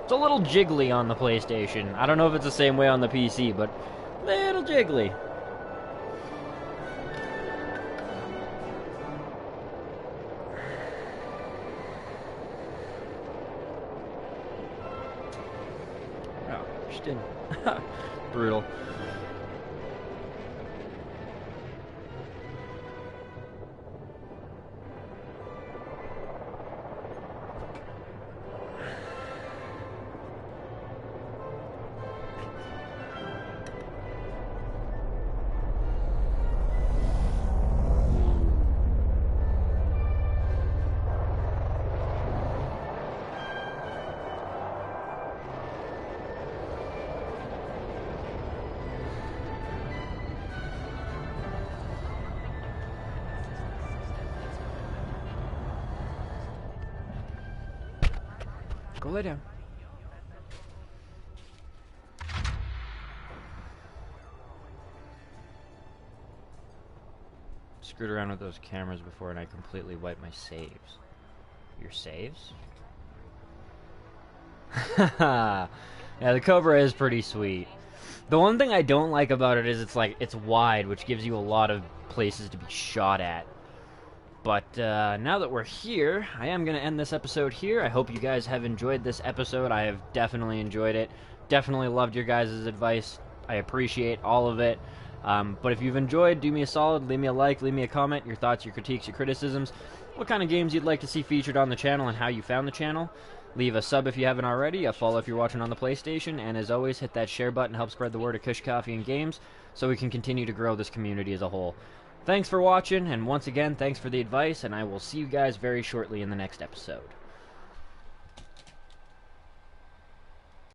It's a little jiggly on the PlayStation. I don't know if it's the same way on the PC, but little jiggly. Oh, just didn't. Brutal. Go lay down. Screwed around with those cameras before and I completely wiped my saves. Your saves? Yeah, the Cobra is pretty sweet. The one thing I don't like about it is it's wide, which gives you a lot of places to be shot at. But now that we're here, I am going to end this episode here. I hope you guys have enjoyed this episode. I have definitely enjoyed it. Definitely loved your guys' advice. I appreciate all of it. But if you've enjoyed, do me a solid. Leave me a like, leave me a comment, your thoughts, your critiques, your criticisms, what kind of games you'd like to see featured on the channel, and how you found the channel. Leave a sub if you haven't already, a follow if you're watching on the PlayStation, and as always, hit that share button to help spread the word of Kush Coffee and Games so we can continue to grow this community as a whole. Thanks for watching, and once again, thanks for the advice, and I will see you guys very shortly in the next episode.